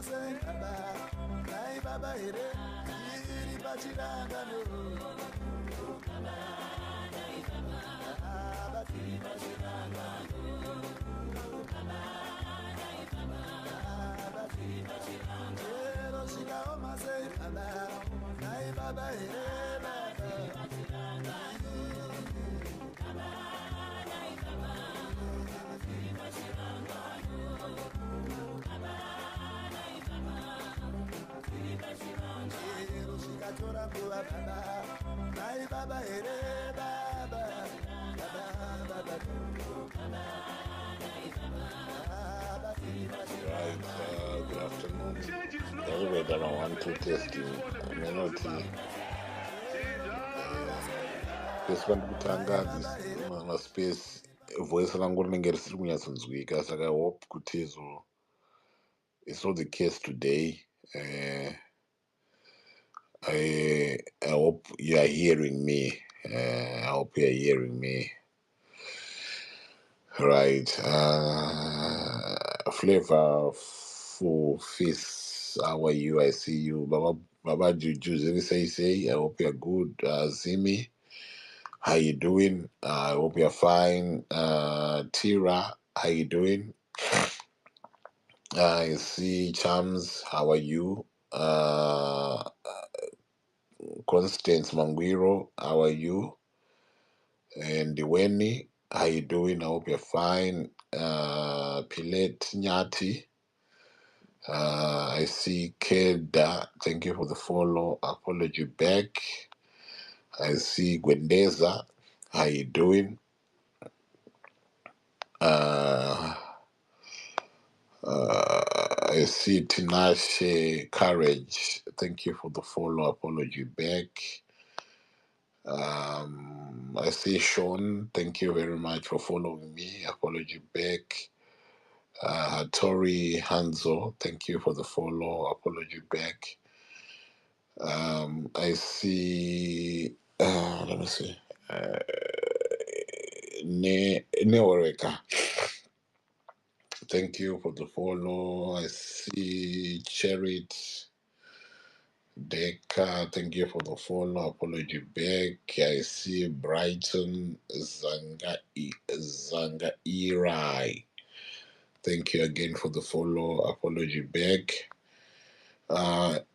Good afternoon. Everybody around 1 2 testing. Minority. This one kutanga this space voice rangu rinenge risiri kunyatsonzwika saka I hope kuti it's not the case today. I hope you are hearing me. I hope you are hearing me. Right. Flavor for Fizz, how are you? I see you. Baba Juju, say. I hope you're good. Zimi, how you doing? I hope you're fine. Tira, how you doing? I see Chams, how are you? Constance Mangwiro, how are you? And Diweni, how you doing? I hope you're fine. Pilet Nyati, I see Keda, thank you for the follow. Apology back. I see Gwendeza, how you doing? I see Tinashe Courage, thank you for the follow. Apology back. I see Sean, thank you very much for following me. Apology back. Tori Hanzo, thank you for the follow. Apology back. I see, let me see, Neoreka, thank you for the follow. I see Cherit Deka, thank you for the follow. Apology back. I see Brighton Zangairai. Thank you again for the follow. Apology back.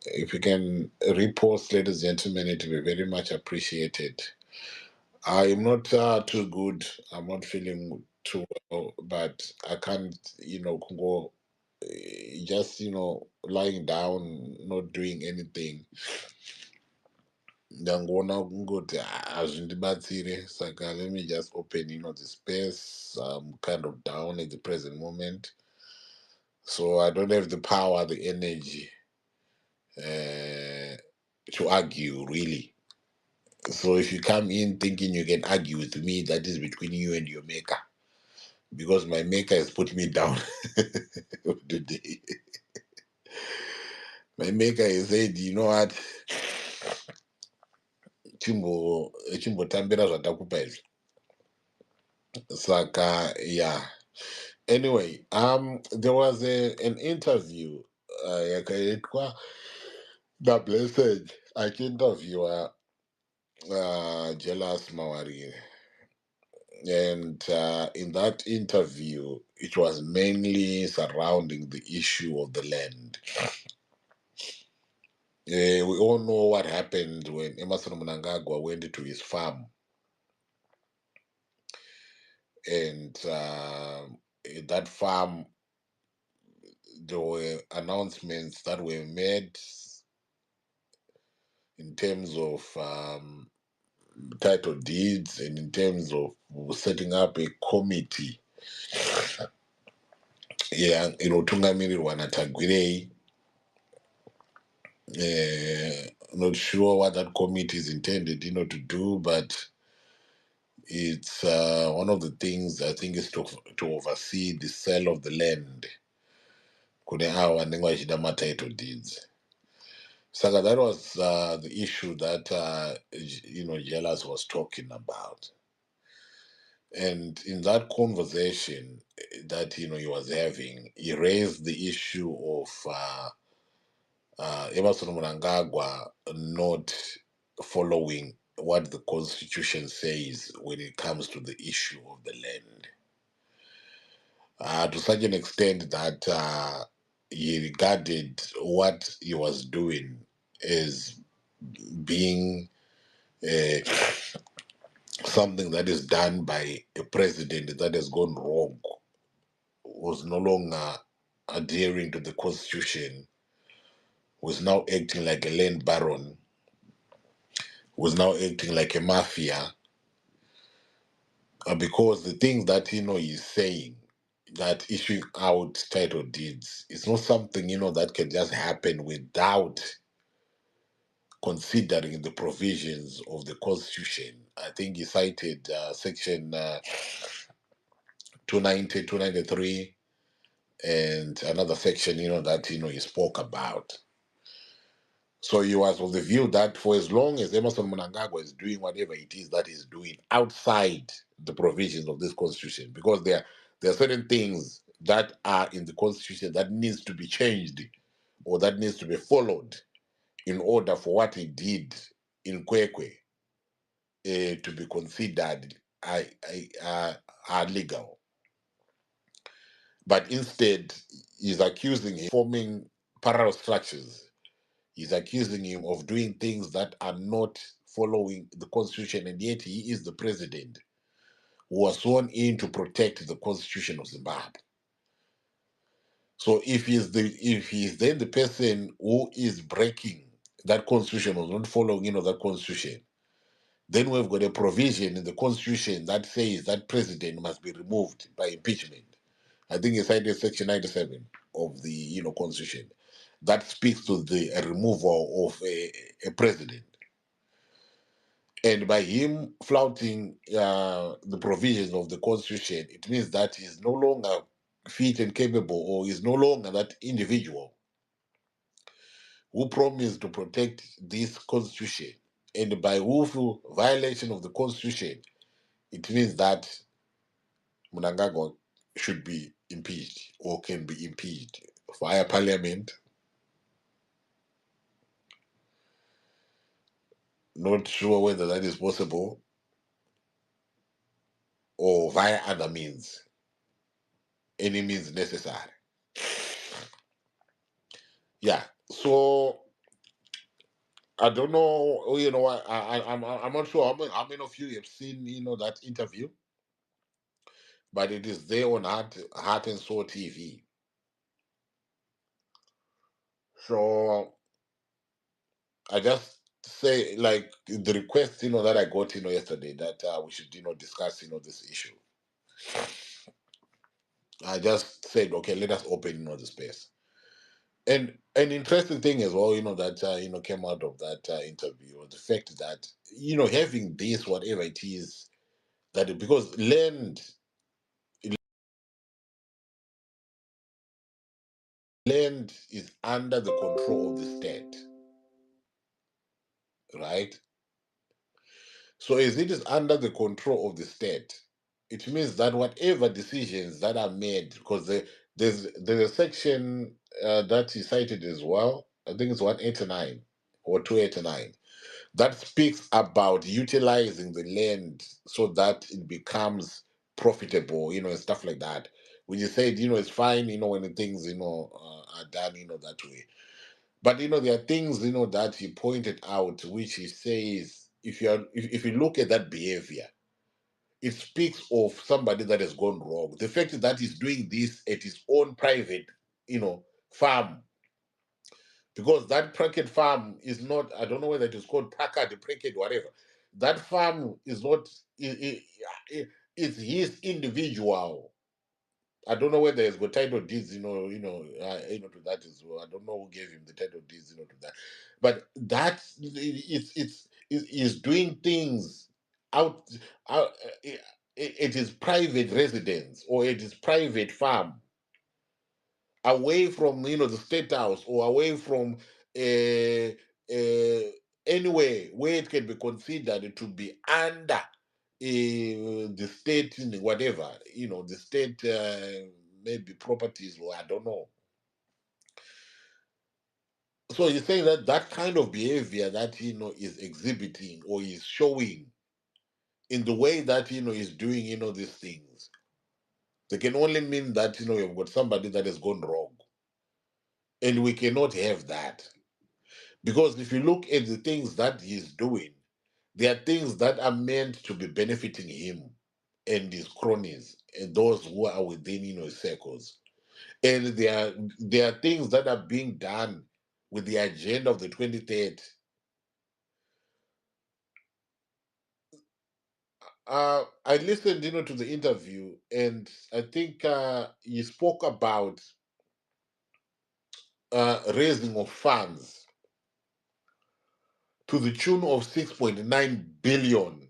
If you can repost, ladies and gentlemen, it will be very much appreciated. I'm not too good. I'm not feeling too well, but I can't, go just, lying down, not doing anything. Ndangona kungoti hazvindibatsire saka let me just open the space. I'm kind of down at the present moment, so I don't have the power, the energy to argue really. So if you come in thinking you can argue with me, that is between you and your maker, because my maker has put me down today. My maker has said, you know what, chimbotambira zvatakupa izvi. Saka yeah. Anyway, there was an interview yakaitwa naBlessed achiinterviewa Jealous Mawarire, and in that interview it was mainly surrounding the issue of the land. We all know what happened when Emerson Mnangagwa went to his farm, and in that farm there were announcements that were made in terms of title deeds and in terms of setting up a committee. Yeah, inotungamirirwa naTagwirei. Not sure what that committee is intended, to do, but it's one of the things I think is to oversee the sale of the land. Kune avo vanenge vachida matitle deeds. Saka that was the issue that Jealous was talking about. And in that conversation that he was having, he raised the issue of Emerson Mnangagwa not following what the constitution says when it comes to the issue of the land, to such an extent that he regarded what he was doing as being uh, something that is done by a president that has gone wrong, was no longer adhering to the constitution, was now acting like a land baron, was now acting like a mafia, because the things that he's saying, that issuing out title deeds, it's not something that can just happen without considering the provisions of the constitution. I think he cited section 290, 293, and another section that he spoke about. So he was of the view that for as long as Emerson Mnangagwa is doing whatever it is that he's doing outside the provisions of this constitution, because there are certain things that are in the constitution that needs to be changed or that needs to be followed in order for what he did in Kwekwe to be considered legal. But instead, he's accusing him of forming parallel structures. He's accusing him of doing things that are not following the constitution, and yet he is the president who was sworn in to protect the constitution of Zimbabwe. So if he's then the person who is breaking that constitution or not following that constitution, then we've got a provision in the constitution that says that president must be removed by impeachment. I think it's cited section 97 of the constitution that speaks to the removal of a president. And by him flouting the provisions of the constitution, it means that he's no longer fit and capable, or is no longer that individual who promised to protect this constitution. And by willful violation of the constitution, it means that Mnangagwa should be impeached or can be impeached via parliament. Not sure whether that is possible, or via other means, any means necessary. Yeah. So I don't know. I'm not sure how many of you have seen that interview, but it is there on Heart and Soul TV. So I just say, like, the request that I got yesterday, that we should discuss this issue. I just said, okay, let us open the space. And an interesting thing as well, that came out of that interview, was the fact that having this, whatever it is, that because land is under the control of the state, right? So as it is under the control of the state, it means that whatever decisions that are made, because there's a section that he cited as well, I think it's 189 or 289, that speaks about utilizing the land so that it becomes profitable, and stuff like that. When you said, it's fine, when the things, are done, that way. But there are things, that he pointed out, which he says, if you look at that behavior, it speaks of somebody that has gone wrong. The fact that he's doing this at his own private, farm, because that Pracket farm is not, I don't know whether it is called Pracket, Pracket, whatever. That farm is not, it's his individual. I don't know whether he's got title deeds, to that as well. I don't know who gave him the title deeds, to that. But that is doing things out, out at his private residence or at his private farm, away from the state house, or away from uh, anywhere where it can be considered to be under the state, whatever, the state, maybe properties, or I don't know. So you're saying that that kind of behavior that is exhibiting or is showing in the way that is doing these things, they can only mean that you've got somebody that has gone wrong, and we cannot have that, because if you look at the things that he's doing, there are things that are meant to be benefiting him and his cronies and those who are within his circles, and there are things that are being done with the agenda of the 23rd. I listened, to the interview, and I think he spoke about raising of funds to the tune of 6.9 billion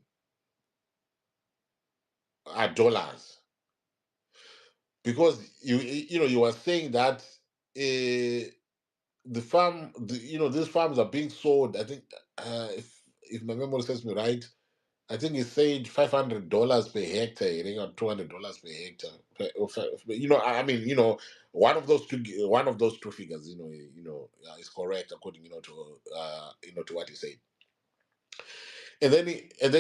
dollars, because you were saying that the farm, these farms are being sold. I think, if my memory serves me right, I think he said $500 per hectare, or $200 per hectare. I mean, one of those two figures, is correct according, to what he said. And then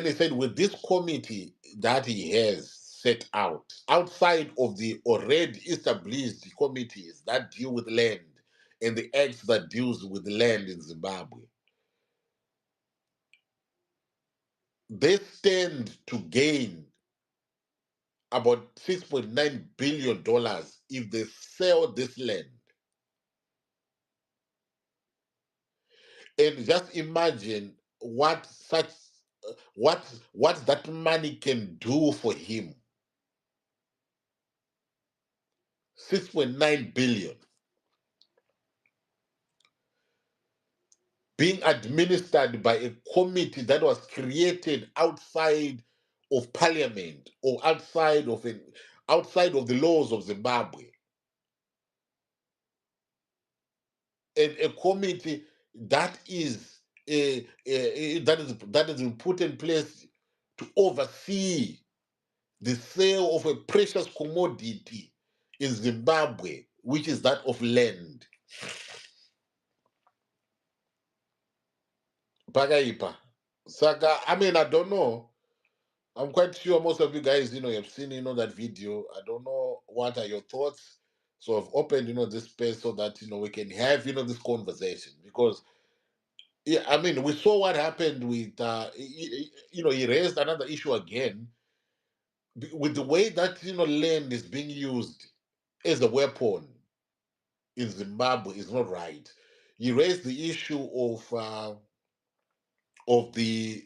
he said, with this committee that he has set out, outside of the already established committees that deal with land and the acts that deals with land in Zimbabwe, they stand to gain about $6.9 billion if they sell this land. And just imagine what that money can do for him. 6.9 billion being administered by a committee that was created outside of parliament, or outside of the laws of Zimbabwe, and a committee that is that has been put in place to oversee the sale of a precious commodity in Zimbabwe, which is that of land. Pakaipa. Saka, I mean, I don't know. I'm quite sure most of you guys, have seen, that video. I don't know what are your thoughts. So I've opened, this space so that, we can have, this conversation. Because, yeah, I mean, we saw what happened with, he raised another issue again with the way that, land is being used as a weapon in Zimbabwe is not right. He raised the issue of the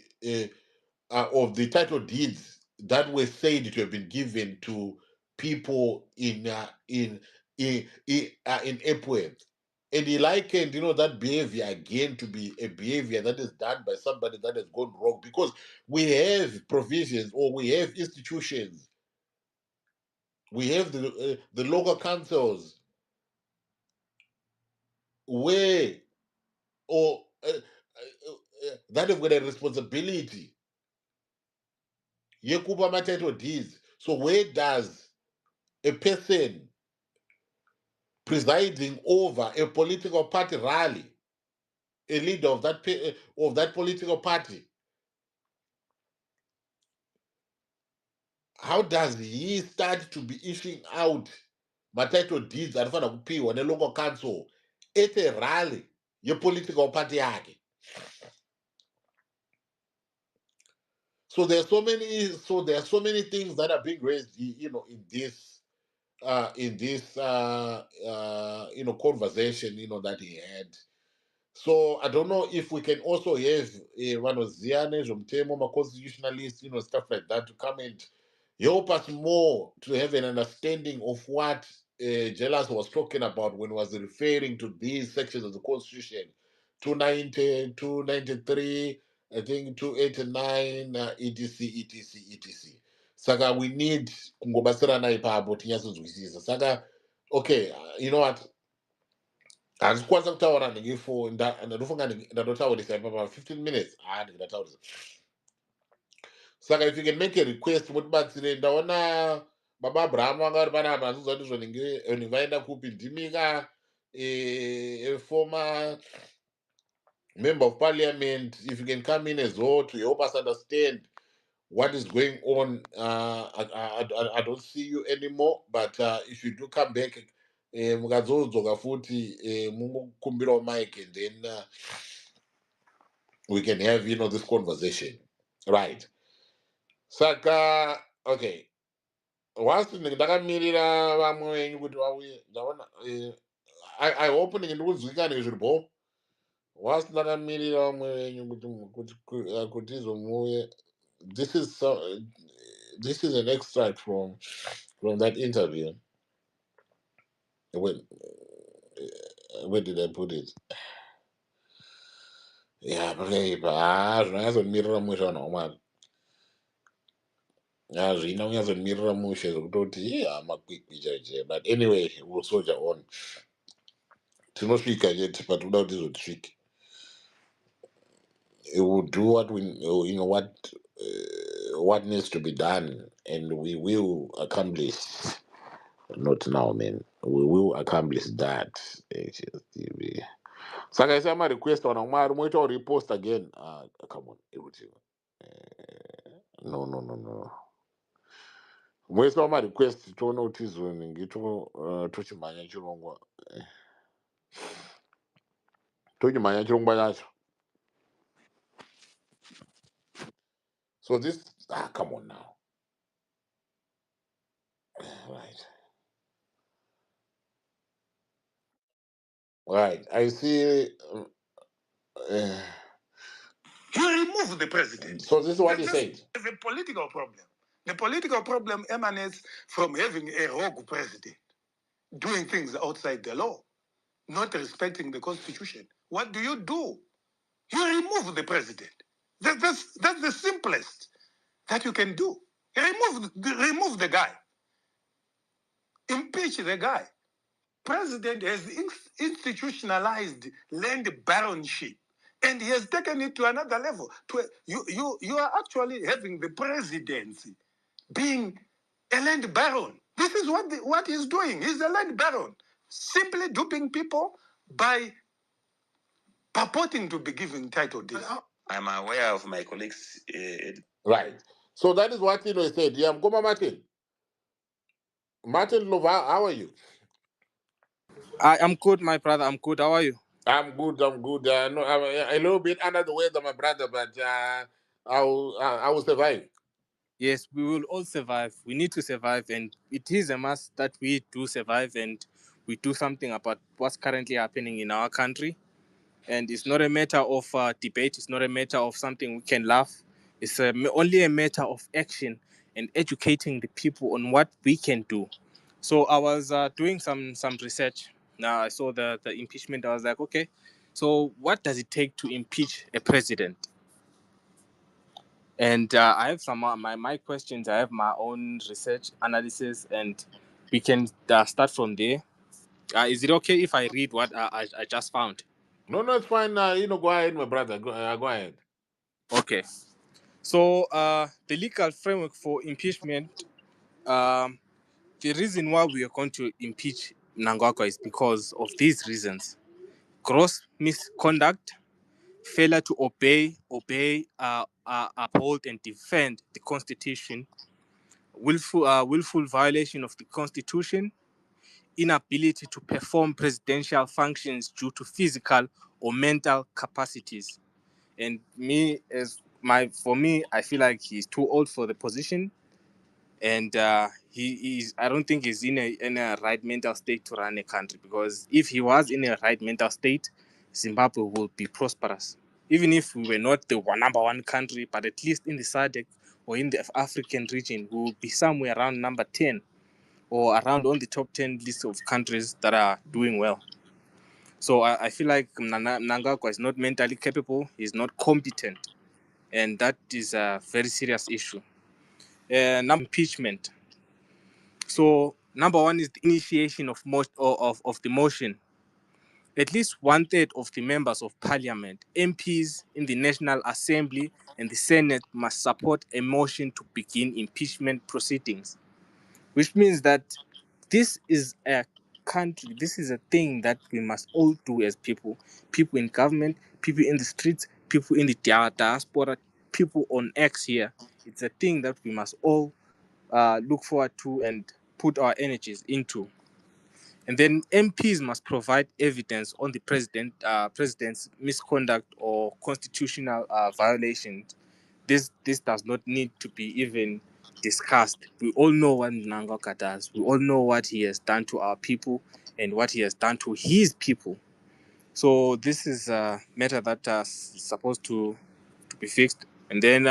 uh, of the title deeds that were said to have been given to people in Epworth. And he likened, that behavior again to be a behavior that is done by somebody that has gone wrong, because we have provisions, or we have institutions, we have the local councils where, or that have got a responsibility yekupa ma-title deeds. So where does a person presiding over a political party rally, a leader of that political party, how does he start to be issuing out ma-title deeds anofana kupiwa ne-local council at a rally ye-political party yake? So there are so many things that are being raised, in this conversation that he had. So I don't know if we can also have vanoziya nezvomutemo, ma-constitutionalists, stuff like that, to come and help us more to have an understanding of what Jealous was talking about when he was referring to these sections of the Constitution: 290, 293, I think 289, etc. Saka we need kungobatsirana ipapo tinyatsonzwisisa. Saka, okay, you know what? Handikwanisa kutaura ndofunga ndatotaurisa ipapa 15 minutes. Ndingataurisa. Saka if you can make a request mutibatsire ndaona baba Abraham vanga vari panapa andizwa kuti zvonenge vaenda kupi ndimika a former member of parliament. If you can come in as well to help us understand what is going on. I don't see you anymore, but if you do come back, mukadzodzoka futi mungokumbirawo mic, and then we can have this conversation, right? Saka okay, whilst ndakamirira vamwe venyu kuti vauye ndaona I hope ndinge ndikuzwikane zviripo. Whilst ndakamirira vamwe venyu kuti izomuye, this is an extract from that interview. Where did I put it? Yeah, zvinonyatsondimirira mushe vanhu vamwari. Zvina kunyatsondimirira mushe zvokutoti makwikwi chaiche. But anyway, we'll soldier on. Tinosvika yet, but toda kuti izotisvike. It will do what needs to be done, and we will accomplish. Not now, man. We will accomplish that. Saka isi ama request wana mwari moita repost again. Come on, no. Moisa ama request toona kuti izonenge tochimhanya chirongwa. Tochimhanya chirongwa chacho. So this come on now. Right. I see. You remove the president. So this is what he said. It's a political problem. The political problem emanates from having a rogue president doing things outside the law, not respecting the constitution. What do? You remove the president. That's the simplest that you can do. Remove the guy. Impeach the guy. President has institutionalized land baronship, and he has taken it to another level. You are actually having the presidency being a land baron. This is what he's doing. He's a land baron, simply duping people by purporting to be given title deeds. I'm aware of my colleagues. Right. So that is what he said. Yeah, Goma Martin. Martin Lova, how are you? I'm good, my brother. I'm good. How are you? I'm good. No, I'm a little bit under the weather, my brother, but I will survive. Yes, we will all survive. We need to survive, and it is a must that we do survive and we do something about what's currently happening in our country. And it's not a matter of debate. It's not a matter of something we can laugh. It's only a matter of action and educating the people on what we can do. So I was doing some research. Now I saw the impeachment. I was like, okay, so what does it take to impeach a president? And I have some my questions. I have my own research analysis, and we can start from there. Is it okay if I read what I just found? No, it's fine. Go ahead, my brother. Go ahead. Okay. So the legal framework for impeachment, the reason why we are going to impeach Mnangagwa is because of these reasons: gross misconduct, failure to obey, uphold, and defend the Constitution, willful violation of the Constitution, inability to perform presidential functions due to physical or mental capacities. And for me, I feel like he's too old for the position, and I don't think he's in a right mental state to run a country, because if he was in a right mental state, Zimbabwe would be prosperous. Even if we were not the number one country, but at least in the SADC or in the African region, we would be somewhere around number 10 or around on the top 10 list of countries that are doing well. So I feel like Mnangagwa is not mentally capable, he's not competent, and that is a very serious issue. Impeachment. So number one is the initiation of the motion. At least one third of the members of parliament, MPs in the National Assembly and the Senate must support a motion to begin impeachment proceedings, which means that this is a country, this is a thing that we must all do as people, people in government, people in the streets, people in the diaspora, people on X here. It's a thing that we must all look forward to and put our energies into. And then MPs must provide evidence on the president's misconduct or constitutional violations. This does not need to be even discussed. We all know what Mnangagwa does. We all know what he has done to our people and what he has done to his people. So this is a matter that is supposed to be fixed. And then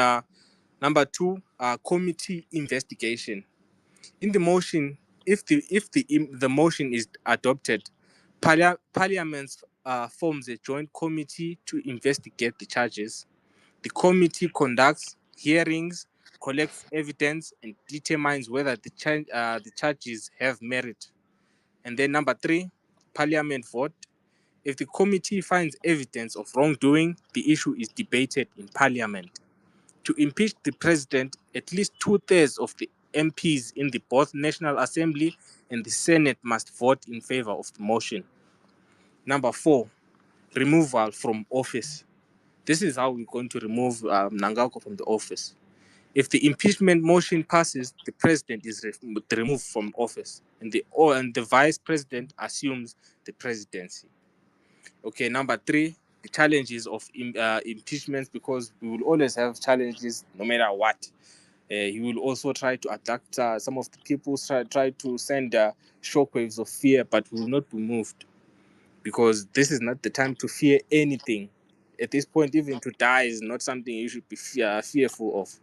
number two, committee investigation. In the motion, if the motion is adopted, Parliament forms a joint committee to investigate the charges. The committee conducts hearings, collects evidence, and determines whether the charges have merit. And then number three, Parliament vote. If the committee finds evidence of wrongdoing, the issue is debated in Parliament. To impeach the president, at least two-thirds of the MPs in the both National Assembly and the Senate must vote in favor of the motion. Number four, removal from office. This is how we're going to remove Mnangagwa from the office. If the impeachment motion passes, the president is removed from office, and the vice president assumes the presidency. Okay, number three, the challenges of impeachment, because we will always have challenges no matter what. He will also try to attack some of the people, try to send shockwaves of fear, but will not be moved, because this is not the time to fear anything. At this point, even to die is not something you should be fearful of.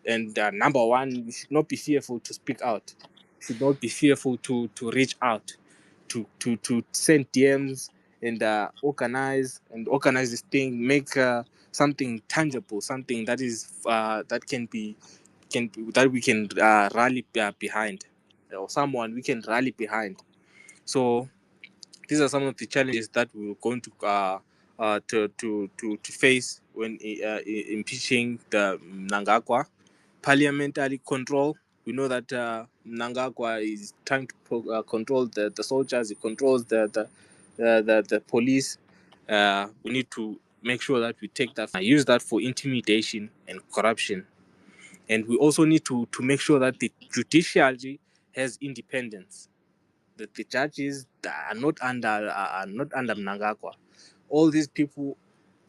And number one, you should not be fearful to speak out. You should not be fearful to reach out, to send DMs and organize this thing, make something tangible, something that is that that we can rally behind, or someone we can rally behind. So these are some of the challenges that we're going to face when impeaching the Mnangagwa. Parliamentary control. We know that Mnangagwa is trying to control the soldiers. He controls the police. We need to make sure that we take that, use that for intimidation and corruption. And we also need to make sure that the judiciary has independence, that the judges are not under Mnangagwa. All these people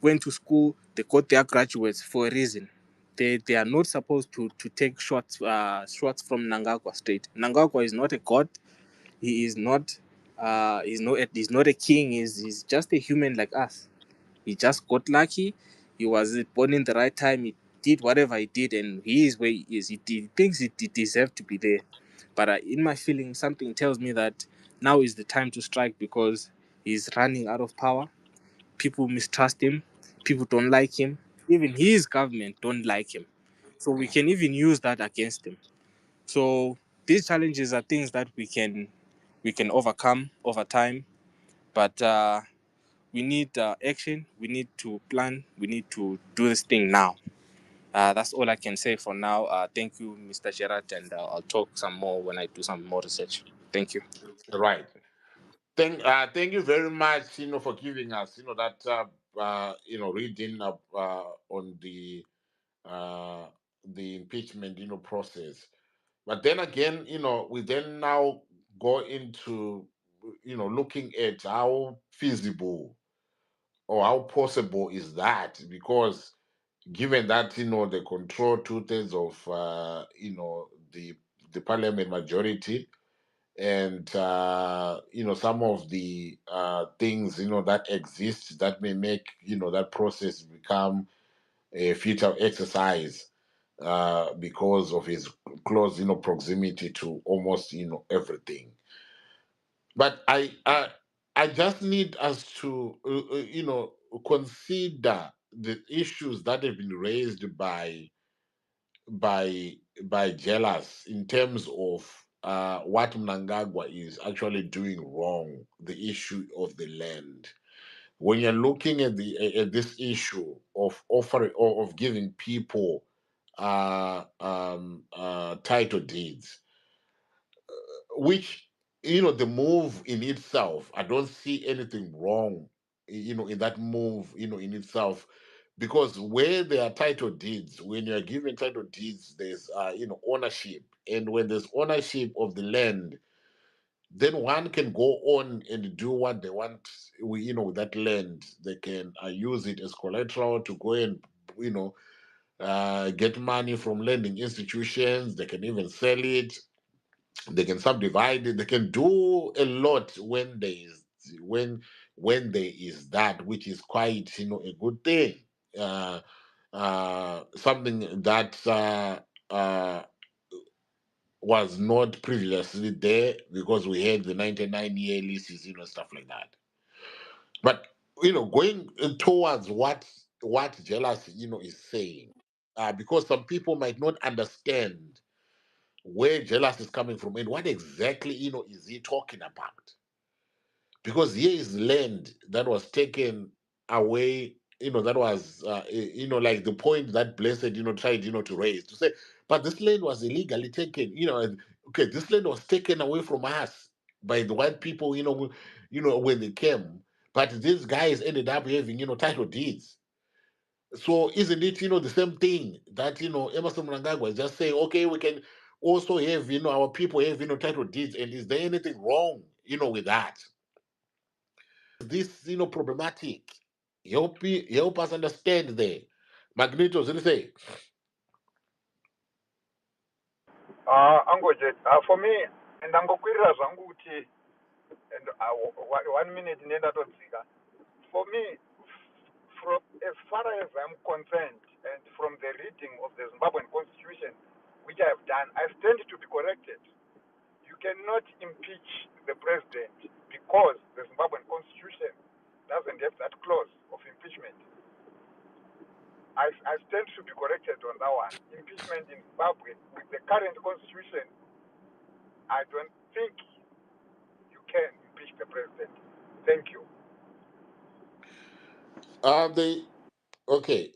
went to school, they got their graduates for a reason. They are not supposed to take shots from Mnangagwa State. Mnangagwa is not a god. He is not he's not a king. He's just a human like us. He just got lucky. He was born in the right time. He did whatever he did, and he is where he is. He thinks he deserves to be there. But in my feeling, something tells me that now is the time to strike, because he's running out of power. People mistrust him. People don't like him. Even his government don't like him. So we can even use that against him. So these challenges are things that we can overcome over time. But we need action. We need to plan. We need to do this thing now. That's all I can say for now. Thank you, Mr. Gerard, and I'll talk some more when I do some more research. Thank you. Right. Thank you very much, for giving us, that, reading up on uh, the impeachment, process. But then again, we then now go into, looking at how feasible or how possible is that, because given that, they control two-thirds of, the parliament majority, and some of the things that exist that may make that process become a futile exercise, because of his close proximity to almost everything. But I just need us to consider the issues that have been raised by by jealous, in terms of what Mnangagwa is actually doing wrong, the issue of the land. When you're looking at this issue of offering or of giving people title deeds, which the move in itself, I don't see anything wrong, in that move, in itself, because where there are title deeds, when you are given title deeds, there's ownership, and when there's ownership of the land, then one can go on and do what they want. With that land, they can use it as collateral to go and you know get money from lending institutions. They can even sell it, they can subdivide it, they can do a lot when when there is that, which is quite a good thing. uh Something that was not previously there, because we had the 99-year leases, stuff like that. But going towards what jealousy is saying, because some people might not understand where jealousy is coming from and what exactly is he talking about. Because here is land that was taken away, that was like the point that Blessed tried to raise, to say, but this land was illegally taken, and okay, this land was taken away from us by the white people, when they came, but these guys ended up having title deeds. So isn't it the same thing that Emerson Mnangagwa is just saying, okay, we can also have our people have title deeds, and is there anything wrong with that? This problematic. Help us understand the Magnetos. Let me say. Angoje, for me, ndangokwirira zvangu kuti and 1 minute ndatodzika. For me, from as far as I'm concerned, and from the reading of the Zimbabwean constitution, which I have done, I stand to be corrected. You cannot impeach the president because the Zimbabwean constitution doesn't have that clause of impeachment. I stand to be corrected on that one. Impeachment in Zimbabwe, with the current constitution, I don't think you can impeach the president. Thank you. They okay.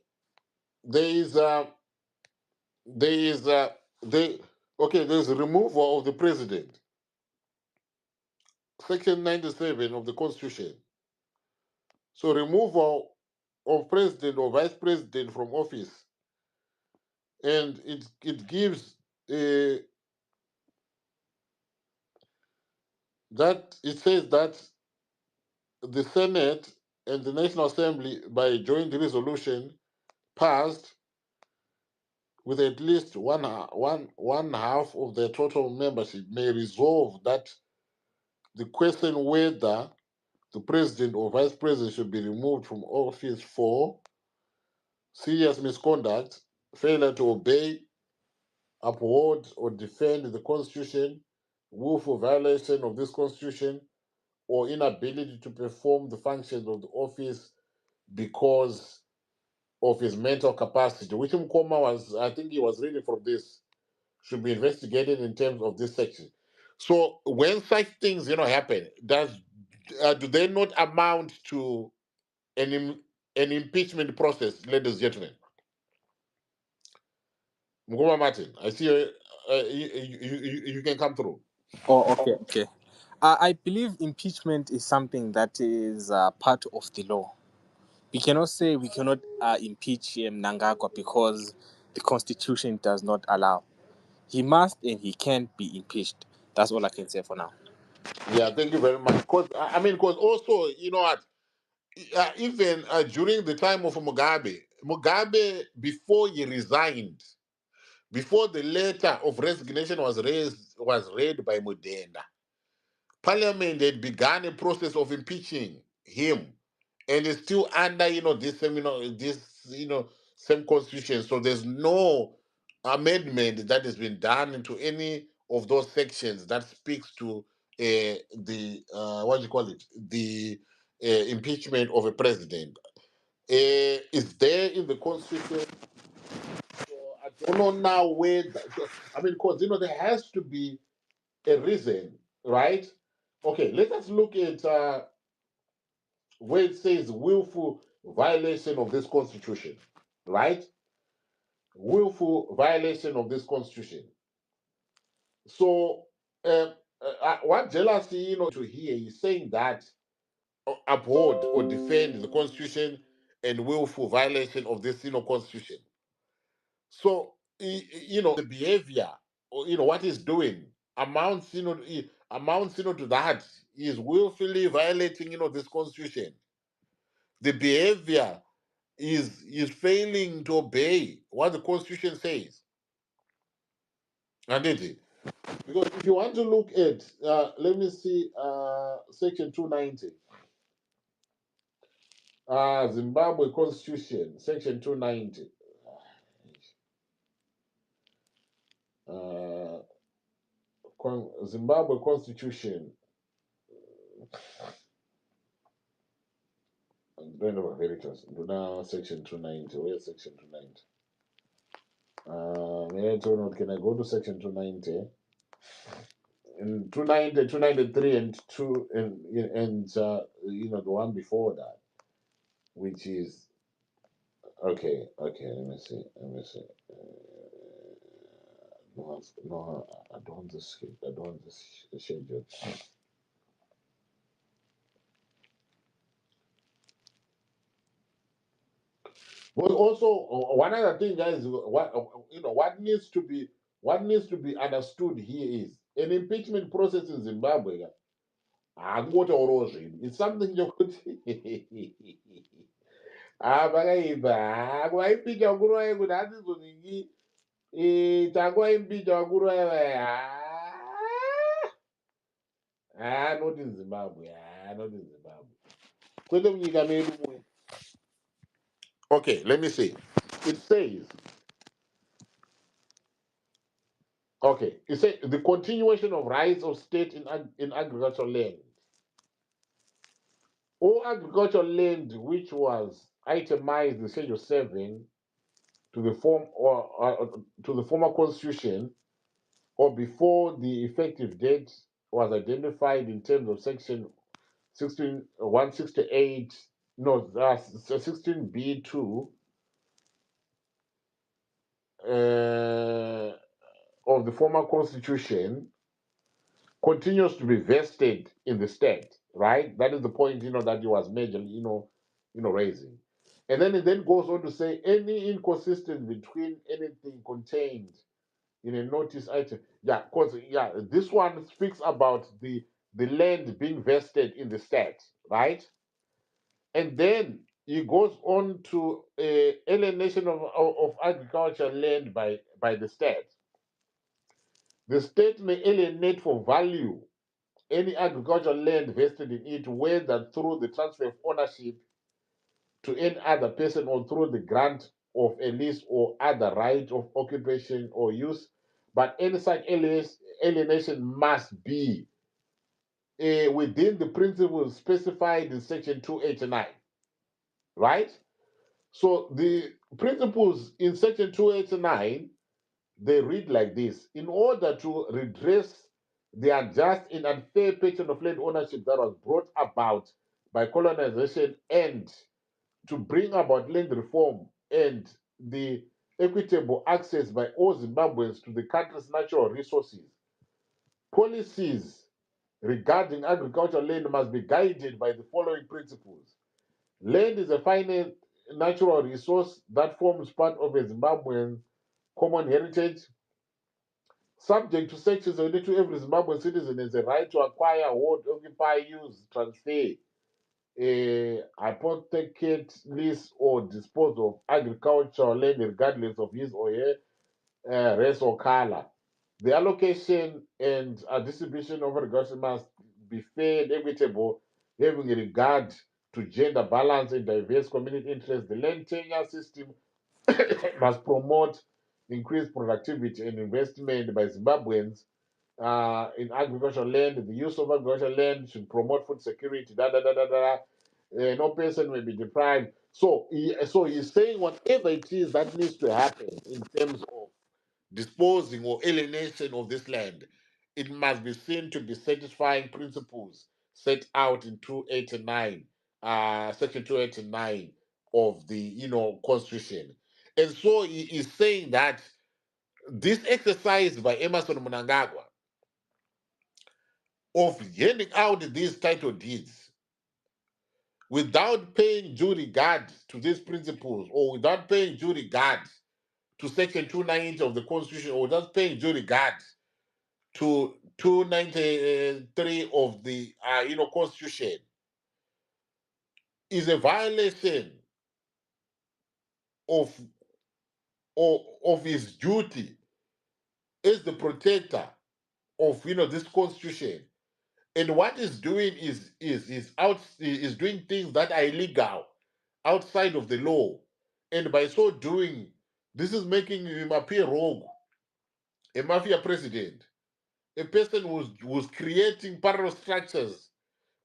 There is there is they okay. There's a removal of the president. Section 97 of the Constitution. So removal of president or vice president from office, and it gives that it says that the Senate and the National Assembly, by joint resolution passed with at least one half of their total membership, may resolve that the question whether the president or vice president should be removed from office for serious misconduct, failure to obey, uphold, or defend the Constitution, willful violation of this Constitution, or inability to perform the functions of the office because of his mental capacity, which Mkoma was, I think he was reading from this, should be investigated in terms of this section. So when such things, happen, do they not amount to an impeachment process, ladies and gentlemen? Mkoma Martin, I see you can come through. Oh, okay. I believe impeachment is something that is part of the law. We cannot say we cannot impeach Mnangagwa because the constitution does not allow. He must and he can be impeached. That's all I can say for now. Yeah, thank you very much. Because also, you know what, even during the time of Mugabe, before he resigned, before the letter of resignation was read by Mudenda, Parliament had begun a process of impeaching him, and it's still under this same constitution. So there's no amendment that has been done into any of those sections that speaks to the what do you call it, the impeachment of a president. Is there in the constitution. So I don't know now where. Because there has to be a reason, right? Okay, let us look at where it says willful violation of this constitution, right? Willful violation of this constitution. So, what jealousy, to hear is saying that uphold or defend the constitution and willful violation of this, constitution. So, the behavior, or what he's doing amounts, to that. He is willfully violating, this constitution. The behavior is failing to obey what the constitution says. And it, because if you want to look at, let me see, section 290, Zimbabwe Constitution, section 290. Zimbabwe Constitution. Don't know veritas. Do now section 290. Where's section 290? Can I go to section 290? In 290, 293, and two and the one before that, which is okay. Okay, let me see. Let me see. No, I don't want this. I don't want this schedule. But also, one other thing, guys, what needs to be understood here is an impeachment process in Zimbabwe. It's something you could. Vakaipa kuvaimpicha nguruva yekuti hatizoningi tangoimpicha wakuru not in Zimbabwe, not in Zimbabwe. Kwete munyika medu muno. Okay, let me see. It says, okay, it says the continuation of rights of state in agricultural land. All agricultural land which was itemized in Schedule 7 to the to the former constitution or before the effective date was identified in terms of section 168, no, that's 16B2 of the former constitution continues to be vested in the state, right? That is the point, that he was majorly, raising. And then it then goes on to say any inconsistency between anything contained in a notice item. Yeah, because this one speaks about the land being vested in the state, right? And then he goes on to alienation of agricultural land by the state. The state may alienate for value any agricultural land vested in it, whether through the transfer of ownership to any other person or through the grant of a lease or other right of occupation or use. But any such alienation must be within the principles specified in section 289, right? So the principles in section 289, they read like this: in order to redress the unjust and unfair pattern of land ownership that was brought about by colonization, and to bring about land reform and the equitable access by all Zimbabweans to the country's natural resources, policies regarding agricultural land must be guided by the following principles. Land is a finite natural resource that forms part of a Zimbabwean common heritage. Subject to Section 72, every Zimbabwean citizen has a right to acquire, hold, occupy, use, transfer, hypothecate, lease, or dispose of agricultural land regardless of his or her race or color. The allocation and distribution of agriculture must be fair and equitable, having regard to gender balance and diverse community interests. The land tenure system must promote increased productivity and investment by Zimbabweans in agricultural land. The use of agricultural land should promote food security. No person may be deprived. So he's saying whatever it is that needs to happen in terms of disposing or alienation of this land, it must be seen to be satisfying principles set out in 289, section 289 of the constitution. And so he is saying that this exercise by Emerson Mnangagwa of handing out these title deeds without paying due regard to these principles, or without paying due regard to section 290 of the constitution, or without paying due regard to 293 of the constitution, is a violation of of his duty as the protector of this constitution. And what he's doing is doing things that are illegal outside of the law. And by so doing, this is making him appear rogue, a mafia president, a person who's creating parallel structures.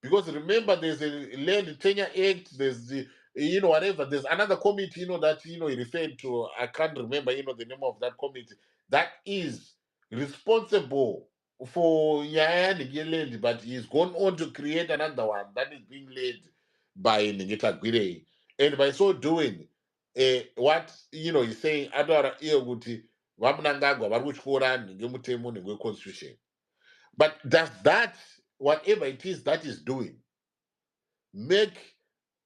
Because remember, there's a Land Tenure Act, there's the whatever, there's another committee, that he referred to. I can't remember, the name of that committee that is responsible for Yaya land, but he's gone on to create another one that is being led by Ningita Gwire. And by so doing, what he's saying, Adora Ioguti, Wamnangagwa, Baruchkoran, Gemutemu, Nego Constitution. But does that, whatever it is that is doing, make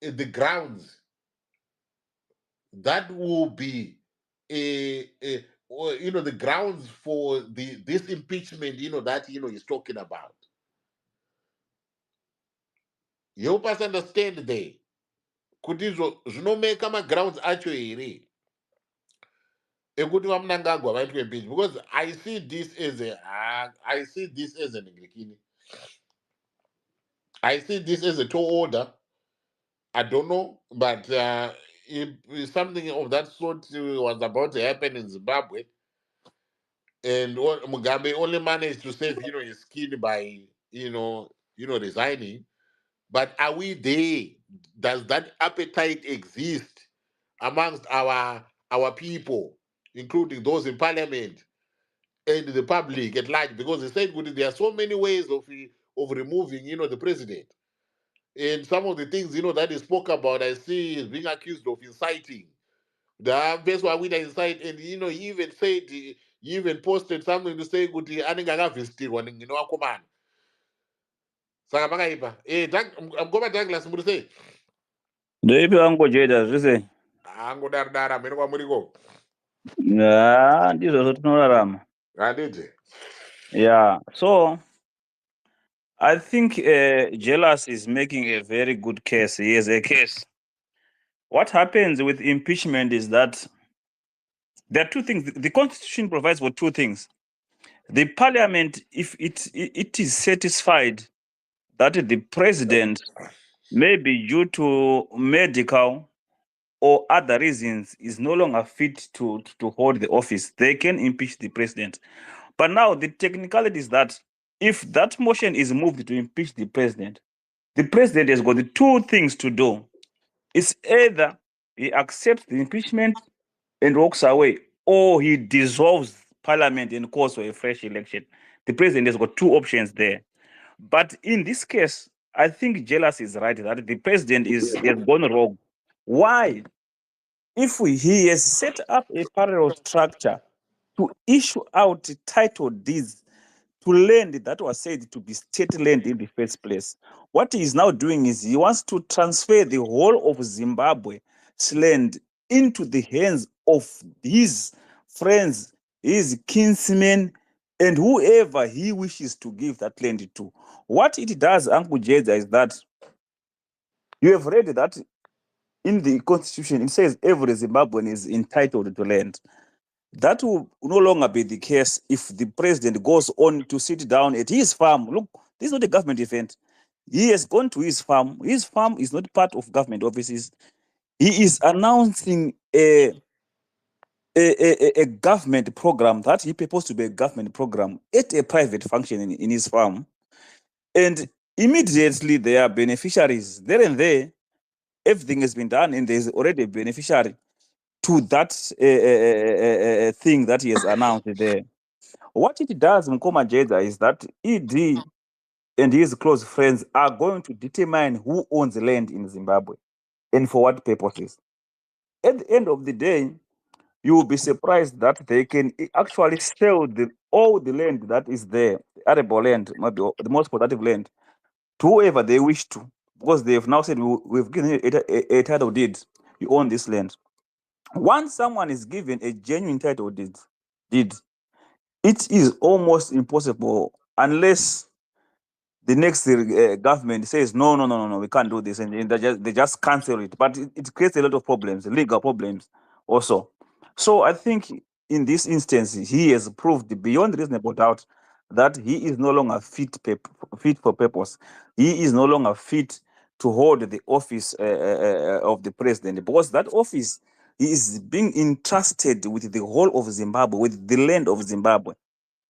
the grounds that will be the grounds for this impeachment that he's talking about? You help us understand there. Kuti zvinomeka magrounds acho here ekuti vamunangagwa vaitwe impeach? Because I see this as an Anglikini. I see this as a tall order. I don't know, but if something of that sort was about to happen in Zimbabwe, and Mugabe only managed to save his skin by resigning. But are we there? Does that appetite exist amongst our people, including those in parliament and the public at large? Because they said there are so many ways of removing the president. And some of the things that he spoke about, I see is being accused of inciting. The best one with incite, and he even said, he even posted something to say kuti anenge akavhisitirwa wakomana. Saka pakaipa. Mgoma Douglas muri sei? Ndoipi wangojeda zvese? Angodara mhene kwamuriko. Ndizvo zvotinorarama. Handiti. Yeah, so I think Jealous is making a very good case. He has a case. What happens with impeachment is that there are two things. The Constitution provides for two things. The Parliament, if it is satisfied that the President, maybe due to medical or other reasons, is no longer fit to hold the office, they can impeach the President. But now the technicality is that if that motion is moved to impeach the President has got the two things to do. It's either he accepts the impeachment and walks away, or he dissolves Parliament and calls for a fresh election. The President has got two options there. But in this case, I think Jealous is right that the President has gone wrong. Why? If he has set up a parallel structure to issue out title deeds to land that was said to be state land in the first place, what he is now doing is he wants to transfer the whole of Zimbabwe's land into the hands of his friends, his kinsmen, and whoever he wishes to give that land to. What it does, Uncle Jeda, is that you have read that in the constitution, it says every Zimbabwean is entitled to land. That will no longer be the case if the president goes on to sit down at his farm. Look, this is not a government event. He has gone to his farm. His farm is not part of government offices. He is announcing a government program that he purports to be a government program at a private function in his farm. And immediately there are beneficiaries there and there. Everything has been done and there's already a beneficiary to that thing that he has announced there. What it does, Mkoma Jeda, is that ED and his close friends are going to determine who owns land in Zimbabwe and for what purposes. At the end of the day, you will be surprised that they can actually sell all the land that is there, the arable land, maybe the most productive land, to whoever they wish to, because they've now said, We've given you a title deed, you own this land." Once someone is given a genuine title deed, it is almost impossible, unless the next government says, no, no, no, no, no, we can't do this, and they just cancel it. But it creates a lot of problems, legal problems also. So I think in this instance, he has proved beyond reasonable doubt that he is no longer fit for purpose. He is no longer fit to hold the office of the president, because that office, he is being entrusted with the whole of Zimbabwe, with the land of Zimbabwe.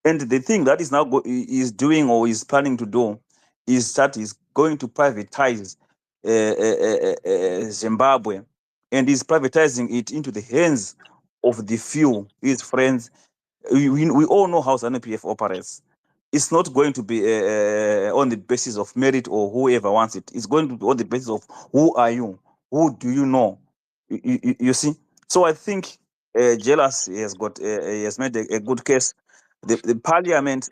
And the thing that is now is doing or is planning to do is that he's going to privatize Zimbabwe, and is privatizing it into the hands of the few, his friends. We all know how ZANU-PF operates. It's not going to be on the basis of merit or whoever wants it. It's going to be on the basis of who are you, who do you know. You see. So I think Jealous has made a good case. The parliament,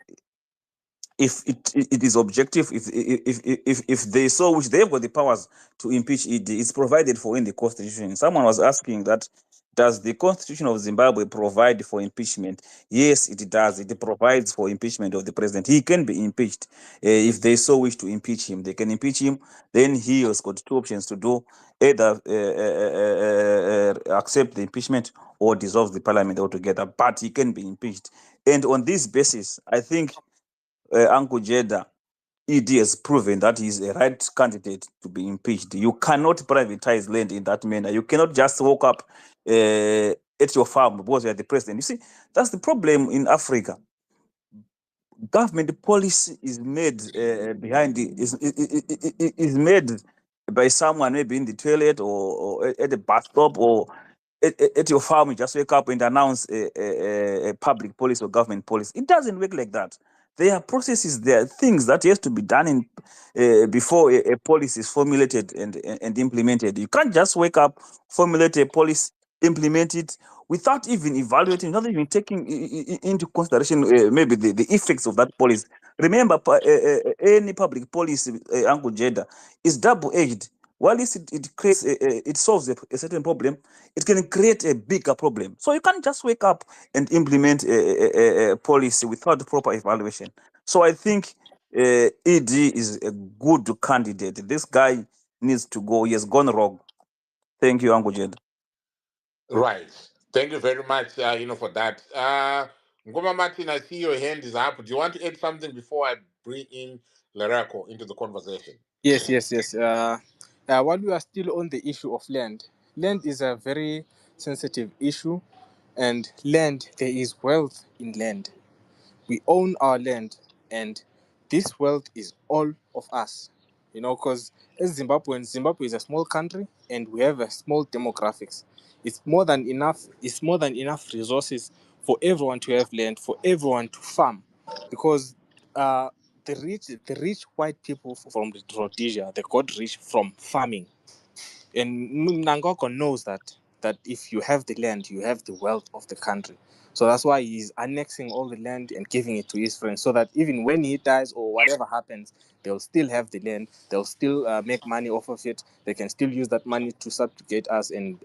if it is objective, if they so wish, they've got the powers to impeach it. It's provided for in the constitution. Someone was asking that, does the constitution of Zimbabwe provide for impeachment? Yes, it does. It provides for impeachment of the president. He can be impeached. If they so wish to impeach him, they can impeach him. Then he has got two options to do: either accept the impeachment or dissolve the parliament altogether. But he can be impeached. And on this basis, I think Uncle Jeda, ED has proven that he's a right candidate to be impeached. You cannot privatize land in that manner. You cannot just walk up at your farm because you are the president. You see, that's the problem in Africa. Government policy is made behind the, is made by someone, maybe in the toilet, or at the bus stop, or at your farm. You just wake up and announce a public policy or government policy. It doesn't work like that. There are processes, there are things that has to be done in before a policy is formulated and implemented. You can't just wake up, formulate a policy, implement it without even evaluating, not even taking into consideration maybe the effects of that policy. Remember, any public policy, Uncle Jeda, is double-edged. While it creates, it solves a certain problem, it can create a bigger problem. So you can't just wake up and implement a policy without proper evaluation. So I think ED is a good candidate. This guy needs to go. He has gone wrong. Thank you, Uncle Jed. Right. Thank you very much, for that. Ngoma Martin, I see your hand is up. Do you want to add something before I bring in Larako into the conversation? Yes, yes, yes. While we are still on the issue of land, land is a very sensitive issue, and land, there is wealth in land. We own our land, and this wealth is all of us. Because as Zimbabweans, Zimbabwe is a small country, and we have a small demographics. It's more than enough. It's more than enough resources for everyone to have land, for everyone to farm, because uh, the rich white people from the Rhodesia, they got rich from farming. And Nangoko knows that if you have the land, you have the wealth of the country. So that's why he's annexing all the land and giving it to his friends, so that even when he dies or whatever happens, they'll still have the land. They'll still make money off of it. They can still use that money to subjugate us and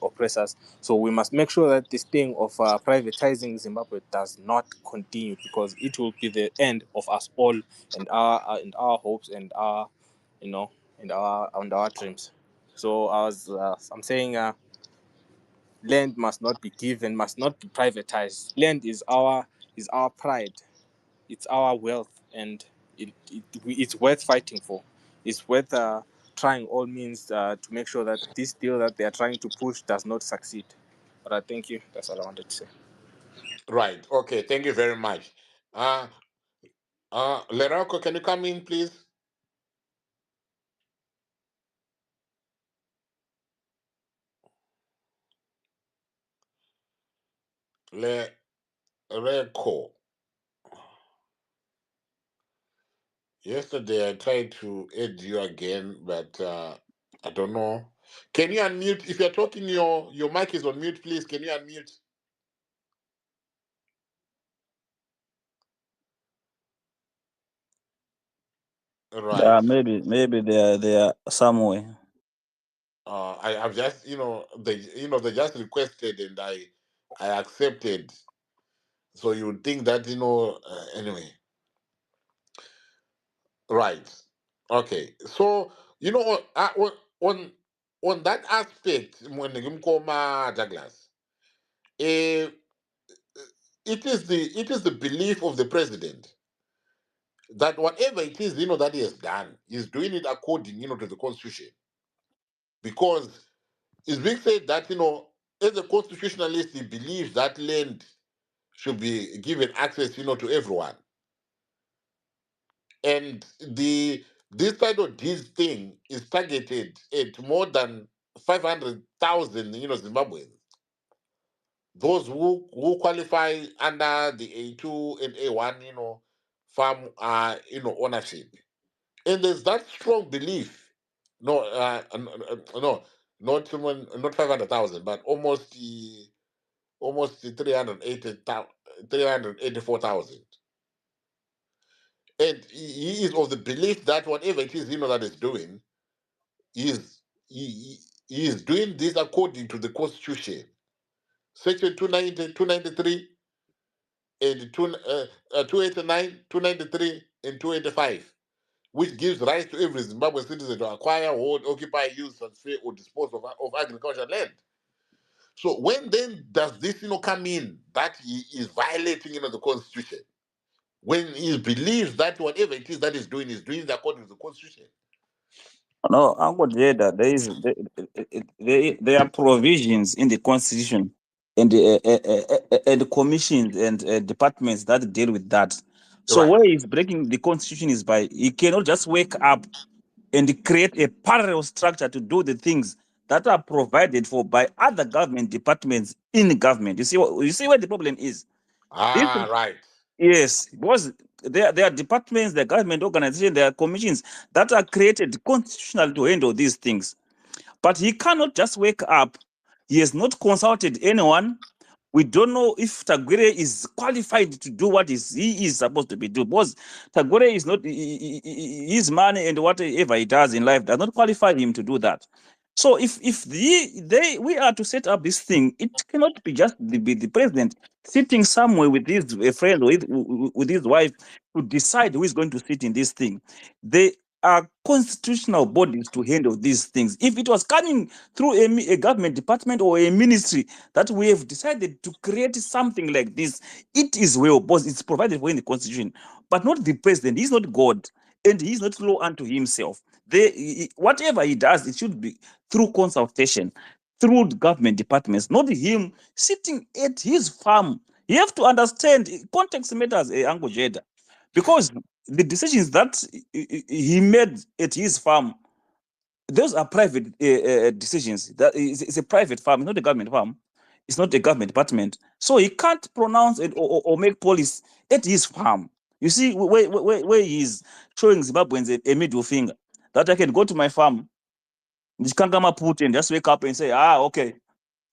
oppress us. So we must make sure that this thing of privatizing Zimbabwe does not continue, because it will be the end of us all, and our hopes, and our and our dreams. So I'm saying, land must not be given, must not be privatized. Land is our pride, it's our wealth, and it's worth fighting for. It's worth trying all means to make sure that this deal that they are trying to push does not succeed. But I thank you. That's all I wanted to say. Right. Okay. Thank you very much. Uh, Larako, can you come in, please? Lereko. Yesterday I tried to add you again, but I don't know. Can you unmute? If you're talking, your mic is on mute, please. Can you unmute? Right. Maybe they are somewhere. I've just they just requested and I accepted. So you would think that anyway. Right. Okay. So on on that aspect, when Douglas, eh, it is the belief of the president that whatever it is that he has done, he's doing it according to the constitution, because it's being said that as a constitutionalist he believes that land should be given access to everyone, and this kind of deeds thing is targeted at more than 500,000 Zimbabweans, those who qualify under the A2 and A1 farm ownership. And there's that strong belief. No, no, not 500,000, but almost 384,000. And he is of the belief that whatever it is that is doing, he is he is doing this according to the constitution, section 290, 293, and 289, 293, and 285, which gives rights to every Zimbabwean citizen to acquire, hold, occupy, use, transfer, or dispose of agricultural land. So when then does this come in that he is violating the constitution? When he believes that whatever it is that he's doing is doing it according to the constitution. No, Uncle Jeda, there are provisions in the constitution and commissions and departments that deal with that. So Right. where he's breaking the constitution is by he cannot just wake up and create a parallel structure to do the things that are provided for by other government departments in the government. You see where the problem is. This, Right. yes, because there are departments, there are government organizations, there are commissions that are created constitutionally to handle these things. But he cannot just wake up. He has not consulted anyone. We don't know if Tagwere is qualified to do what he is supposed to be doing. Because Tagwere is not his money and whatever he does in life does not qualify him to do that. So if we are to set up this thing, it cannot be just the president sitting somewhere with his friend or with his wife to decide who is going to sit in this thing. They are constitutional bodies to handle these things. If it was coming through a government department or a ministry that we have decided to create something like this, it is well, because it's provided for in the constitution, but not the president. He's not God, and he's not law unto himself. Whatever he does, it should be through consultation, through the government departments, not him sitting at his farm. You have to understand context matters, Uncle Jeda, because the decisions that he made at his farm, those are private decisions. That is, it's a private farm, it's not a government farm. It's not a government department. So he can't pronounce it or make policy at his farm. You see, where he's showing Zimbabweans a middle finger, that I can go to my farm, put and just wake up and say, okay,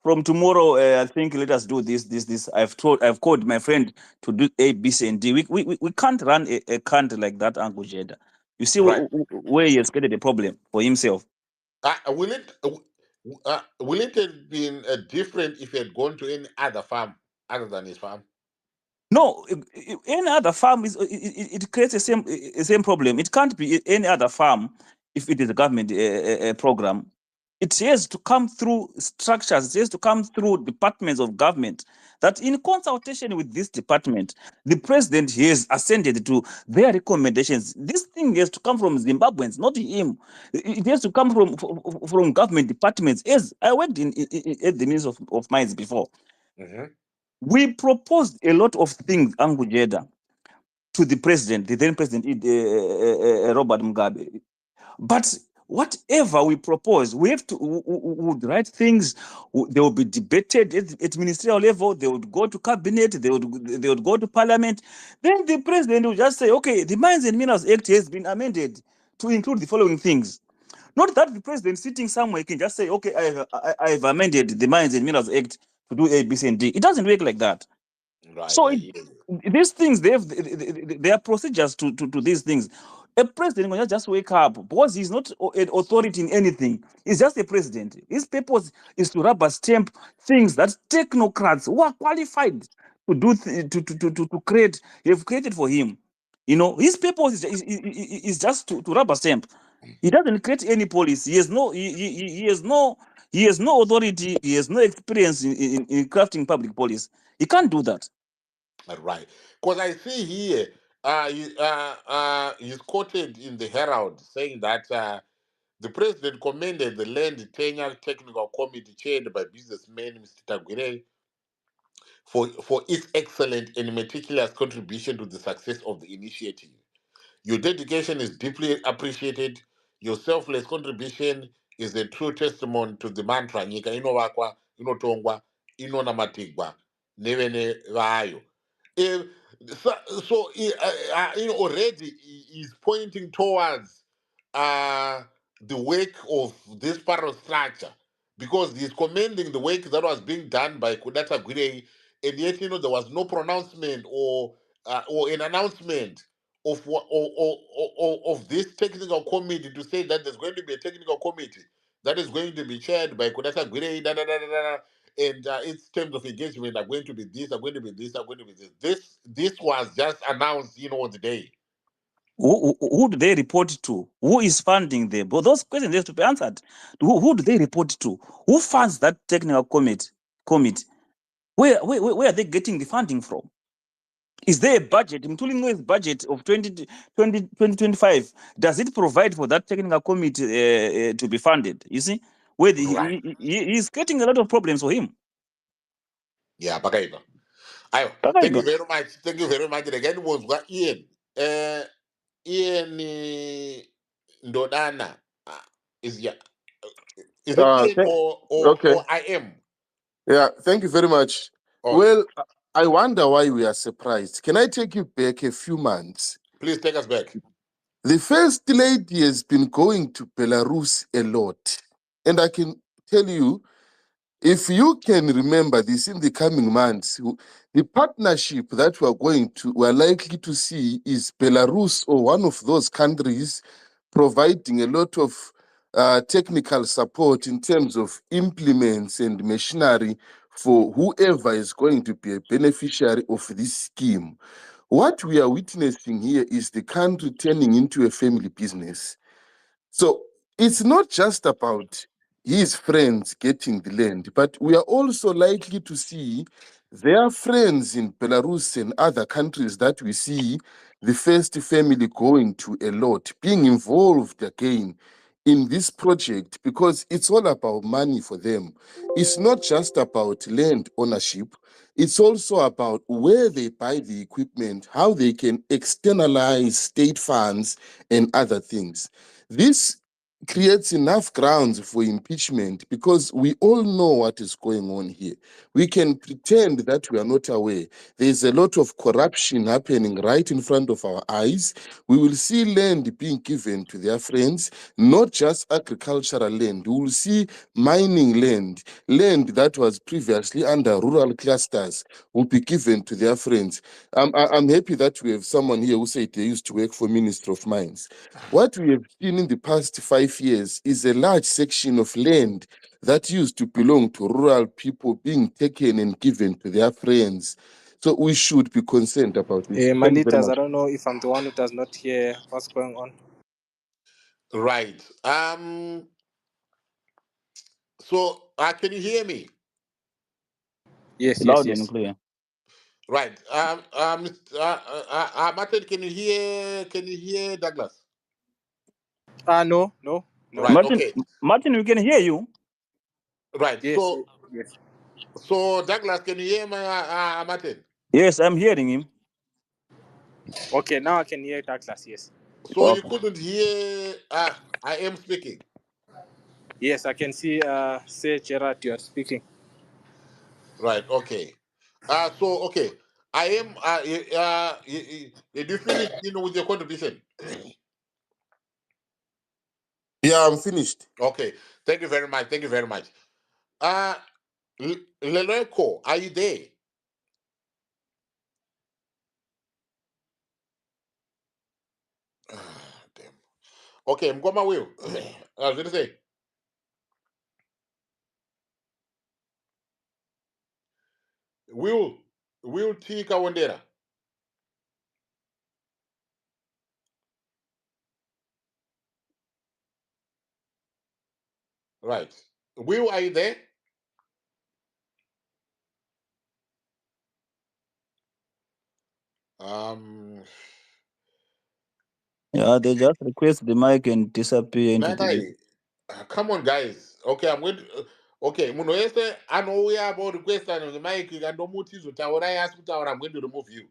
from tomorrow, I think let us do this. I've called my friend to do A, B, C, and D. We can't run a country like that, Uncle Jeda. You see Right. where he has created a problem for himself. Will it have been different if he had gone to any other farm other than his farm? No, any other farm it creates the same problem. It can't be any other farm if it is a government program. It has to come through structures. It has to come through departments of government. That in consultation with this department, the president has ascended to their recommendations. This thing has to come from Zimbabweans, not him. It has to come from government departments. As I worked at the Ministry of Mines before, Mm-hmm. we proposed a lot of things, Angujeda, to the president, the then president, Robert Mugabe. But whatever we propose, we have to would write things. They will be debated at ministerial level. They would go to cabinet. They would go to parliament. Then the president will just say, "Okay, the Mines and Minerals Act has been amended to include the following things." Not that the president sitting somewhere can just say, "Okay, I have amended the Mines and Minerals Act to do A, B, C, and D." It doesn't work like that. Right. So these things, there are procedures to these things. A president will not just wake up because he's not an authority in anything. He's just a president. His purpose is to rubber stamp things that technocrats who are qualified to do to create, have created for him. You know, his purpose is just to rubber stamp. He doesn't create any policy. He has no he has no authority. He has no experience in crafting public policy. He can't do that. Right. Because I see here, he's quoted in the Herald saying that the president commended the Land Tenure Technical Committee chaired by businessman Mr. Tagwire for its excellent and meticulous contribution to the success of the initiative. Your dedication is deeply appreciated. Your selfless contribution is a true testimony to the mantra nyika inovakwa, inotongwa, inonamatigwa, nevene vayo. Eh, already is pointing towards the work of this structure because he's commending the work that was being done by Kudata Gurei, and yet there was no pronouncement or an announcement of of this technical committee to say that there's going to be a technical committee that is going to be chaired by Kudata Gurei, and its terms of engagement are going to be this, are going to be this, are going to be this. This was just announced, on the day. Who do they report to? Who is funding them? But those questions have to be answered. Who do they report to? Who funds that technical committee? Where are they getting the funding from? Is there a budget? Mtulingwe's budget of 2025, does it provide for that technical committee to be funded? You see, where Right. he's getting a lot of problems for him. Yeah, Bakaiba. Thank you very much. Thank you very much. Again, was what Ian. Ian Ndodana is yeah. Is it Ian Okay. or I am? Yeah, thank you very much. Okay. Well, I wonder why we are surprised. Can I take you back a few months? Please take us back. The first lady has been going to Belarus a lot. And I can tell you, if you can remember this in the coming months, the partnership that we're likely to see is Belarus or one of those countries providing a lot of technical support in terms of implements and machinery for whoever is going to be a beneficiary of this scheme. What we are witnessing here is the country turning into a family business. So it's not just about his friends getting the land, but we are also likely to see their friends in Belarus and other countries that we see the first family going to a lot, being involved again in this project because it's all about money for them. It's not just about land ownership. It's also about where they buy the equipment, how they can externalize state funds and other things. This creates enough grounds for impeachment because we all know what is going on here. We can pretend that we are not aware. There's a lot of corruption happening right in front of our eyes. We will see land being given to their friends, not just agricultural land. We will see mining land that was previously under rural clusters will be given to their friends. I'm happy that we have someone here who said they used to work for Minister of Mines. What we have seen in the past 5 years is a large section of land that used to belong to rural people being taken and given to their friends. So we should be concerned about this. Thank you very Malitas, I much. don't know if I'm the one who does not hear what's going on. Right. So can you hear me? Yes, Loud and yes. clear. Right. Martin, can you hear Douglas? No. Right. Martin, Okay. Martin, we can hear you. Right. Yes, yes. So Douglas, can you hear my Martin? Yes, I'm hearing him. Okay, now I can hear Douglas, yes. So you couldn't hear I am speaking. Yes, I can see. Say Gerard, you are speaking. Right. Okay. So okay. I am. Did you finish? With your contribution? Yeah, I'm finished. Okay. Thank you very much. Thank you very much. Uh, Leleko, are you there? Damn. Okay, Mgoma will. I was gonna say. Will T Kawandera. Right. Will, are you there? Um, Yeah, they just request the mic and disappear into the list. Nai, come on, guys. Okay, I'm going to. Okay, Munoese, I know we are about request and the mic. And no motives with our I ask I'm going to remove you.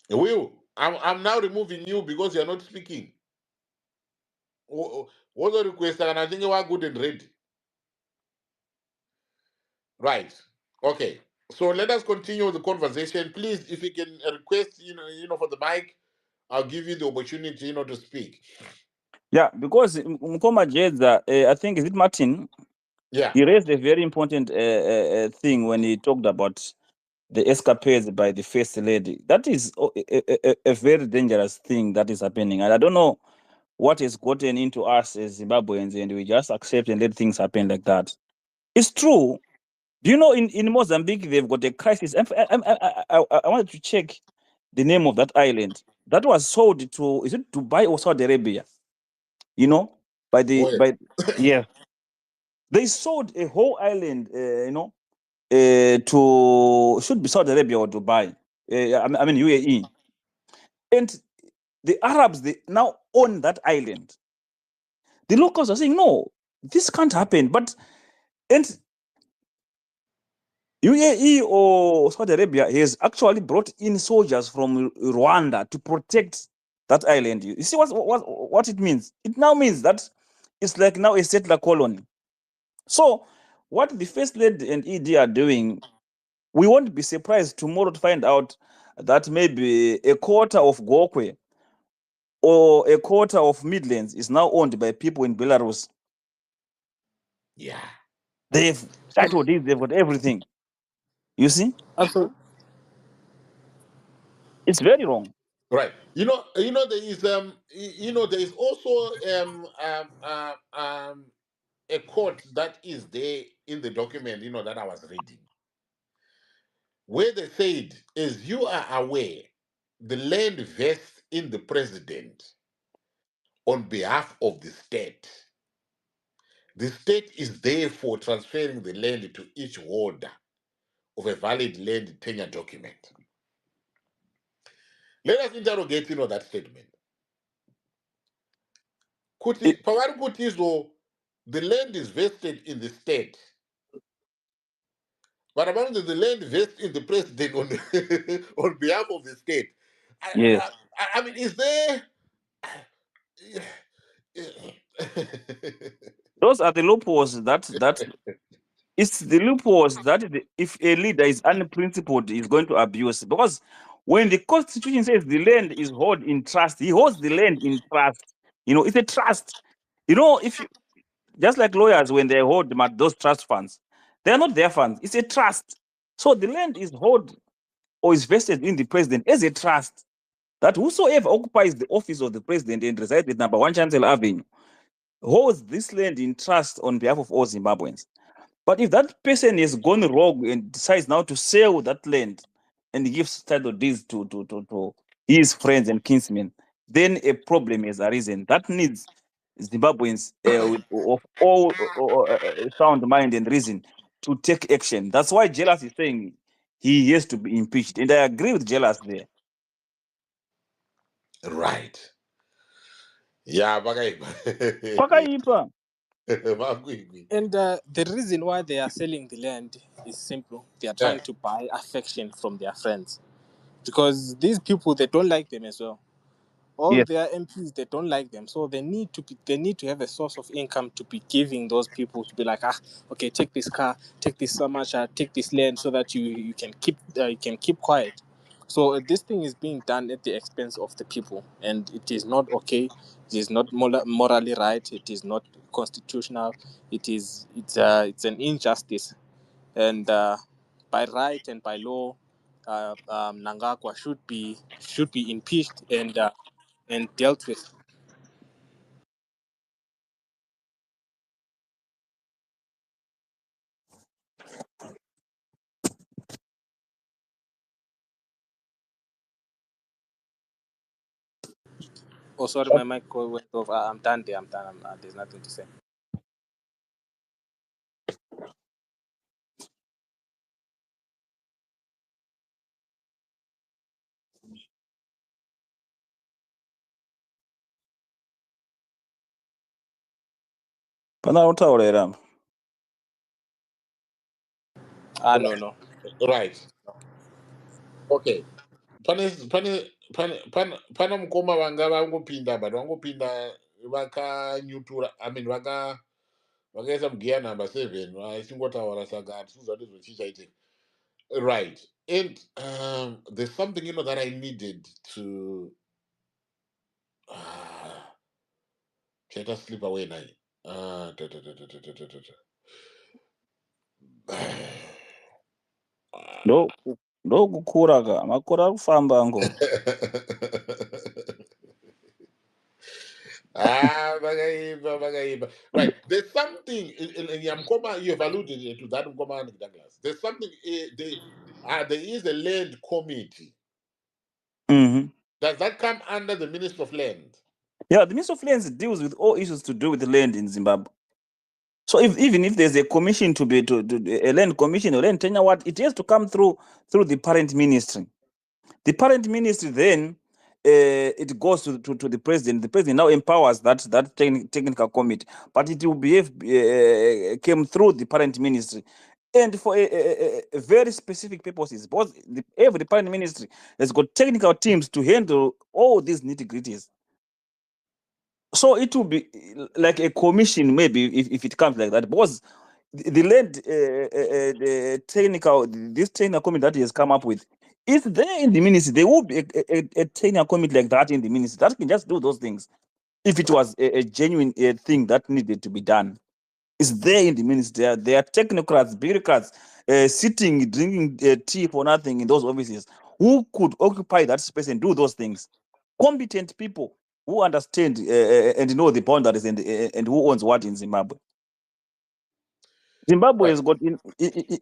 Will, I'm now removing you because you're not speaking. What's the request? And I think you are good and ready. Right. Okay. So let us continue the conversation. Please, if you can request, for the mic, I'll give you the opportunity, to speak. Yeah, because Mkoma Jedza, I think, is it Martin? Yeah. He raised a very important thing when he talked about the escapades by the first lady. That is a very dangerous thing that is happening. And I don't know what has gotten into us as Zimbabweans, and we just accept and let things happen like that. It's true. Do you know in Mozambique they've got a crisis? I wanted to check the name of that island. That was sold to, is it Dubai or Saudi Arabia? Wait. By yeah, they sold a whole island. To, should be Saudi Arabia or Dubai. I mean UAE, and the Arabs, they now own that island. The locals are saying no, this can't happen. But and UAE or Saudi Arabia has actually brought in soldiers from Rwanda to protect that island. You see what it means? It now means that it's like now a settler colony. So what the First Lady and ED are doing, we won't be surprised tomorrow to find out that maybe a quarter of Gokwe or a quarter of Midlands is now owned by people in Belarus. Yeah. They've title deeds, they've got everything. You see? Also, It's very wrong. Right. There is also a quote that is there in the document, that I was reading, where they said, as you are aware, the land vests in the president on behalf of the state. The state is therefore transferring the land to each holder of a valid land tenure document. Let us interrogate, that statement. It- Pawari Kutizo, the land is vested in the state. But apparently the land vests in the president on, on behalf of the state. yes. I mean, is there... Those are the loopholes that it's the loopholes that if a leader is unprincipled, is going to abuse. Because when the constitution says the land is held in trust, he holds the land in trust. It's a trust. If you, just like lawyers, when they hold those trust funds, they're not their funds. It's a trust. So the land is held or is vested in the president as a trust, that whosoever occupies the office of the president and resides at number 1 Chancellor Avenue holds this land in trust on behalf of all Zimbabweans. But if that person has gone wrong and decides now to sell that land and gives title deeds to his friends and kinsmen, then a problem has arisen that needs Zimbabweans of all sound mind and reason to take action. That's why Jealous is saying he has to be impeached. And I agree with Jealous there. Right. Yeah, bagay. Kwakaipa. and the reason why they are selling the land is simple. They are Yeah. trying to buy affection from their friends, because these people, they don't like them as well. all Yes. their MPs, they don't like them, so they need to have a source of income to be giving those people, to be like, okay, take this car, take this so much, take this land, so that you can keep quiet. So this thing is being done at the expense of the people, and it is not okay. It is not morally right. It is not constitutional. It's an injustice, and by right and by law, Nangagwa should be impeached and dealt with. Oh, sorry, my mic went off. I'm done there. I'm done. There's nothing to say. Pana utaurera. No. Right. Okay. Pane mukoma vanga vangopinda but vangopinda vakanyutura, I mean vakaisa mugear number 7 vachingotaura saka hatisizo zvati zvichichaitika. Right. And there's something that I needed to let us slip away now. Da, da, da, da, da, da, da, da. Ndo kukura ka makore ari kufamba ngo. Vakaipa. Right. There's something in Yamkoma, you have alluded to that Mkoma and Douglas. There's something there is a land committee. Mm-hmm. Does that come under the Minister of Land? Yeah, the Minister of Lands deals with all issues to do with the land in Zimbabwe. So even if there's a commission to a land commission or land tenure, it has to come through the parent ministry. The parent ministry then it goes to the president. The president now empowers that technical committee, but it will came through the parent ministry, and for a very specific purposes. Because every parent ministry has got technical teams to handle all these nitty-gritties. So it will be like a commission, maybe, if it comes like that, because the land this technical committee that he has come up with is there in the ministry. There will be a technical committee like that in the ministry that can just do those things if it was a genuine thing that needed to be done. It's there in the ministry. There are technocrats, bureaucrats sitting, drinking tea for nothing in those offices who could occupy that space and do those things. Competent people who understand and know the boundaries and who owns what in Zimbabwe. Zimbabwe Right. has got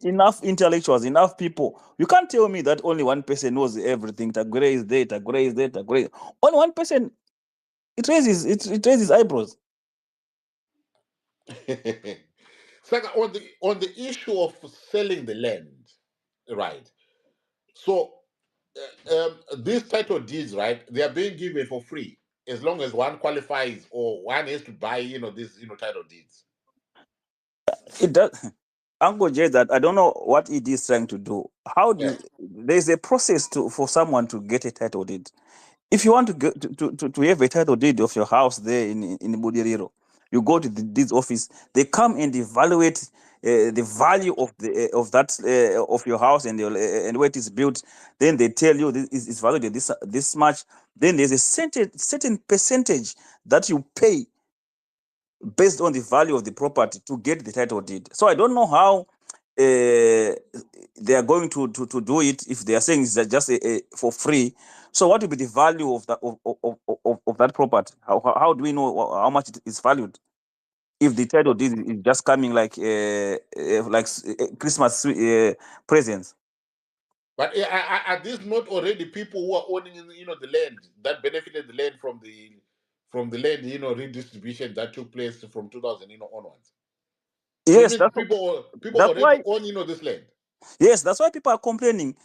enough intellectuals, enough people. You can't tell me that only one person knows everything. Tagore is there, Tagore is there, Tagore. Only one person, it raises eyebrows. Second, on the issue of selling the land, right? So these title deeds, right? They are being given for free as long as one qualifies or one has to buy, these, title deeds. It does. Uncle Jay, that I don't know what it is trying to do. How do Yeah. you, there's a process for someone to get a title deed. If you want to get to have a title deed of your house there in Budiriro, you go to the deeds office. They come and evaluate the value of that of your house and where it is built. Then they tell you this is valued at this much. Then there's a certain percentage that you pay based on the value of the property to get the title deed. So I don't know how they are going to do it if they are saying it's just for free. So what will be the value of that of that property? How do we know how much it is valued if the title deed is just coming like Christmas presents? But are these not already people who are owning, the land that benefited the land from the land, redistribution that took place from 2000, onwards? So it Yes, means people that's already why. own, this land. Yes, that's why people are complaining.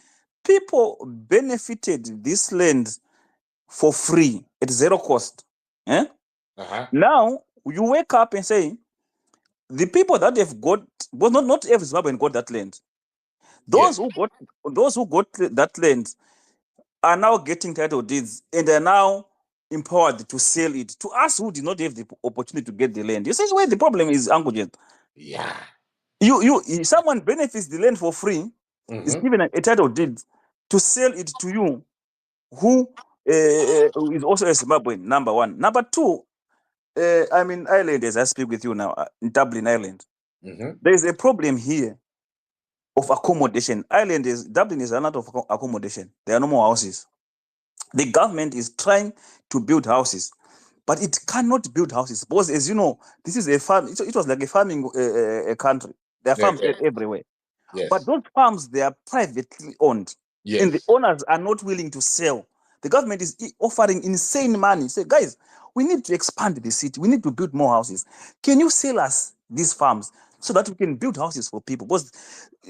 People benefited this land for free at zero cost. Eh? Uh-huh. Now you wake up and say the people that have got, well, not every Zimbabwean got that land. Those Yes. who got that land are now getting title deeds and are now empowered to sell it to us who did not have the opportunity to get the land. You see where the problem is, Uncle Jet. Yeah. Someone benefits the land for free, is given a title deed to sell it to you, who is also a Zimbabwean, number one. Number two, I'm in Ireland as I speak with you now, in Dublin, Ireland. There is a problem here of accommodation. Dublin is another of accommodation. There are no more houses. The government is trying to build houses, but it cannot build houses because, as you know, this is a farm. It was like a farming country. There are farms everywhere. Yes. But those farms, they are privately owned. Yes. And the owners are not willing to sell. The government is offering insane money. Say, guys, we need to expand the city. We need to build more houses. Can you sell us these farms so that we can build houses for people? Because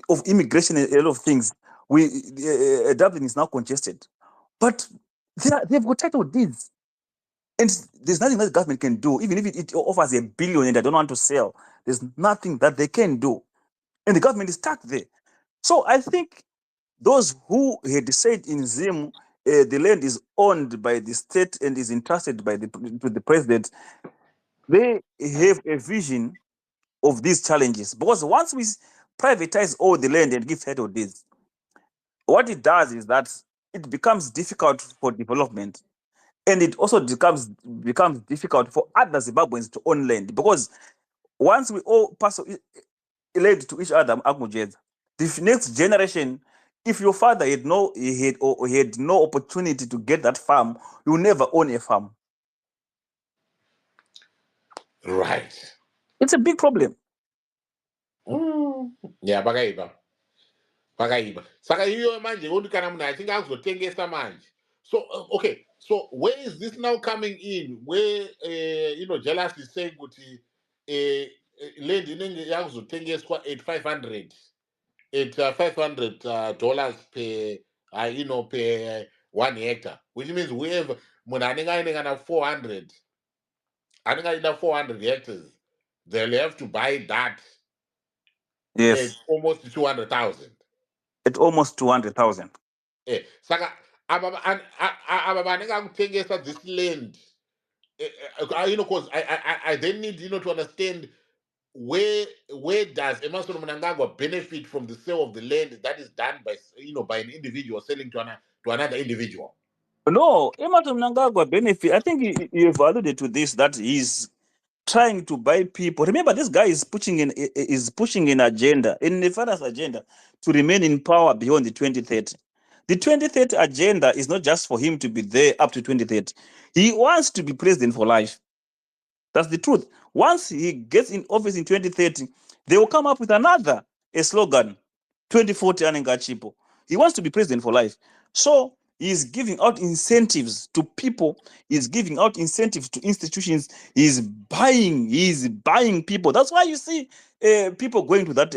of immigration and a lot of things, Dublin is now congested. But they've got title deeds. And there's nothing that the government can do. Even if it offers $1 billion and they don't want to sell, there's nothing that they can do. And the government is stuck there. So I think those who had said in Zim, the land is owned by the state and is entrusted to the president, they have a vision of these challenges. Because once we privatize all the land and give title deeds, what it does is that it becomes difficult for development. And it also becomes difficult for other Zimbabweans to own land. Because once we all pass land to each other, the next generation, if your father had no opportunity to get that farm, you will never own a farm. Right. It's a big problem. Yeah, pakaipa saka iyo manje kuti kana munhu achinge azotengesa manje. So okay, so where is this now coming in, where Jealous is saying kuti land inenge yakuzotengeswa at 500 $500 per 1 hectare, which means whoever munhu anenge aine kana 400 anenge aida 400 hectares, they'll have to buy that at almost 200,000. At almost 200,000. Saka aba vanenge akutengesa this land, because I then need to understand where does Emerson Mnangagwa benefit from the sale of the land that is done by by an individual selling to another individual. No, Emerson Mnangagwa benefit. I think you've alluded to this, that he's trying to buy people. Remember, this guy is pushing an agenda, in the father's agenda, to remain in power beyond the 2030. The 2030 agenda is not just for him to be there up to 2030. He wants to be president for life. That's the truth. Once he gets in office in 2030, they will come up with a slogan, 2040 Anengachipo. He wants to be president for life. So he's giving out incentives to people. He's giving out incentives to institutions. He's buying people. That's why you see people going to that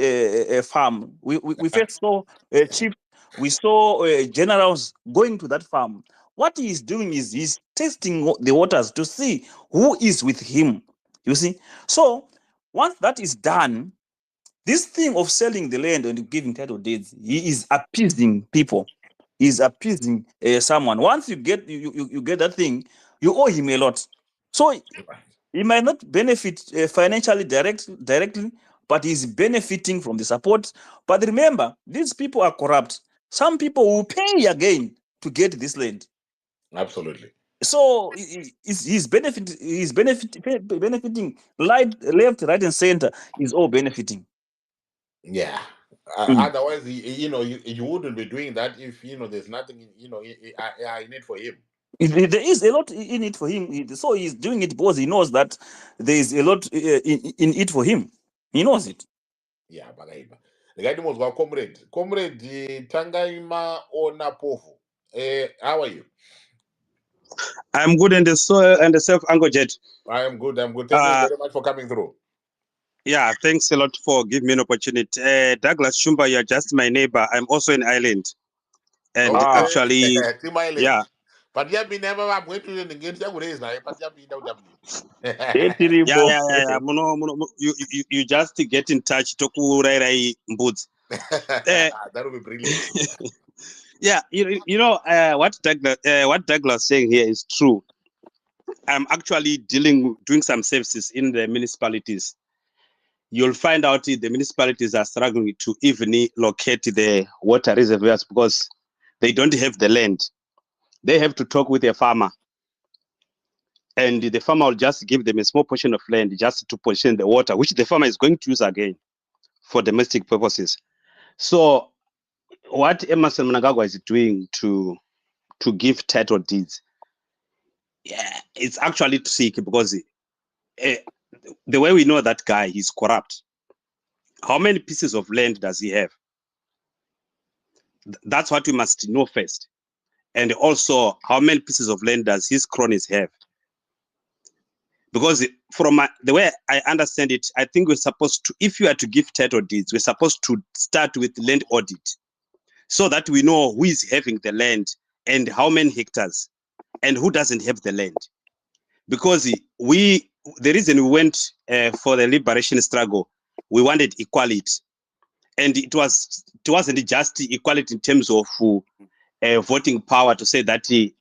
farm. We first saw chiefs. We saw generals going to that farm. What he's doing is he's testing the waters to see who is with him. You see? So once that is done, this thing of selling the land and giving title deeds, he is appeasing people. He's appeasing someone. Once you get you get that thing, you owe him a lot. So he might not benefit financially directly, but he's benefiting from the support. But remember, these people are corrupt. Some people will pay again to get this land. Absolutely. So he's benefiting left, right, and center is all benefiting. Yeah. Otherwise, you wouldn't be doing that if there's nothing in it for him. There is a lot in it for him, so he's doing it because he knows that there is a lot in it for him. He knows it. Yeah, bakaiba. Ndingatimozwa comrade Tangaima Ona Pofu. How are you? I'm good, and the self Uncle Jet. I am good. Thank you very much for coming through. Yeah, thanks a lot for giving me an opportunity. Douglas Shumba, you're just my neighbor. I'm also in Ireland. And actually, Team Ireland. Yeah. But I'm going to the games. Yeah. You just get in touch. That would be brilliant. Yeah, what Douglas saying here is true. I'm actually doing some services in the municipalities. You'll find out the municipalities are struggling to even locate the water reservoirs because they don't have the land. They have to talk with a farmer, and the farmer will just give them a small portion of land just to position the water, which the farmer is going to use again for domestic purposes. So what Emerson Mnangagwa is doing to give title deeds, yeah, it's actually tricky because the way we know that guy, he's corrupt. How many pieces of land does he have? That's what we must know first. And also, how many pieces of land does his cronies have? Because from the way I understand it, I think we're supposed to, if you are to give title deeds, we're supposed to start with land audit so that we know who is having the land and how many hectares and who doesn't have the land. Because the reason we went for the liberation struggle, we wanted equality. And it wasn't just equality in terms of voting power to say that a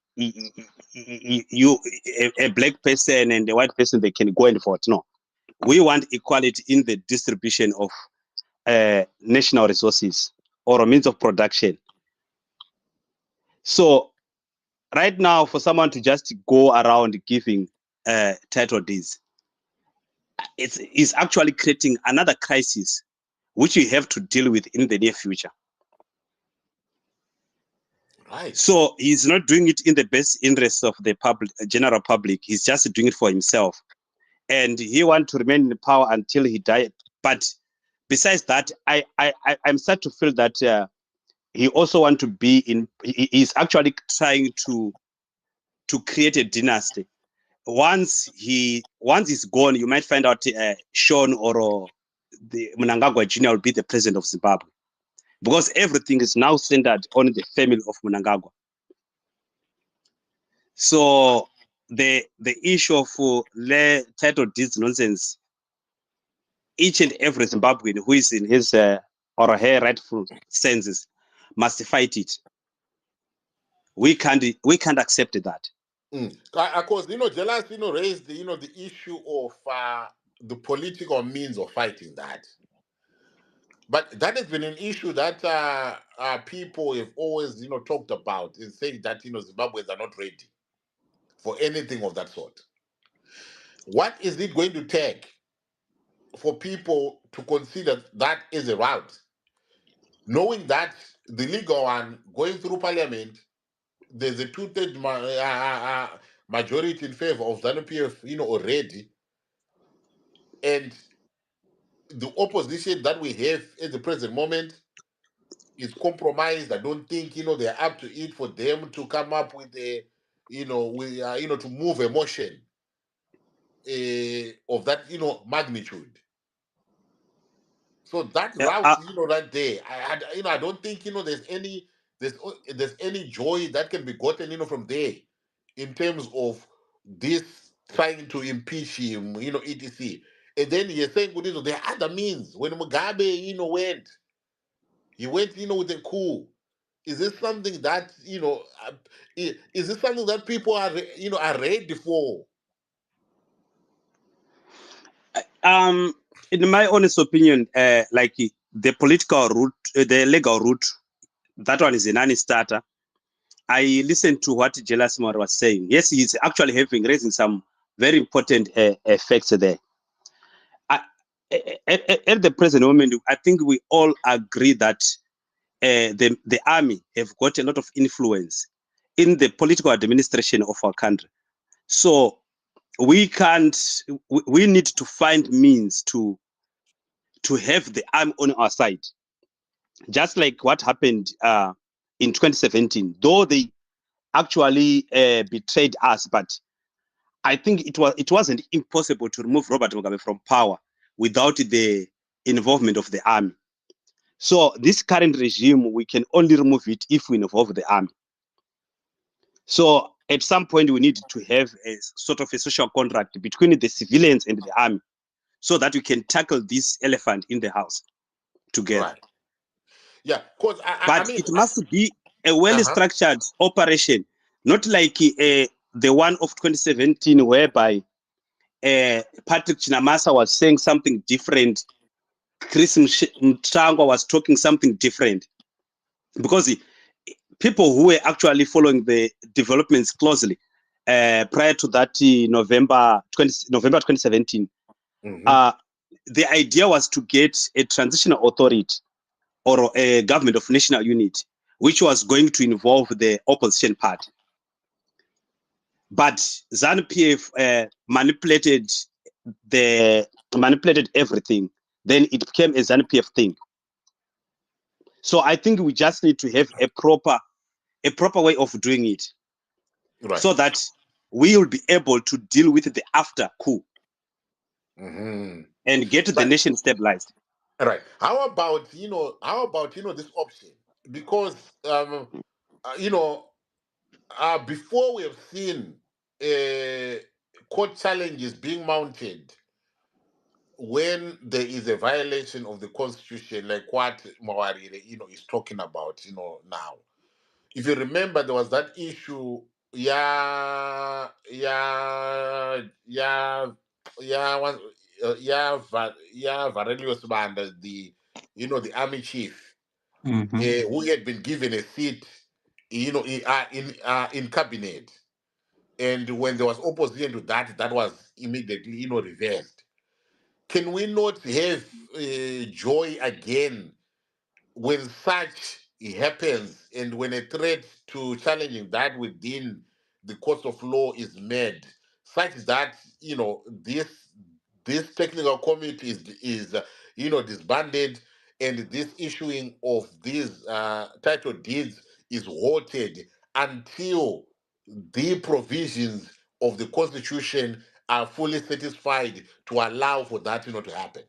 black person and a white person, they can go and vote. No, we want equality in the distribution of national resources or a means of production. So right now, for someone to just go around giving title deeds, it's actually creating another crisis which we have to deal with in the near future. Right. So he's not doing it in the best interest of the general public. He's just doing it for himself, and he wants to remain in power until he dies. But besides that, I'm starting to feel that he also wants to be in. He's actually trying to create a dynasty. Once he's gone, you might find out Sean or the Mnangagwa Jr. will be the president of Zimbabwe, because everything is now centered on the family of Mnangagwa. So the issue of title deeds nonsense, each and every Zimbabwean who is in his or her rightful senses must fight it. We can't accept that. Of course, Jealous, raised the issue of the political means of fighting that. But that has been an issue that people have always, talked about in saying that, Zimbabweans are not ready for anything of that sort. What is it going to take for people to consider that as a route? Knowing that the legal one going through parliament, there's a two-thirds majority in favor of ZANU-PF, already. And the opposition that we have at the present moment is compromised. I don't think they're up to it for them to come up with a to move a motion of that magnitude. So that route right there, I don't think there's any joy that can be gotten from there in terms of this trying to impeach him, etc. And then you're saying there are other means. When Mugabe went, he went with a coup. Is this something that is this something that people are are ready for? In my honest opinion, like the political route, the legal route, that one is a non-starter. I listened to what Jealous was saying. Yes, he's actually raising some very important facts there. At the present moment, I think we all agree that the army have got a lot of influence in the political administration of our country. So we need to find means to have the army on our side. Just like what happened in 2017, though they actually betrayed us, but I think it wasn't impossible to remove Robert Mugabe from power without the involvement of the army. So this current regime, we can only remove it if we involve the army. So at some point, we need to have a sort of a social contract between the civilians and the army so that we can tackle this elephant in the house together. Right. Yeah, but it must be a well-structured operation, not like the one of 2017, whereby Patrick Chinamasa was saying something different, Chris Mtangwa was talking something different, because people who were actually following the developments closely prior to that November 2017, the idea was to get a transitional authority or a government of national unity, which was going to involve the opposition party. But ZANU-PF manipulated everything. Then it became a ZANU-PF thing. So I think we just need to have a proper way of doing it, Right. so that we will be able to deal with the after coup and get the nation stabilized. Right. How about this option? Because before we have seen court challenges being mounted when there is a violation of the constitution, like what Mawarire, is talking about, now. If you remember, there was that issue, Varelius Banda, the army chief, who had been given a seat, in cabinet, and when there was opposition to that, that was immediately, reversed. Can we not have joy again when such happens, and when a threat to challenging that within the course of law is made, such that this technical committee is disbanded, and this issuing of these title deeds is halted until the provisions of the constitution are fully satisfied to allow for that to happen?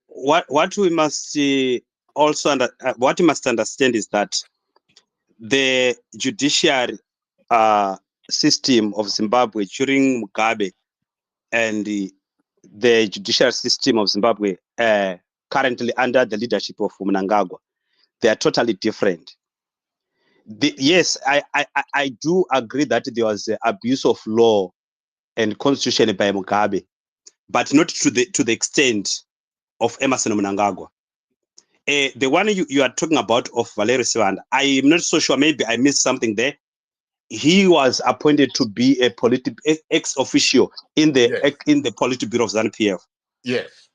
What we must what we must understand is that the judiciary system of Zimbabwe during Mugabe and the judicial system of Zimbabwe currently under the leadership of Mnangagwa, they are totally different. Yes, I do agree that there was abuse of law and constitution by Mugabe, but not to the extent of Emerson Mnangagwa. The one you are talking about of Valerio Sivanda, I am not so sure. Maybe I missed something there. He was appointed to be a ex officio in the Politburo of ZANU-PF. Yes.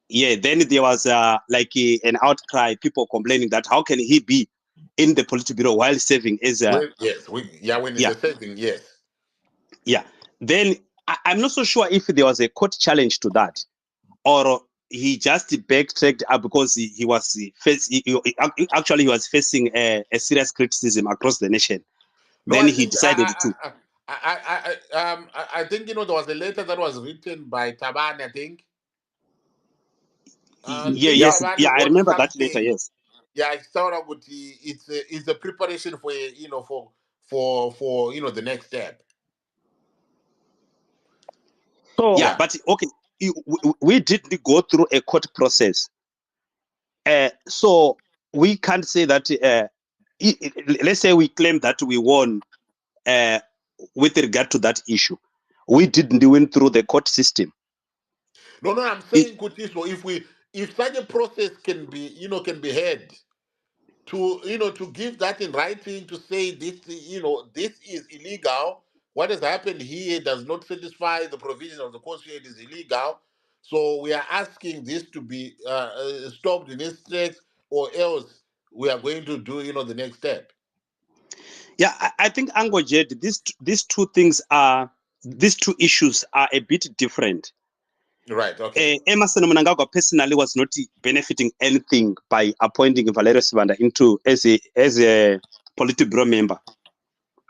Yeah. Then there was an outcry, people complaining that how can he be in the Politburo while serving as a when he's serving, yes. Yeah. Then I'm not so sure if there was a court challenge to that, or he just backtracked because he was facing a serious criticism across the nation. No, Then I he think, decided to. I think there was a letter that was written by Taban, I think. I remember that later. Yes. Yeah, it's a preparation for the next step. So but okay, we didn't go through a court process, so we can't say that. Let's say we claim that we won with regard to that issue. We didn't win through the court system. No, I'm saying, Kutiso, if such a process can be had, to give that in writing, to say this is illegal, what has happened here does not satisfy the provision of the constitution, it is illegal, so we are asking this to be stopped in its tracks, or else we are going to do the next step. Yeah, I think Ango Jed, these two issues are a bit different. Right. Okay. Emerson Mnangagwa personally was not benefiting anything by appointing Valerio Sivanda into as a Politburo member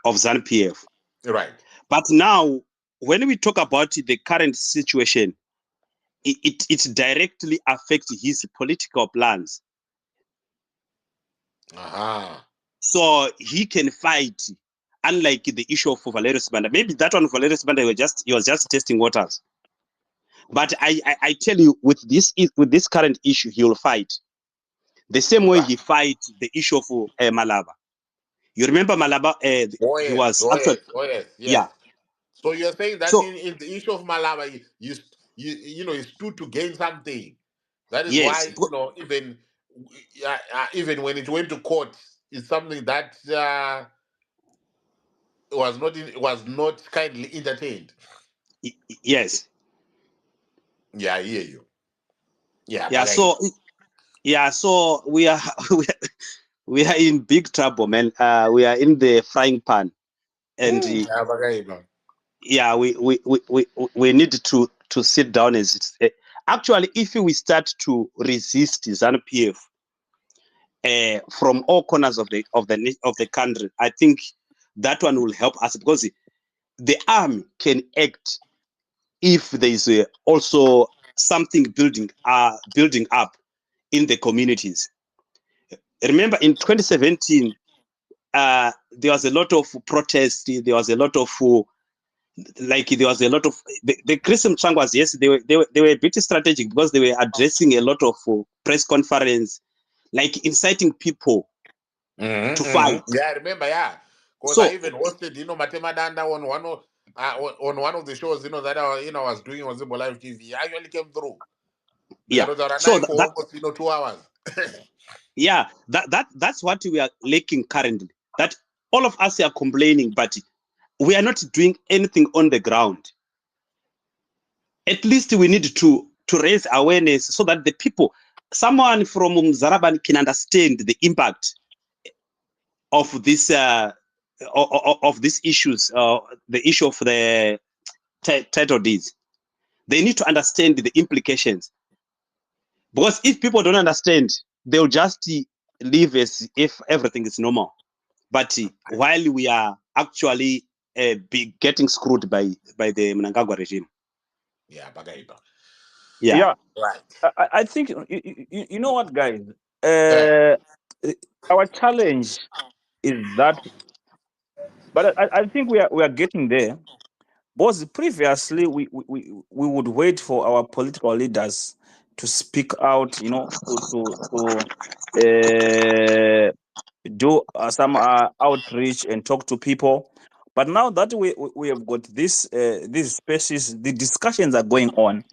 of ZANU-PF. Right. But now, when we talk about the current situation, it directly affects his political plans. So he can fight, unlike the issue of Valerio Sivanda. Maybe that one, Valerio Sivanda, he was just testing waters. But I tell you, with this current issue, he will fight the same way he fight the issue of Malava. You remember Malaba? Oh He yes, was oh actually, yes, oh yes, yeah. yes. So you're saying that So in the issue of Malaba, you know, he stood to gain something. That is yes, why, you know, even when it went to court, it's something that was not kindly entertained. yes, Yeah, I hear you. Yeah, yeah. Bagaida. So yeah, so we are we are in big trouble, man. We are in the frying pan, and Yeah, Bagaida. yeah, we need to sit down actually, if we start to resist ZANU PF from all corners of the country, I think that one will help us, because the army can act if there is also something building up in the communities. Remember, in 2017, there was a lot of protest. There was a lot of the Christian Changwas. Yes, they were a bit strategic, because they were addressing a lot of press conference, like inciting people to fight. Yeah, I remember. Yeah, because I So even hosted, you know, Matema Danda on one of the shows, you know, that I was doing on Zibo Live TV. I actually came through. yeah, There was a so night for almost, you know, 2 hours. yeah, that's what we are lacking currently. That all of us are complaining, but we are not doing anything on the ground. At least we need to raise awareness, so that the people, someone from Zaraban, can understand the impact of this of these issues, the issue of the title deeds. They need to understand the implications, because if people don't understand, they'll just live as if everything is normal. But while we are actually be getting screwed by the Mnangagwa regime. Yeah, Bagaida. Yeah. Yeah, Right. I think you know what, guys. Yeah. Uh, our challenge is that, but I think we are getting there. Because previously we would wait for our political leaders to speak out, you know, to do some outreach and talk to people. But now that we have got these spaces, the discussions are going on.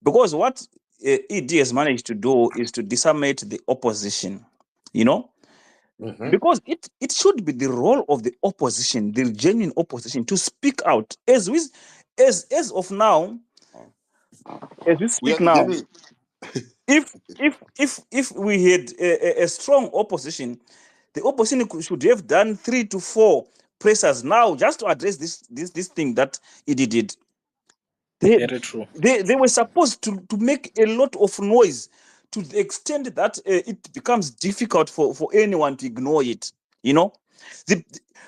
Because what ED has managed to do is to disseminate the opposition, you know, Mm-hmm. because it should be the role of the opposition, the genuine opposition, to speak out. As of now, as we We are speak the now, genuine. if we had a strong opposition, the opposition should have done 3 to 4 pressers now just to address this thing that it did. They, Very true. they were supposed to make a lot of noise, to the extent that it becomes difficult for anyone to ignore it. You know, the,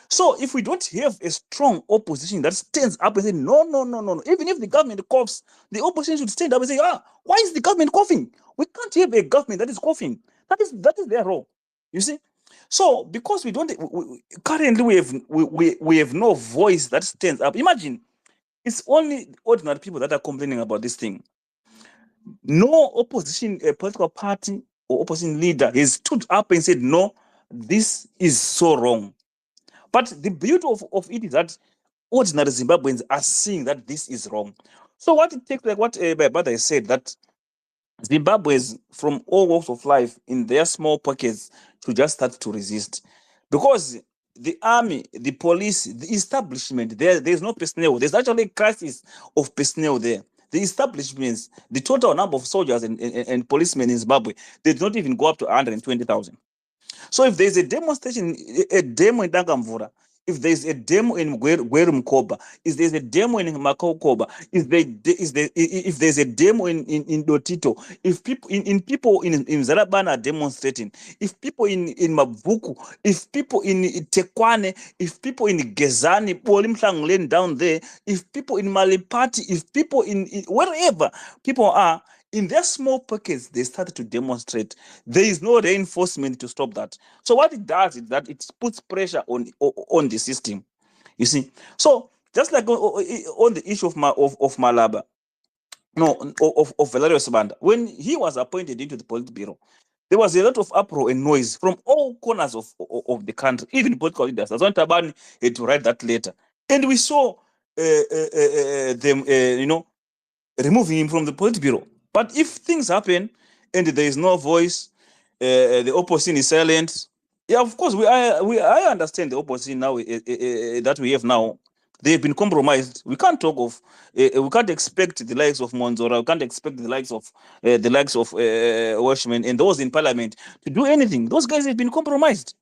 so if we don't have a strong opposition that stands up and say no, no, no, no, no, even if the government coughs, the opposition should stand up and say, why is the government coughing? We can't have a government that is coughing. That is their role. You see. So because we don't currently we have no voice that stands up. Imagine, it's only ordinary people that are complaining about this thing. No opposition political party or opposition leader has stood up and said, no, this is so wrong. But the beauty of it is that ordinary Zimbabweans are seeing that this is wrong. So what it takes, like what my brother has said, that Zimbabweans from all walks of life in their small pockets to just start to resist. Because the army, the police, the establishment, there's no personnel. There's actually a crisis of personnel there. The establishments, the total number of soldiers and policemen in Zimbabwe, they do not even go up to 120,000. So if there's a demonstration, a demo in Dangamvura, if there's a demo in Gwerumkoba, if there's a demo in Makokoba, if there's a demo in Dotito, if people in Zarabana are demonstrating, if people in Mabuku, if people in Tekwane, if people in Gezani, Polimtlang Lane down there, if people in Malipati, if people in wherever people are, in their small pockets, they started to demonstrate. There is no reinforcement to stop that. So what it does is that it puts pressure on the system. You see. So just like on the issue of Malaba, no, of Valerio Sabanda, when he was appointed into the Politburo, There was a lot of uproar and noise from all corners of the country, even political leaders. Azan Tabani had to write that letter. And we saw them, removing him from the Politburo. But if things happen and there is no voice, the opposition is silent. Yeah, of course, I understand the opposition now that we have now. They've been compromised. We can't talk of, we can't expect the likes of Monzora, we can't expect the likes of Washman and those in parliament to do anything. Those guys have been compromised.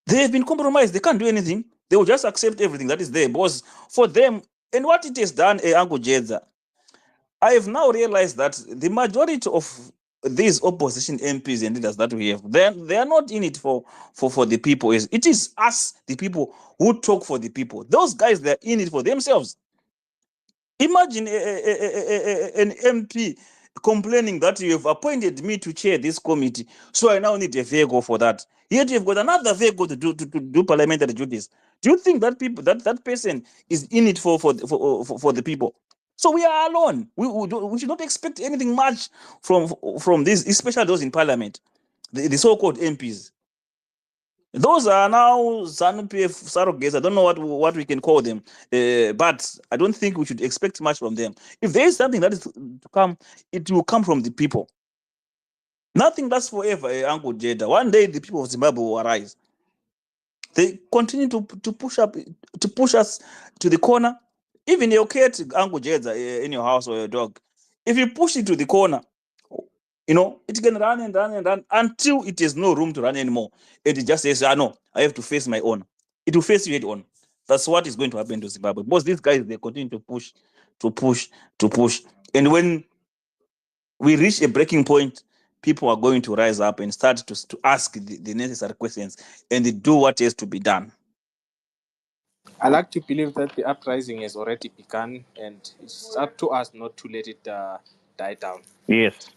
They have been compromised. They can't do anything. They will just accept everything that is there. Because for them, and what it has done, Uncle Jedza, I have now realized that the majority of these opposition MPs and leaders that we have, they are not in it for the people. It is us, the people, who talk for the people. Those guys, they're in it for themselves. Imagine an MP complaining that you have appointed me to chair this committee, so I now need a vehicle for that. Yet you've got another vehicle to do parliamentary duties. Do you think that that person is in it for the people? So we are alone. We should not expect anything much from these, especially those in parliament, the so-called MPs. Those are now ZANU-PF surrogates. I don't know what we can call them, but I don't think we should expect much from them. If there is something that is to come, it will come from the people. Nothing lasts forever, Uncle Jeda. One day the people of Zimbabwe will arise. They continue to push us to the corner. Even your cat, Uncle Jeda, in your house or your dog, if you push it to the corner, it can run and run and run until it has no room to run anymore. It just says, no, I have to face my own. It will face you head on. That's what is going to happen to Zimbabwe. Because these guys, they continue to push. And when we reach a breaking point, people are going to rise up and start to ask the necessary questions and do what has to be done. I like to believe that the uprising has already begun, and it's up to us not to let it die down. Yes.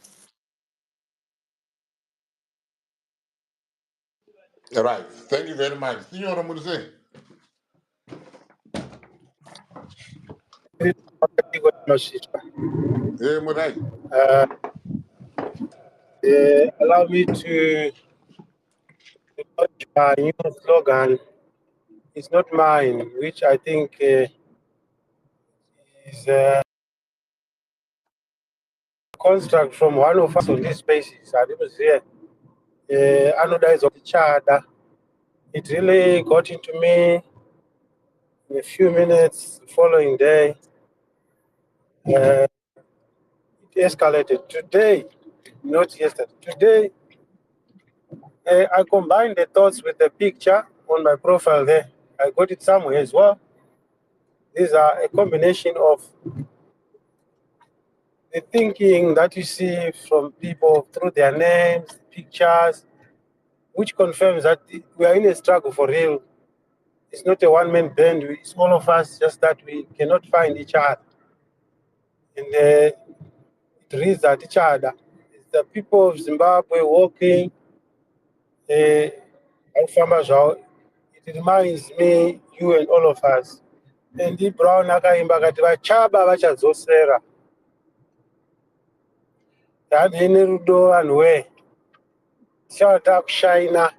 All right. Thank you very much. Signora Murse. Murai. Allow me to launch my new slogan. It's not mine, which I think is a construct from one of us on this basis. I didn't say anodized of the charter. It really got into me in a few minutes the following day. It escalated today, not yesterday. Today, I combined the thoughts with the picture on my profile there. I got it somewhere as well. These are a combination of the thinking that you see from people through their names, pictures, which confirms that we are in a struggle for real. It's not a one-man band. It's all of us, just that we cannot find each other. And it reads that each other. It's the people of Zimbabwe walking. It reminds me, you and all of us. And the Brown akaimba kati vachaba vachadzosera. Yadhene rudo anwe. Shata kushina.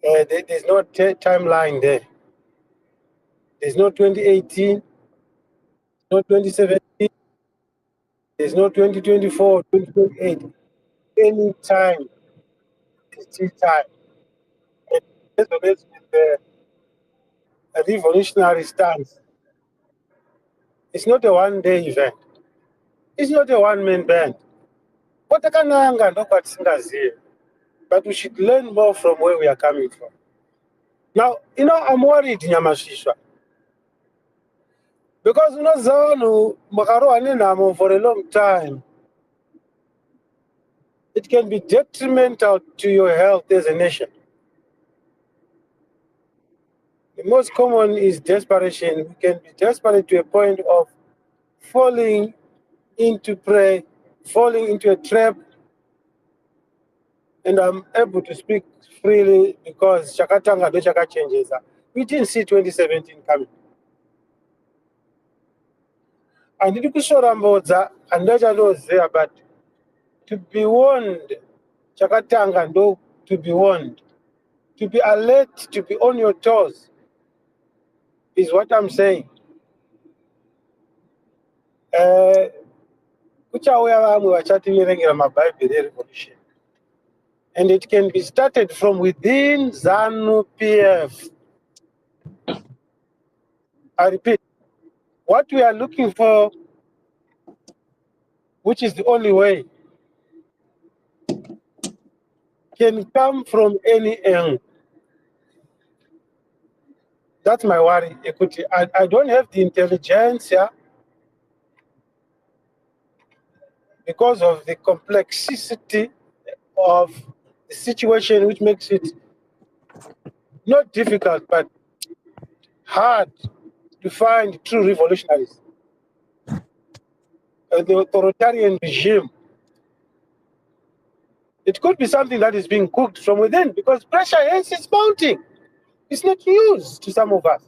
There's no timeline there. There's no 2018, no 2017, there's no 2024, 2028. Any time, it's time. It resonates with the revolutionary stance. It's not a one-day event. It's not a one-man band. But we should learn more from where we are coming from. Now, I'm worried, Nyamashishwa. Because Zanu Makaro Aninamo for a long time, it can be detrimental to your health as a nation. The most common is desperation. We can be desperate to a point of falling into prey, falling into a trap. And I'm able to speak freely because Chakatanga do Chaka changes. We didn't see 2017 coming. And the Kushoramboza and Naja knows there, but To be warned, chakatanga ndo to be warned. To be alert, to be on your toes is what I'm saying. Kuchauya vamwe vachativerengera mabhaibheri erevolution. And it can be started from within ZANU-PF. I repeat, what we are looking for, which is the only way, can come from any angle. That's my worry. I don't have the intelligence here because of the complexity of the situation, which makes it not difficult, but hard to find true revolutionaries. The authoritarian regime, it could be something that is being cooked from within because pressure is mounting. It's not news to some of us.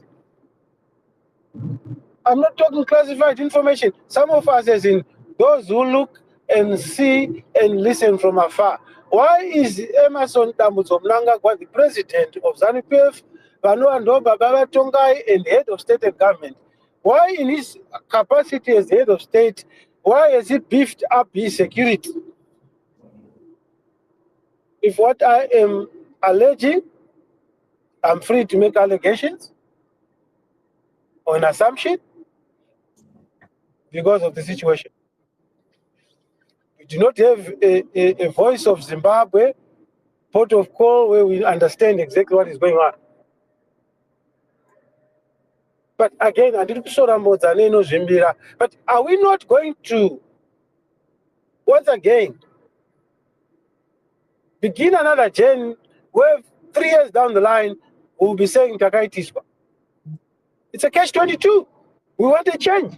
I'm not talking classified information. Some of us, as in those who look and see and listen from afar. Why is Emerson Dambudzo Mnangagwa, the president of ZANU-PF, Vanoando Baba Tongai, and head of state and government? Why, in his capacity as head of state, why has he beefed up his security? If what I am alleging, I'm free to make allegations or an assumption because of the situation. We do not have a voice of Zimbabwe, port of call, where we understand exactly what is going on. But again, but are we not going to, once again, begin another journey where 3 years down the line, we'll be saying Takai Tispa? It's a catch-22. We want a change.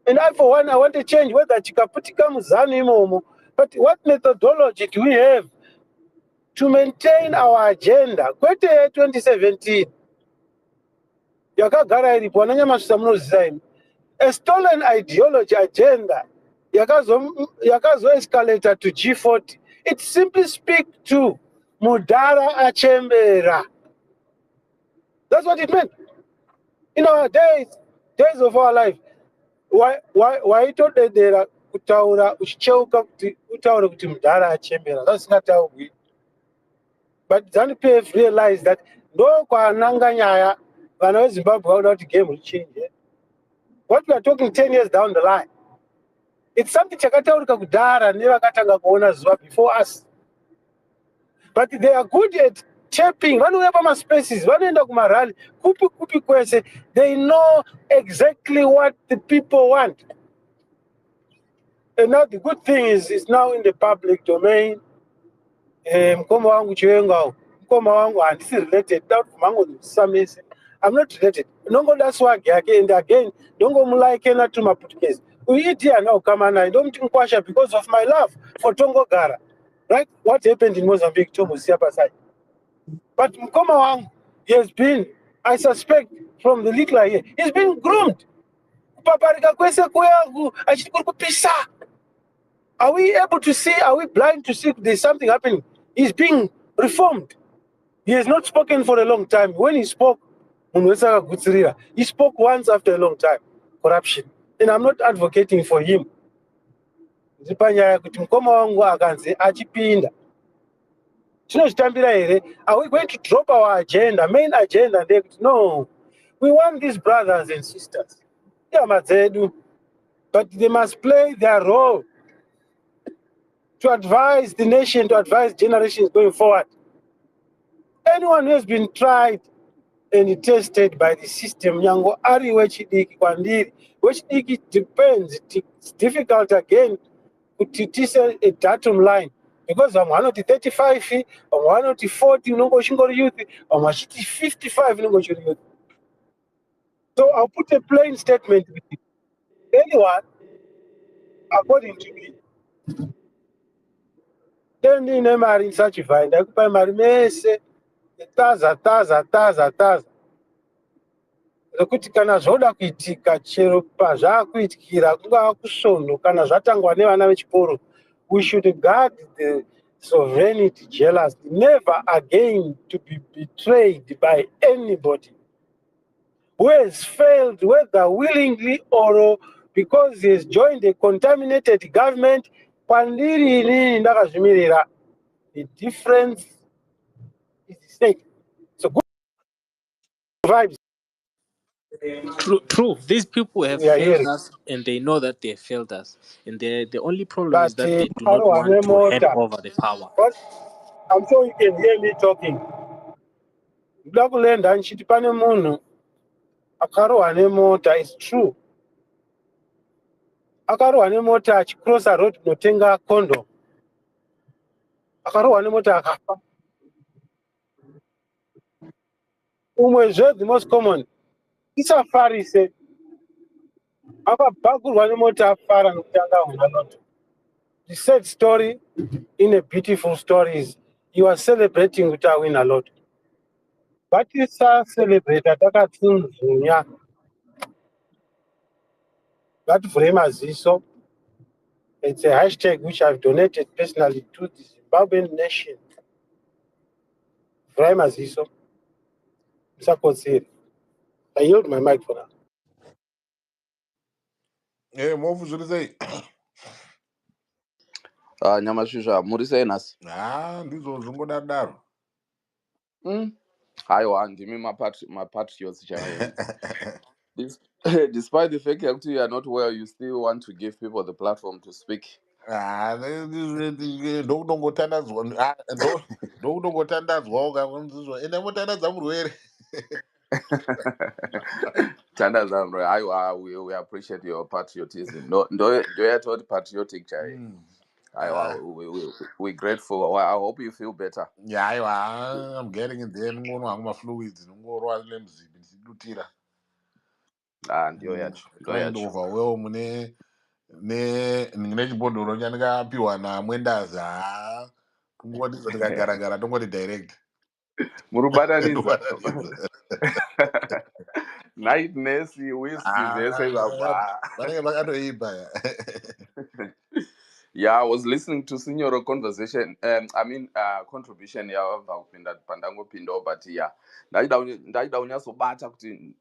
And I, for one, I want a change, whether Chikaputika Muzani Momo, but what methodology do we have to maintain our agenda? Kwete 2017, yakagara iripo ananyamasusa munozisaini, a stolen ideology agenda yakazo escalator to G40. It simply speaks to Mudara Achembera. That's what it meant. In our days of our life, why told there kutaura uchicheuka kuti utaure kuti Mudara Achembera? That's not how we. But ZANU-PF realized that no kwananga nyaya vana veZimbabwe vauda kuti game will change. What we are talking 10 years down the line, it's something chakataurika kudhara nevakatanga kuona zuva before us. But they are good at tapping. Vanouya pamaspaces, vanoenda kumarally, kupi kwese. They know exactly what the people want. And now the good thing is, it's now in the public domain. Mkoma wangu chiwenga, mkoma wangu handisi related. I'm not related. Nongo that's why and again, don't go mulaike na to maputukezi. We eat here now, come on, I don't think Kwasha because of my love for Tongo Gara. Right? What happened in Mozambique, Tomo Siapasai. But Mkoma Wang, he has been, I suspect, from the little here, he's been groomed. Are we able to see? Are we blind to see there's something happening? He's being reformed. He has not spoken for a long time. When he spoke, he spoke once after a long time. Corruption. And I'm not advocating for him. Are we going to drop our agenda, main agenda? No. We want these brothers and sisters. But they must play their role to advise the nation, to advise generations going forward. Anyone who has been tried and tested by the system, Nyango Ari Wechidiki Kwandiri, Wechidiki depends. It's difficult again to teach a datum line because I'm 135, I'm 140, youth, I'm 55, youth. So I'll put a plain statement with you. Anyone, according to me, then in Emari such a find, I could Marimese, taza. Kuti kana zvoda kuitika chero pazvakuitikira kungava kusvono kana zvatangwa nevana vechikoro We should guard the sovereignty jealously, never again to be betrayed by anybody who has failed, whether willingly or because he has joined a contaminated government. Kwandiri inini ndakazvimirira. The difference is the same. So good vibes. True. These people have We are failed hearing. us, and they know that they have failed us. And the only problem is But that they do not Paro want to hand Anemota, over the power. but I'm sure you can hear me talking. Ndakulenda nchiti pane munhu akarohwa nemota. It's true. Akarohwa nemota achicrossa road kunotenga condom. Akarohwa nemota akafa. Umwezve the most common. Isafarise. Akabhagurwa nemota afara nokutanga huna loto. The sad story in a beautiful story is you are celebrating with a win a lot. But it's a celebrate takatsunzunya. Ngativhure maziso. It's a hashtag which I've donated personally to the Zimbabwean nation. Vhure maziso. Musakodzera. I yield my mic for now. Mofu zviri sei? Nyamasvisva muri sei nhasi? Ndizvo zvingodaro. Haiwa ndimi mapatriots chaivo. Despite the fact that you are not well, you still want to give people the platform to speak. Ndokutongotandadzwa ukaonzizvo ende motandadza murwere. Tandaza bro, haiwa, we appreciate your patriotism. Ndo yatoti patriotic chaivo. Haiwa, we're grateful. I hope you feel better. Yeah, I'm getting in there. Ngono hangu mafluids ngorwa lemzibi ndidutira. Ndio yacho. Kind overwhelm ne chibhodhoro chandikapiwa namwendaza. Tungoti tikagara tongoti direct. Murubatanidza. Night nurse, whiskey zvese zvabva. Vanenge vakatoipa. Yeah, I was listening to Signora conversation. Contribution yavabva kupinda pandangopindawo, but yeah, ndaida unyatsobata kuti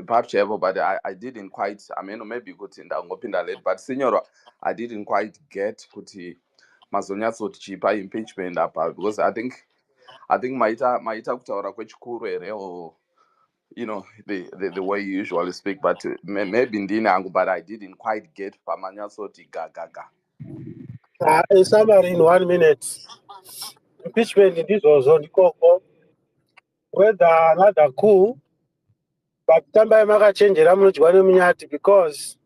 perhaps chaivo, but I didn't quite. Maybe kuti ndangopinda late, but Signora, I didn't quite get kuti mazonyatsoti chipa impeachment apa, because I think maita kutaura kwechikuru here, or the way you usually speak, but maybe ndine hangu, but I didn't quite get pamanyatsoti gaga. A summary in 1 minute. Impeachment in this was on the call. Whether another coup, but tamba makachenjera munodyiwa nemunyati because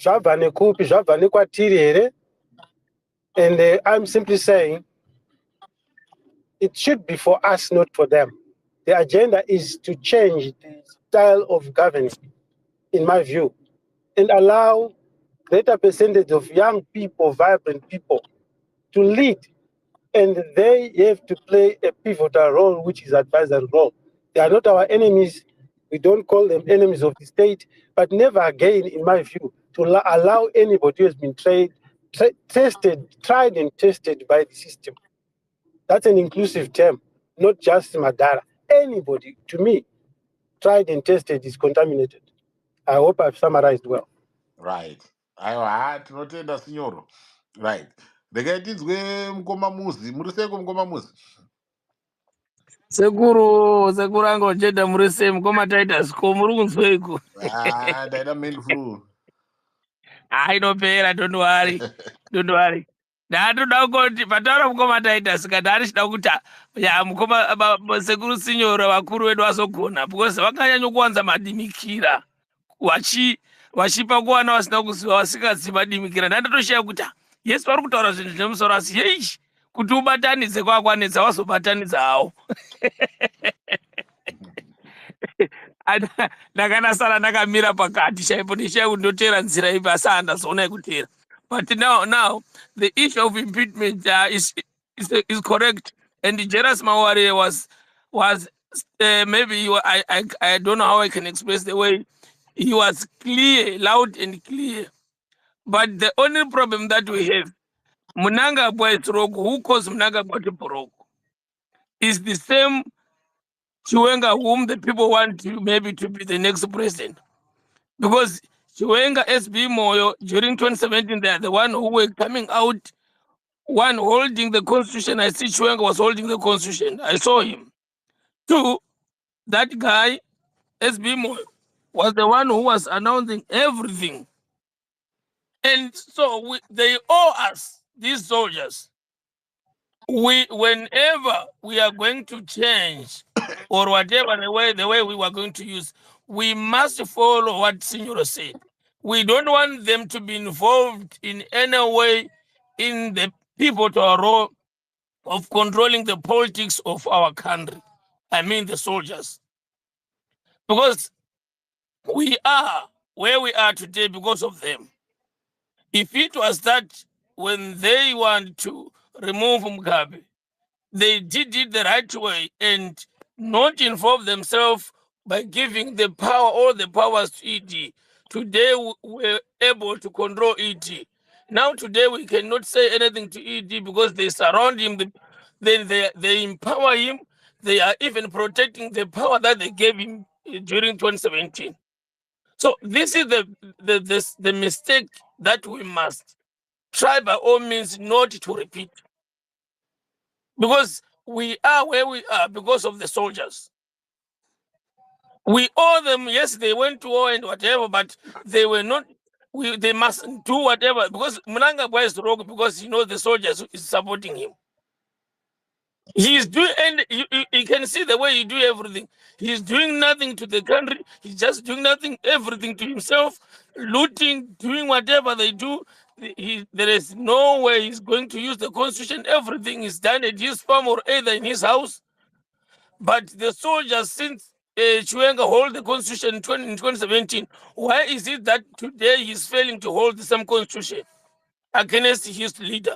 zvabva nekupi zvabva nekwatiri here. And I'm simply saying it should be for us, not for them. The agenda is to change the style of governing, in my view, and allow greater percentage of young people, vibrant people, to lead. And they have to play a pivotal role, which is advisory role. They are not our enemies. We don't call them enemies of the state, but never again, in my view, to allow anybody who has been tried and tested by the system. That's an inclusive term, not just Madara. Anybody, to me, tried and tested is contaminated. I hope I've summarized well. Right. Aiwa, tinotenda Signoro. Right. Regai tinzwe Mukomamuzi. Muri seiko Mukomamuzi? Sekuru angu Jeda muri sei Mukoma Titus ko muri kunzweiko? Ndaida main flu. Inopera, don't worry. Ndatoda kuti pataura Mukoma Titus kana arishida kuti Mukoma Sekuru Sinyora vakuru vedu vazogona, because vakanyanya kuwanza madimikira vachipa kuvana vasina kuziva, vasingazivi madimikira. Ndandatoshaya kuti Yesu vari kutaura zvinhu zvine musoro, asi yeishi kuti ubatanidze kwakwanidza wazobatanidza hawo. Ndakanasara ndakamira pakati chaipo ndishaya kuti ndotera nzira ipi, asi handazoona yekutera. But now the issue of impeachment is correct, and Jairus Mawarire was maybe I don't know how I can express the way he was clear, loud and clear But the only problem that we have, Mnangagwa Stroke, who caused Mnangagwa to broke, is the same Chiwenga whom the people want to maybe to be the next president. Because Chiwenga, SB Moyo, during 2017, they are the one who were coming out, one holding the constitution. I see Chiwenga was holding the constitution. I saw him. Two, that guy, SB Moyo, was the one who was announcing everything. And so they owe us, these soldiers. Whenever we are going to change or whatever the way we were going to use, we must follow what Signor said. We don't want them to be involved in any way in the pivotal role of controlling the politics of our country. I mean the soldiers. Because we are where we are today because of them. If it was that when they want to remove Mugabe, they did it the right way and not involve themselves by giving the power, all the powers to ED. Today we're able to control ED. Now today we cannot say anything to ED because they surround him, they empower him, they are even protecting the power that they gave him during 2017. So this is the mistake that we must try by all means not to repeat. Because we are where we are because of the soldiers. We owe them, yes, they went to war and whatever, but they were not, they mustn't do whatever because Mnangagwa is wrong because the soldiers is supporting him. He's doing, and you can see the way he do everything. He's doing nothing to the country. He's just doing nothing, everything to himself, looting, doing whatever they do. There is no way he's going to use the constitution. Everything is done at his farm or either in his house. But the soldiers, since Chiwenga hold the constitution in 2017, why is it that today he's failing to hold the same constitution against his leader?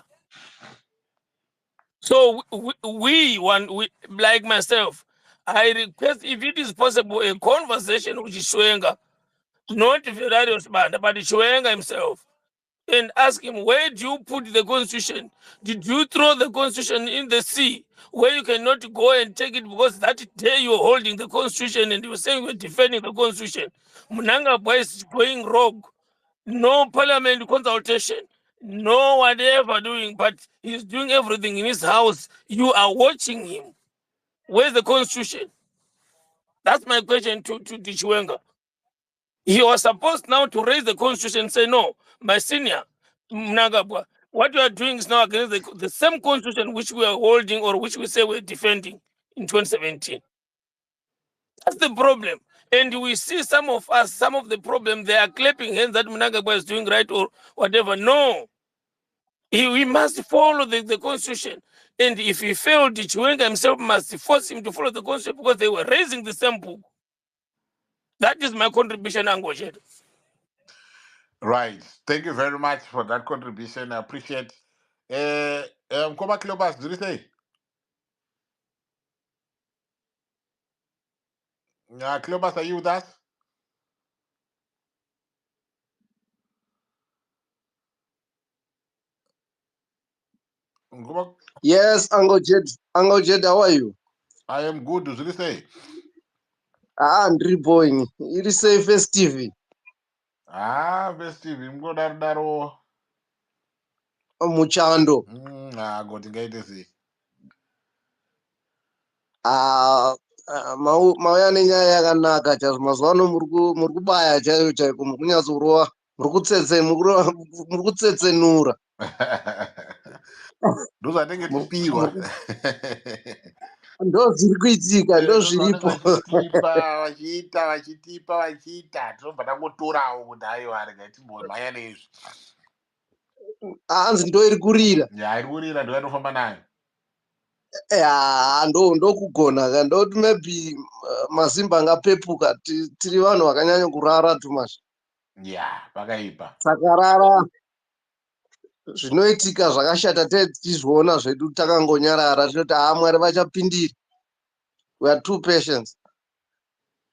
So we like myself, I request if it is possible a conversation with Chiwenga, not Ferrarius Banda, but Chiwenga himself, and ask him, where do you put the constitution? Did you throw the constitution in the sea where you cannot go and take it because that day you're holding the constitution and you're saying you're defending the constitution? Mnangagwa is going rogue. No parliament consultation, no whatever doing, but he's doing everything in his house. You are watching him. Where's the constitution? That's my question to Chiwenga. He was supposed now to raise the constitution and say, no, my senior, Mnangagwa, what you are doing is now against the same constitution which we are holding or which we say we're defending in 2017. That's the problem. And we see some of us, some of the problem, they are clapping hands that Mnangagwa is doing right or whatever. No. We must follow the constitution. And if he failed, Chiwenga himself must force him to follow the constitution because they were raising the same book. That is my contribution, Angoshed. Right. Thank you very much for that contribution. I appreciate. Koma Cleopas, do you say? Cleopas, are you with us? Nkoma, Yes, Uncle Jed. Uncle Jed, how are you? I am good. Do you say? Ndiri boying. Iri say festive. Festive. Daro. Muchando. Got to get this. Mauya nenyaya yakanaka chaizvo mazuva ano muri kubaya chaiyo chaiko muri kunyatsorova muri kutsetsenura Those I think it's pure. ndo zviri kuitika ndo zviripo vachitipa tinobva tangotorawo kuti aiwa regaitimbomhanya nezvi hanzi ndo iri kurira iri kurira ndo yanofamba nayo ndokugona ka ndoti maybe masimba angapepuka tiri vanhu vakanyanya kurara tumasha pakaipa sakarara zvinoitika zvakashata tichizviona zvedu takangonyarara tinoti mwari vachapindira, we are too patient,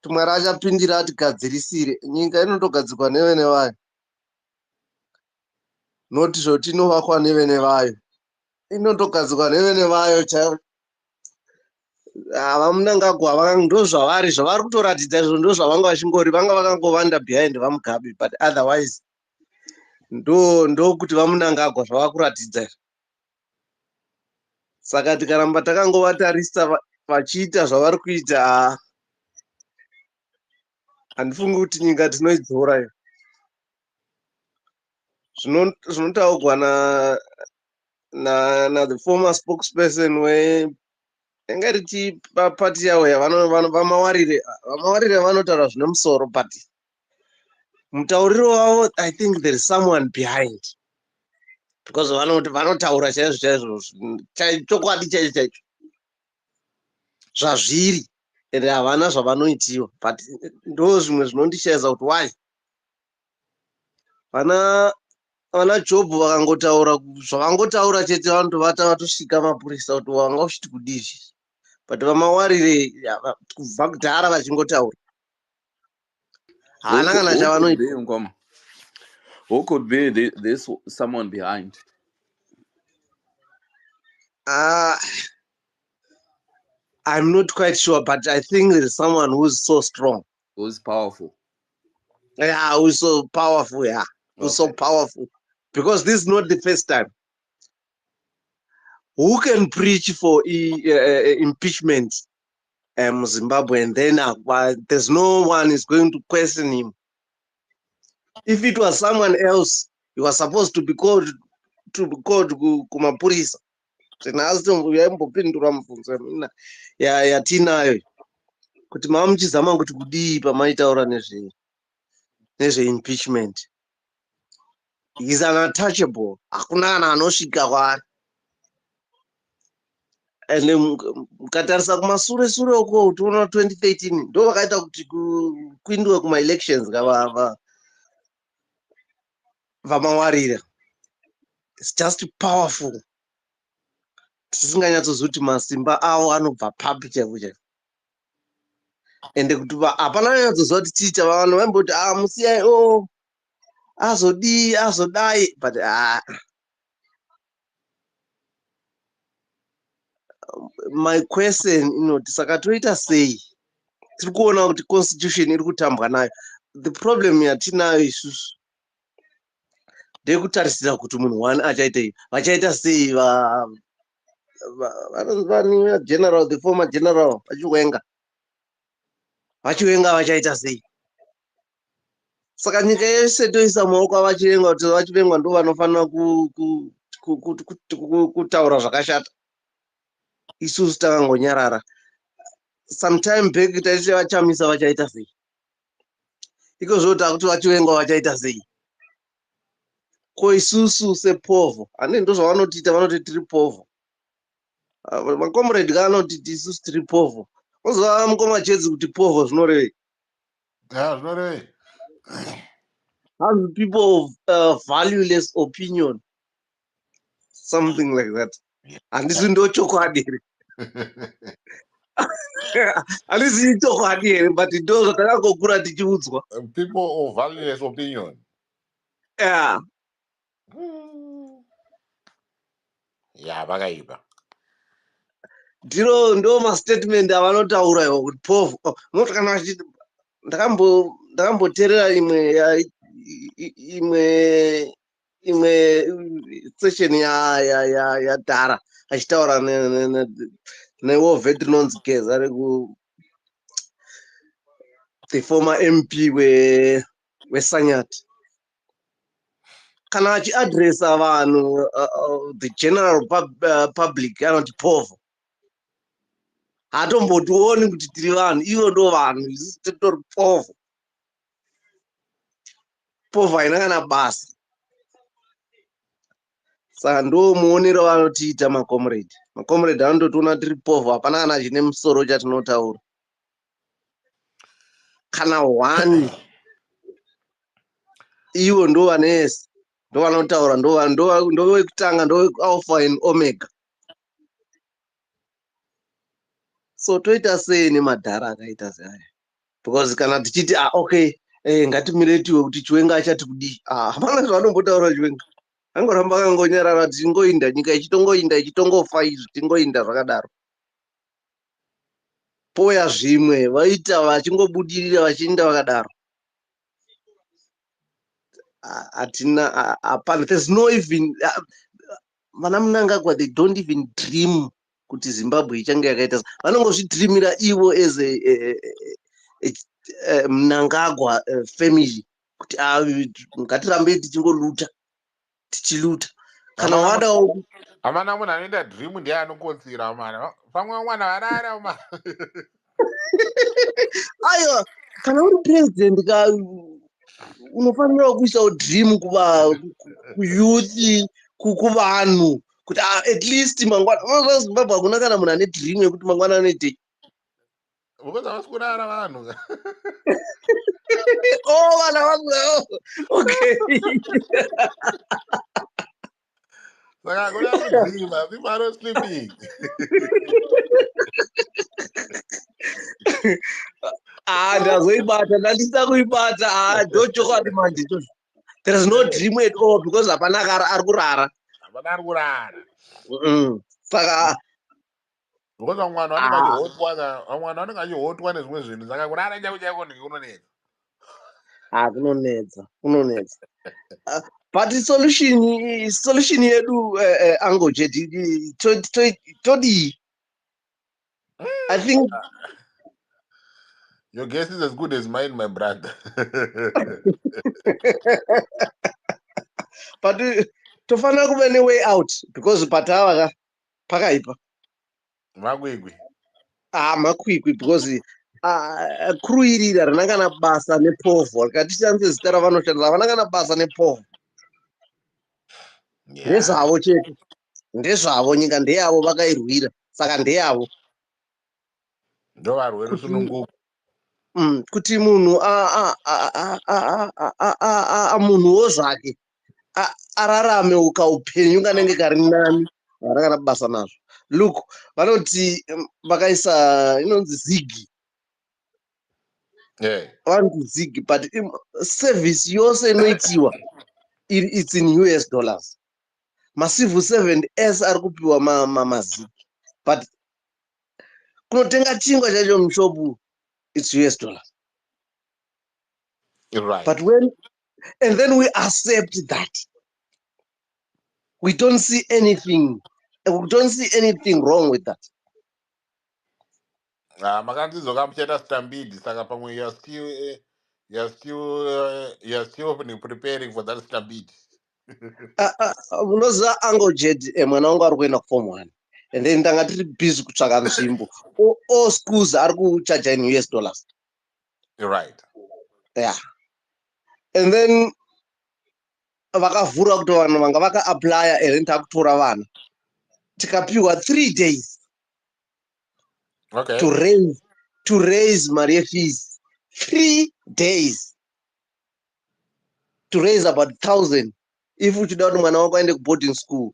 mwari achapindira atigadzirisire, nyika inotogadzirwa nevene vayo. noti zvoti inovakwa nevene vayo, inotogadzirwa nevene vayo chaivo. Vamunangagwa ndozvavari zvavari kutoratidza izvo, ndozvavanga vachingori, vanga vakangovanda behind vamugabe, but otherwise ndokuti vamunangagwa zvava kuratidza izvo. Saka tikaramba takangovatarisa vachiita zvavari kuita, handifungi kuti nyika tinoidzora iyo. Zvinotaurwa the former spokesperson engariti pati yavo vamawarire vanotaura zvine musoro, but mutauriro wavo I think there is someone behind, because vanotaura chaizvo chokwadi chaicho zvazviri, ende havana zvavanoitiwa, but ndo zvimwe zvinondishaisa kuti why vana Job vakangotaura zvavangotaura chete, vanotovata vatosvika mapurisa kuti wanga uchiti kudii, but vamawarire kubva kudhara vachingotaura havana kana Who could be chavanoita. Ngoma? Who could be this someone behind? I'm not quite sure, but I think there is someone who's so strong. Who's powerful? Yeah, who's so powerful, yeah. Who's so powerful. Because this is not the first time. Who can preach for impeachment Zimbabwe, and then there's no one is going to question him. If it was someone else, he was supposed to be called kumapurisa. Yaimbopindura mubvunzo yatinayo kuti mava muchizama kuti kudii pamaitaura nezveimpeachment. He is untouchable, hakuna kana anosvika kwaari. Ende mukatarisa kumasure uko toona 2013 ndo vakaita kuti kuindiwe kuma-elections vamawarira. It's just powerful. Tisinganyatsoziva kuti masimba avo anobva papi chaipo chaipo. Ende kuti hapana anyatsoziva kuti tiita, vanhu vaimboti musiyai azodai, but my question inoti saka toita sei? Tiri kuona kuti constitution iri kutambwa nayo. The problem yatinayo isusu ndeyekutarisira kuti munhu wani vachaita sei general, the former general vachiwenga vachaita sei? Saka nyika yese toisa maoko avachivenga, kuti vachivengwa ndo vanofanira kutaura zvakashata. Isusu takangonyarara. Sometime back taiti vachamisa vachaita sei? Ikozvo takuti vachivenga vachaita sei? Ko isusu sepovo, hane ndo zvavanotiita, vanoti tiri povo. Makomrade kanoti isusu tiri povo. Ozova mukoma chedzi kuti povo zvinorevei? Zvinorevei? How do people value less opinion? Something like that. Handisi ndo chokwadi here. Handisi chokwadi here, but ndo zvatakangokura tichiudzwa. People of valueless opinion. Yeah. Yeah, vakaipa. Ndo mastatement avanotaura ivo kuti povo. Noti kana vachiti ndakamboteerera imwe session yadhara achitaura newo veterans case ari the former MP weSanyati. Kana achiadresa vanhu the general public anoti povo. Hatombotioni kuti tiri vanhu, ivo ndo vanhu, isusu titori povo. Povo haina kana basa. Saka ndo muonero vanotiita makomrade. Makomrade anototiona tiri povo, hapana kana chine musoro chatinotaura. Kana one, ivo ndo vanese, ndo vanotaura, ndo vekutanga, ndo alpha and omega. So toita sei nemadhara akaita seaya? Because kana tichiti okay, ngatimiretiwe kuti Chiwenga achati kudii. Hapana zvavanombotaura Chiwenga. angoramba akangonyarara tingoinda nyika ichitongoinda ichitongofa izvi tingoinda zvakadaro poya zvimwe vaita vachingobudirira vachiinda vakadaro hatina hapana there's no even vana Mnangagwa they don't even dream kuti Zimbabwe ichange yakaita vanongozvidreamira ivo as Mnangagwa family kuti ngatirambe tichiluta kana wadawo hamana munhu anoenda dream ndiye anokotsira mana pamwe mwana varara ma aiwa kana uri president unofanira kuisawo dream kuyuthi kuvanhu kuti at least mangwana vazimbabwe hakuna kana munhu ane dream yekuti mangwana anoitei because havasi kurara vanhu vana vangu okay saka hakuna kudreama people are sleeping ndazoibata ndandisa kuibata ndochokwadi mandicho there is no dream at all because hapana ari kurara havana ari kurara saka because vamwana vanenge vamwana vanenge vachihotwa nezvimwe zvinhu saka kurara chaiko chaiko kunonetsa kunonetsa but solution yedu angojet todii I think your guess is as good as mine, my brother. But tofanira kuve neway out because patava pakaipa makwikwi makwikwi because crew iri harina kana basa nepovho rikatishandise zita ravanoshandisa havana kana basa nepovho ndezvavo chete ndezvavo nyika ndeyavo vakairwira saka ndeyavo ndo varwere sununguku kuti munhu munhuwo zvake ararame ukaupenyu kanenge kari nani havana kana basa nazvo look vanoti vakaisa inonzi zigi vanoti zigi but service yose inoitiwa it's in US dollars macivil servant ari kupiwa mazigi but kunotenga chingwa chacho mushopu it's US dollars right. But and then we accept that we don't see anything wrong with that makandizoka muchaita stambidi saka pamwe you're still preparing for that stambidi unoziva angojet mwana wangu ari kuenda kuform 1 and then tanga tiri busy kutsvaka nzvimbo all schools ari kuchaja in US dollars right yeah and then vakavhura kuti vanhu vanga vakaaplya and then takutora vana tikapiwa 3 days okay. to raise mari yefees 3 days to raise about 1,000 if uchida kuti mwana wako aende kuboarding school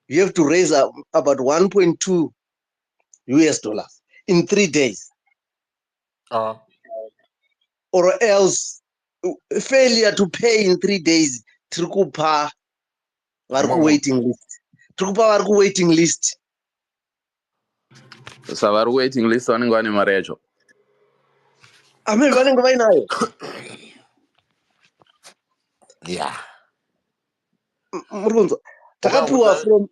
you have to raise about 1.2 US dollars in 3 days or else failure to pay in 3 days tiri kupa vari kuwaiting list sa vari waiting list vanenge vane mari yacho maybe vanenge vainayo yeah muri kunzwa takapiwa from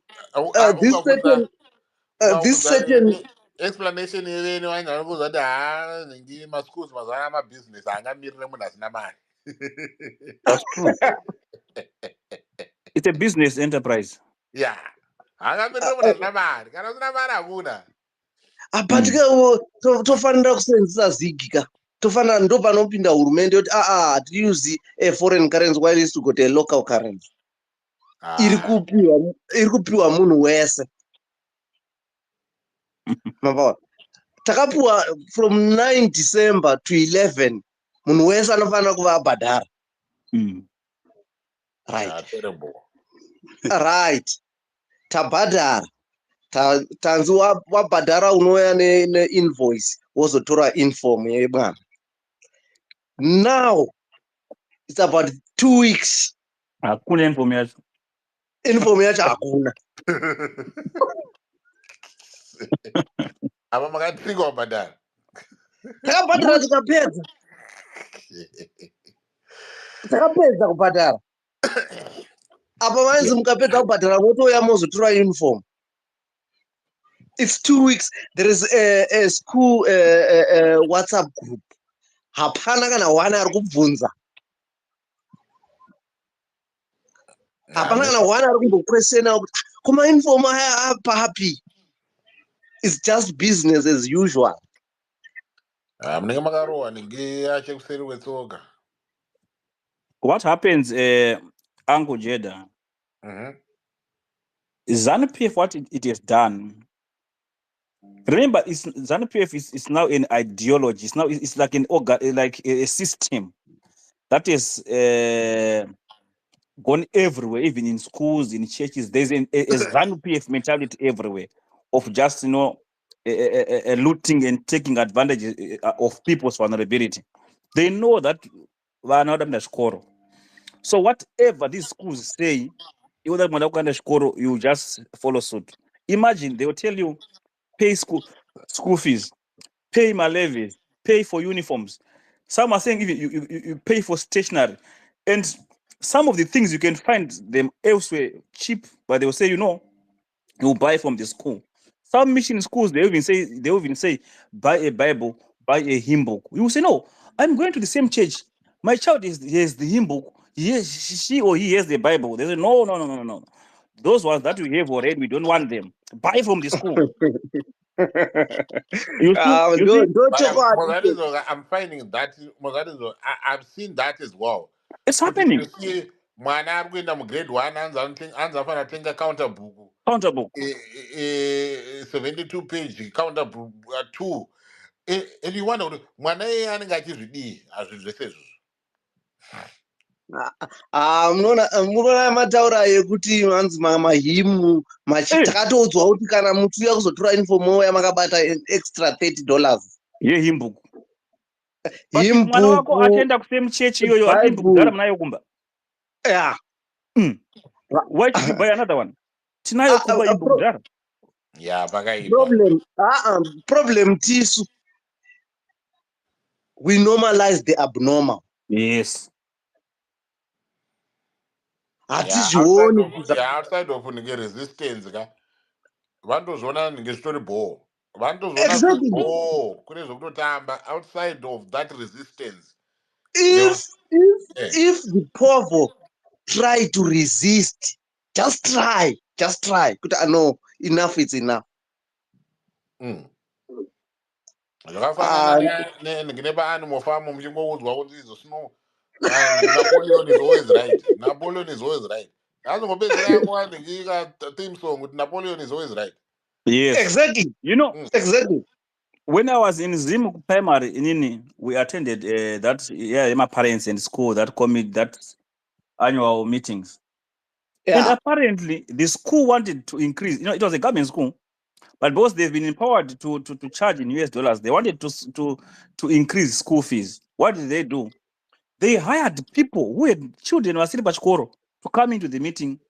this certain explanation yevene vanyanya kuuza kuti nhingi maschools mazana mabusiness haangamirire munhu asina mari That's true. It's a business enterprise. Yeah, haangamirire munhu asina mari kana usina mari hakuna but tofanira kusenzesa zigi ka tofanira ndo panopinda hurumende yoti hatiusi foreign currency while is to got a local currency iri kupiwa munhu wese mapaona takapiwa from 9 December to 11 munhu wese anofanira kuva abhadhara right tabhadhara tanzi wabhadhara unouya neinvoice wozotora inform yebwana now it's about 2 weeks hakuna inform yacho Uniform yacho hakuna. Apa makatrigwa badala. Takabhadhara tikapedza. Takapedza kubhadhara. Apa manzi mukapedza kubhadhara motouya mozotora uniform. It's 2 weeks. There is a school WhatsApp group. Hapana kana one ari kubvunza. Hapana kana one ari kumbokwesena kuti koma uniform aya apapi. It's just business as usual. Munenge makarohwa ningeyache kuseri wetsoka. What happens, Uncle Jeda? ZANU-PF, what it has done. Remember, ZANU-PF is now an ideology. It's like like a system that is gone everywhere, even in schools, in churches. There's a ZANU-PF mentality everywhere of just looting and taking advantage of people's vulnerability. They know that we're not under score. So whatever these schools say, you just follow suit. Imagine they will tell you, pay school fees, pay my levies, pay for uniforms. Some are saying even you pay for stationery, and some of the things you can find them elsewhere cheap, but they will say, you buy from the school. Some mission schools they even say buy a Bible, buy a hymn book. You will say, no, I'm going to the same church. My child has the hymn book. She or he has the Bible. They say, no. Those ones that we have already, we don't want them. Buy from the school. You see? But I'm finding that I've seen that as well. It's But happening. you see, mwana ari kuenda mugrade 1 anzafana tenga counter book. 72 page counter book 2. And you wonder mwana iye anenge achizvidii hazvizvese izvozvo. Munoona mataura ekuti manzi mahimu takatoudzwa kuti kana mutuya kuzotora uniform oya makabata extra $30. Ye hymn book. But mwana wako atenda kusame church iyoyo ari hymn book dzara munayo kumba. Yeah. Why should you buy another one? Tinayo kumba hymn book dzara. Yeah, pakaipa. Problem tisu. We normalize the abnormal. Yes. Outside of resistance ka vandozviona ngezvitori ball. Vandozviona ball kune zvekutotamba outside of that resistance. If the poor try to resist, just try. No, enough is enough. Zvakafanana nepaanimal farm muchingoudzwa kuti izvo Napoleon is always right. Azongopedzera yangu ndingiika theme song kuti Napoleon is always right. Yes. Exactly. Exactly. When I was in Zim primary, we attended my parents and school that annual meetings. Yeah. And apparently the school wanted to increase. It was a government school, but because they've been empowered to charge in US dollars, they wanted to increase school fees. What did they do? They hired people who had children wasiri pachikoro to come into the meeting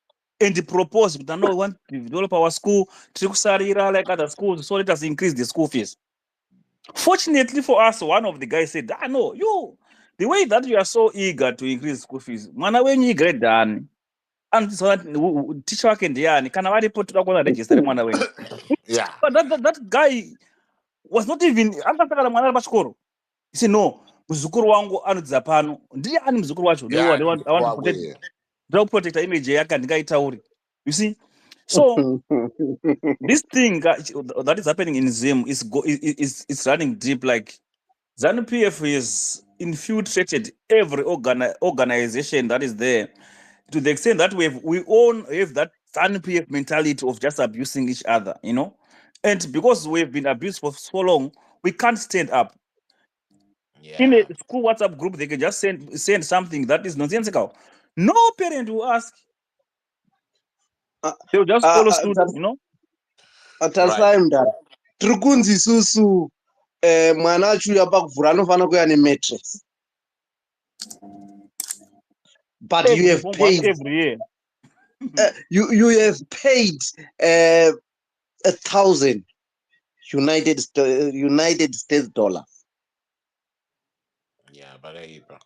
and propose that no, we want to develop our school, like other schools, so let us increase the school fees. Fortunately for us, one of the guys said, no, the way that you are so eager to increase school fees, mwana wenyu igrade done. And so that teacher wake ndiani kana varipo toda kuona register mwana wenyu. Yeah. But that guy was not even akasakana mwana ari pachikoro. He said, no, muzukuru wangu anodza pano. Ndiye ani muzukuru wacho? I want to protect the image yake ndingaitauri. You see? So this thing that is happening in Zim is running deep. Like ZANU-PF is infiltrated every organization that is there, to the extent that we all have that ZANU-PF mentality of just abusing each other, and because we've been abused for so long, we can't stand up. Yeah. In a school WhatsApp group, they can just send something that is nonsensical. No parent will ask. They'll just follow suit, Atasaimda. Trukunzi susu mwana achuya pakuvhura anofana kuya nemattress. But you have paid every year. You have paid 1,000 United States dollar. Yeah, bakaipa.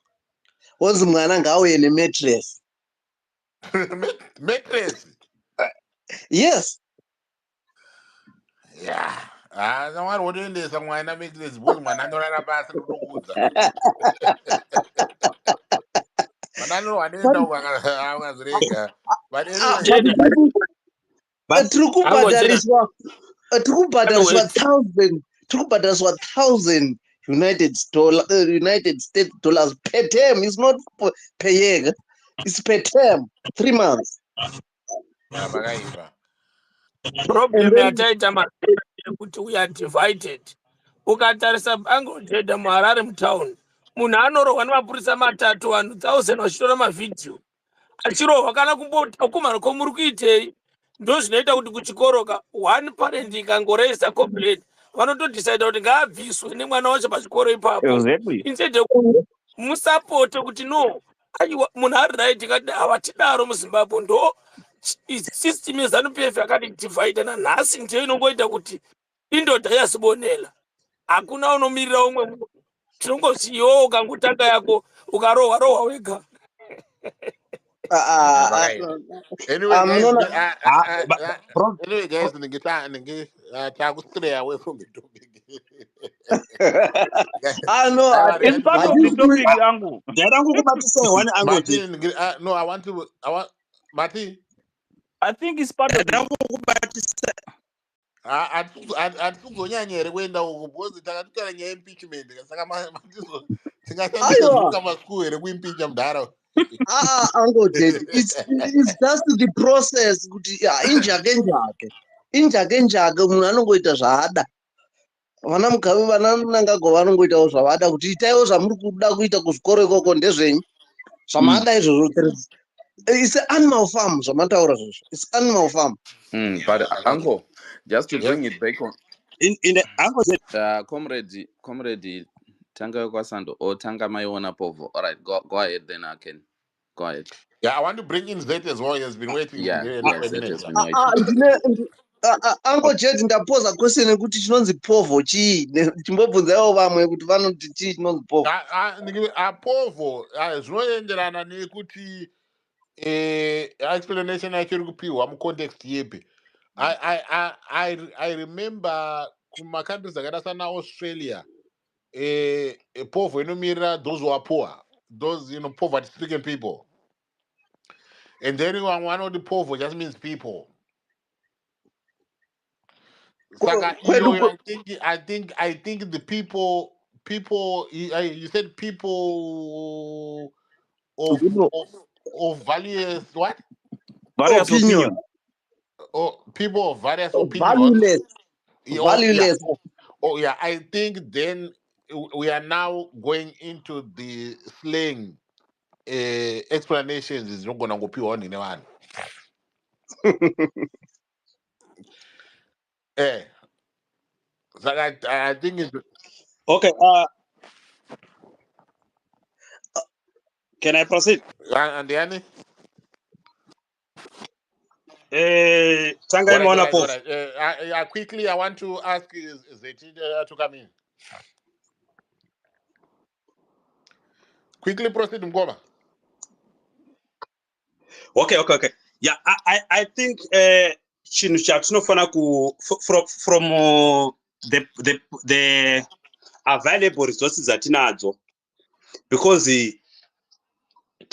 Once mwana ngauye nemattress. Mattress. Yes. Yeah. Ah, someone wouldn't someone make this book, man. I don't know about the but I know I didn't But know I was rega. But ah, anyway, but Jeda, But tiri ango Jeda, kubhadhariswa wait. 1,000 tiri kubhadhariswa 1,000 United States dollars per term. It's not per year. It's per term. 3 months. yeah, bakaipa. And Problem then yataita kuti we are divided. Ukatarisa ango Jeda muHarare mutown. Munhu anorohwa nemapurisa matatu, vanhu 1,000 vachitora mavhidhiyo. Achirohwa kana kumbokumana komuri kuitei. Ndo zvinoita kuti kuchikoroka one parent ikangoreisa complaint vanotodecide kuti ngaabviswe nemwana wacho pachikoro ipapo. Exactly. Instead musapote kuti no, aiwa munhu ari right ikati havatidaro muZimbabwe ndo system yeZANU-PF yakati divide nanhasi ndiyo inongoita kuti indodha yazibonela. Hakuna unomirira umwe munhu. Tinongoti iwewe ukangotanga yako ukarohwa wega. Yeah, uh, bakaipa. Anyway, I'm guys, not. anyway, guys, to stray away from the topic. I know. It's part I of the just do it. topic, Angu. ndaida kukubatisai one angle Jeda. Martin, no, I want Martin. I think it's part of Ndaida it. kukubatisa Hatikuzonyanya here kuenda uko because takatwara nyaya impeachment saka matizo tingashandisa Aiwa. zvokuka maschool here kuimpeacha mudhara. Uncle Ted, it's just the process. Kuti injake munhu anongoita zvaada. Vana mugabe vana Mnangagwa vanongoitawo zvavada kuti itaiwo zvamuri kuda kuita kuzvikoro ikoko ndezvenyu. Zvamada izvozvo. It's an animal farm. Zvamataura zvozvo. It's animal farm. But Okay. uncle, just to Yes. bring it back on, in the angle Jeda. comrade, tanga yokwasando or tanga maiona povo. All right, go ahead. Then I can go ahead. Yeah, I want to bring in Zet as well. He has been waiting Yeah, for a that minute. has Yeah. been waiting. Uncle Ted, ndapoza question kuti chinonzi povo chii. Chimbobvunzaiwo vamwe kuti vanoti chii chinonzi povo. Povo zvinoenderana nekuti explanation yacho iri kupiwa mucontext yepi. I remember kumacountries akaita sana Australia povo inomirira those who are poor, those poverty stricken people, and then one of the povo just means people. Saka I think the people you said people of various what? Various Opinion. opinion. Oh, people of various opinions. Valueless. Oh, yeah. Valueless. Oh yeah, I think then we are now going into the slang explanations is not gonna go pure on one. So I think it's Okay, can I proceed? and Danny. Tanga imeona All povo. right. Quickly, I want to ask is it to come in? Quickly proceed, Mgoma. Okay. Yeah, I think chinhu chatinofana from the available resources atinadzo, because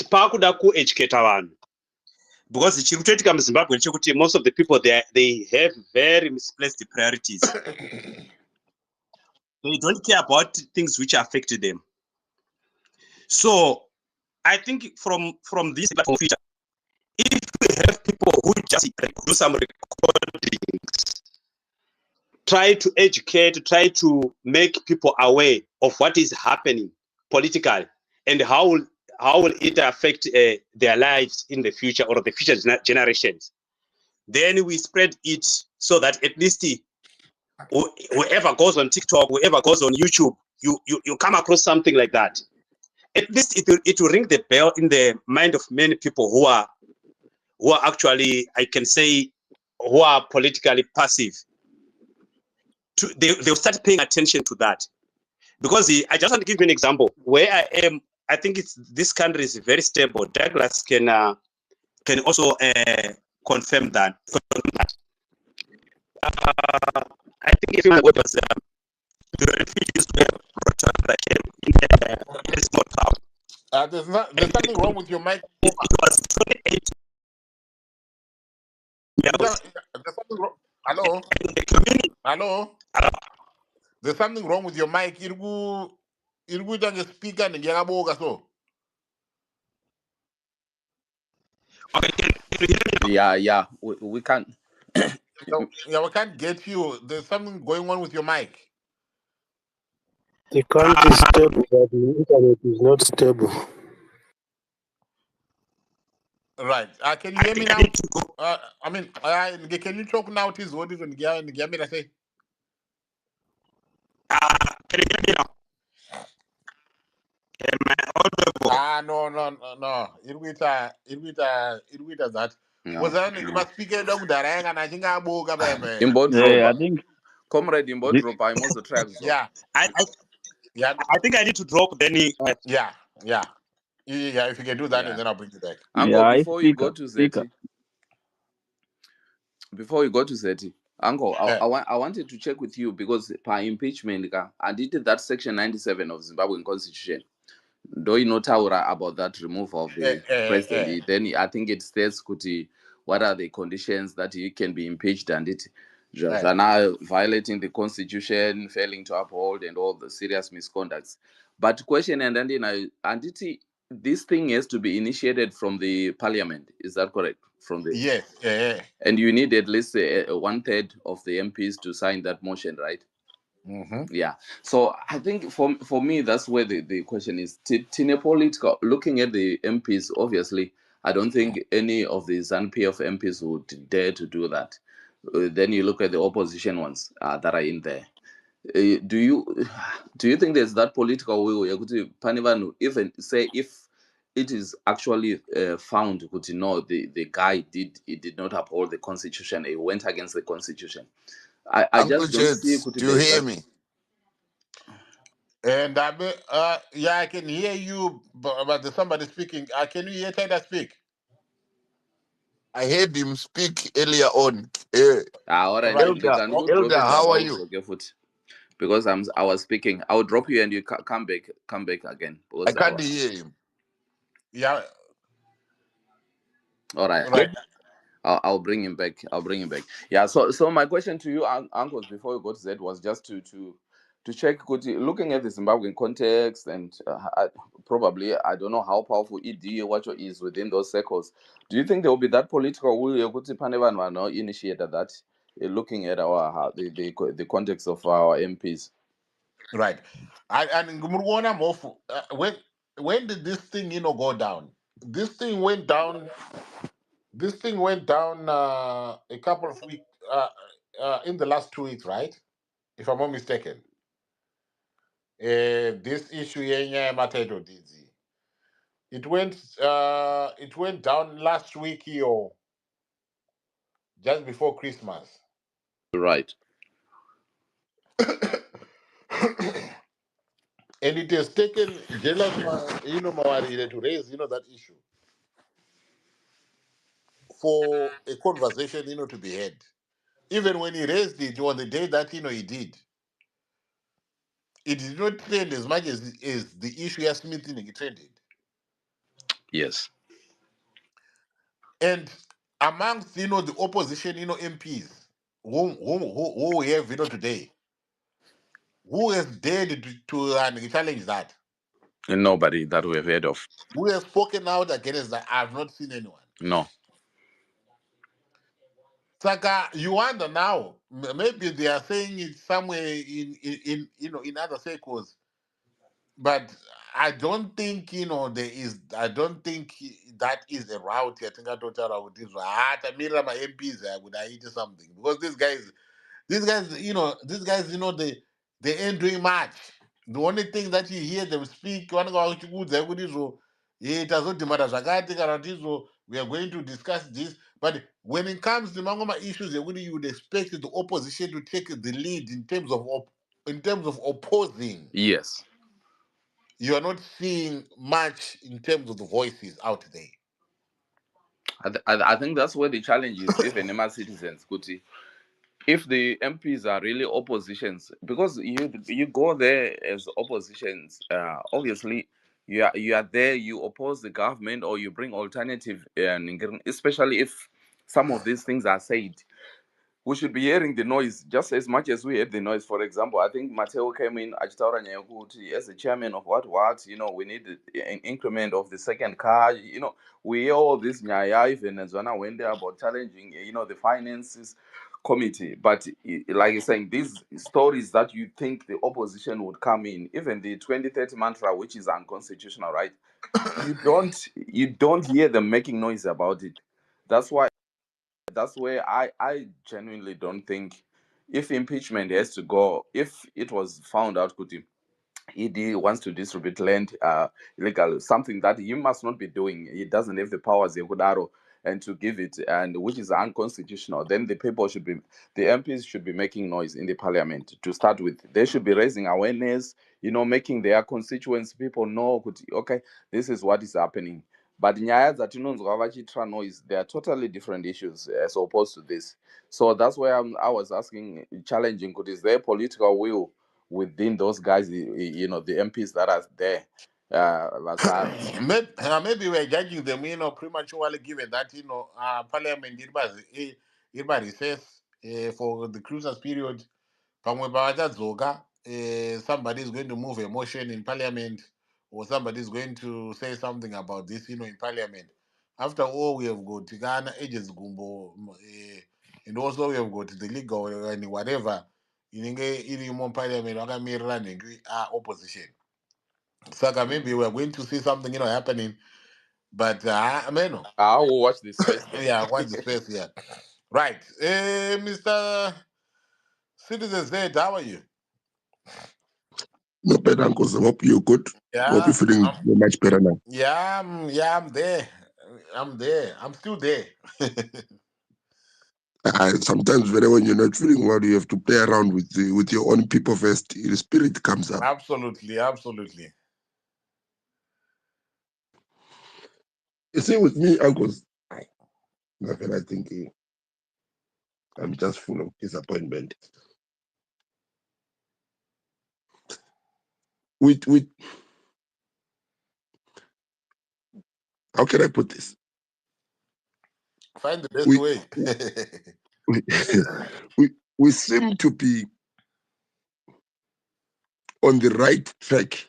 pakuda kueducata vanhu, because chiri kutoitika muZimbabwe ndechekuti most of the people they have very misplaced priorities. They don't care about things which affect them. So I think from this platform future, if we have people who just do some recordings, try to educate, try to make people aware of what is happening politically and how will it affect their lives in the future or the future generations. Then we spread it so that at least whoever goes on TikTok, whoever goes on YouTube, you come across something like that. At least it will ring the bell in the mind of many people who are who are actually, I can say, who are politically passive, they'll start paying attention to that. Because I just want to give you an example. Where I am, I think it's this country is very stable. Douglas can also confirm that. I think if you what was the refugees were brought to that came in a small town. There's something wrong with your mic. It was 28 years. There's something wrong. Hello? The community. Hello? There's something wrong with your mic. Irgu tange speaker and yagaboga so. Okay, can you hear me now? Yeah, we can't. Yeah, we can't get you. There's something going on with your mic. The country is stable, but the internet is not stable. Right. Can you hear me now? Can you talk now? Tis what is on Gamira say? Can you hear me now? Am I audible? No. Irwita that. Was that you speaker dog daranga na chinga boga bebe. Yeah, I Imbodroba. think Comrade Imbodroba, I'm also track. Yeah. I think I need to drop then. Yeah. If you can do that, and then I'll bring you back. Uncle, Yeah, before you speaker, go to speaker. Zeti, Uncle, I wanted to check with you because per impeachment, I did that section 97 of Zimbabwean Constitution. Though you know Taura about that removal of the president, then I think it states kuti, what are the conditions that he can be impeached and it just are now violating the constitution, failing to uphold and all the serious misconducts. But question and then this thing has to be initiated from the parliament. Is that correct? From the Yes. And you need at least 1/3 of the MPs to sign that motion, right? Mm-hmm. Yeah. So I think for me, that's where the question is. Political, looking at the MPs, obviously, I don't think any of the ZANU-PF MPs would dare to do that. Then you look at the opposition ones that are in there. Do you think there's that political will where Panivanu even say if it is actually found the guy did not uphold the constitution, he went against the constitution. I Uncle just don't see Jets, do you hear me? And I can hear you, but there's somebody speaking. Can you hear Taylor speak? I heard him speak earlier on. All right, Right. then you can go drop Elder, it how are about you? foot because I was speaking. I'll drop you and you come back again I because can't hear him. Yeah. all right. Right. I'll bring him back. Yeah. So my question to you, uncles, before we go to that, was just to check. Looking at the Zimbabwean context, and probably I don't know how powerful ED Wacho is within those circles. Do you think there will be that political will Panevan initiated that? Looking at the context of our MPs. Right. And Ngumurwana Mofu, when did this thing go down? This thing went down. This thing went down a couple of weeks in the last 2 weeks, right? If I'm not mistaken. This issue yenya Mateto Dizi. It went down last week or just before Christmas. Right. And it has taken jealous Mawarire to raise that issue for a conversation to be had. Even when he raised it on the day that he did, it did not trend as much as the issue as Smith trended. Yes. And amongst the opposition MPs who we have today, who has dared to challenge that? And nobody that we have heard of. Who has spoken out against that? I've not seen anyone. No. Saka, you wonder now. Maybe they are saying it somewhere in other circles, but I don't think there is. I don't think that is a route. I think I told you about this. Mira my MPs would I eat something because these guys, they ain't doing much. The only thing that you hear them speak, one go it doesn't matter. we are going to discuss this. But when it comes to Mangoma issues, you would expect the opposition to take the lead in terms of opposing. Yes. You are not seeing much in terms of the voices out there. I think that's where the challenge is, even among citizens, Kuti. If the MPs are really oppositions, because you go there as oppositions, obviously you are there, you oppose the government or you bring alternative, especially if some of these things are said. We should be hearing the noise just as much as we heard the noise. For example, I think Mateo came in Achitaura Nyakuti as the chairman of what, we need an increment of the second car. We hear all this Nyaya, even as when I went there about challenging, the finances committee. But like you're saying, these stories that you think the opposition would come in, even the 2030 mantra, which is unconstitutional, right? You don't hear them making noise about it. That's where I genuinely don't think, if impeachment has to go, if it was found out, could ED wants to distribute land illegally, something that he must not be doing. He doesn't have the powers Yekudaro and to give it, and which is unconstitutional. Then the MPs should be making noise in the parliament to start with. They should be raising awareness, making their constituents people know, okay, this is what is happening. But nyaya dzatinonzwa vachitra noise, they are totally different issues as opposed to this. So that's why I was asking, challenging, is there political will within those guys, the MPs that are there, Lazaro. Maybe we're judging them, prematurely, given that, Parliament it was recess for the Christmas period. Pamwe pavachadzoka, somebody is going to move a motion in Parliament, or somebody is going to say something about this, in Parliament. After all, we have got Ghana agents gumbo, and also we have got the legal and whatever. In Parliament, running opposition. Saka, maybe we are going to see something, happening. But I mean, I will watch this space then. yeah, what's the space here? Right, Mr. Citizen Z, how are you? Not bad, Uncle. I hope you're good. Hope Yeah, you're feeling much better now. yeah, I'm there. I'm there. I'm still there. Sometimes, when you're not feeling well, you have to play around with your own people first. The spirit comes up. Absolutely, absolutely. You see, with me, uncles, nothing. I think I'm just full of disappointment. With how can I put this? Find the best We way. we, we seem to be on the right track,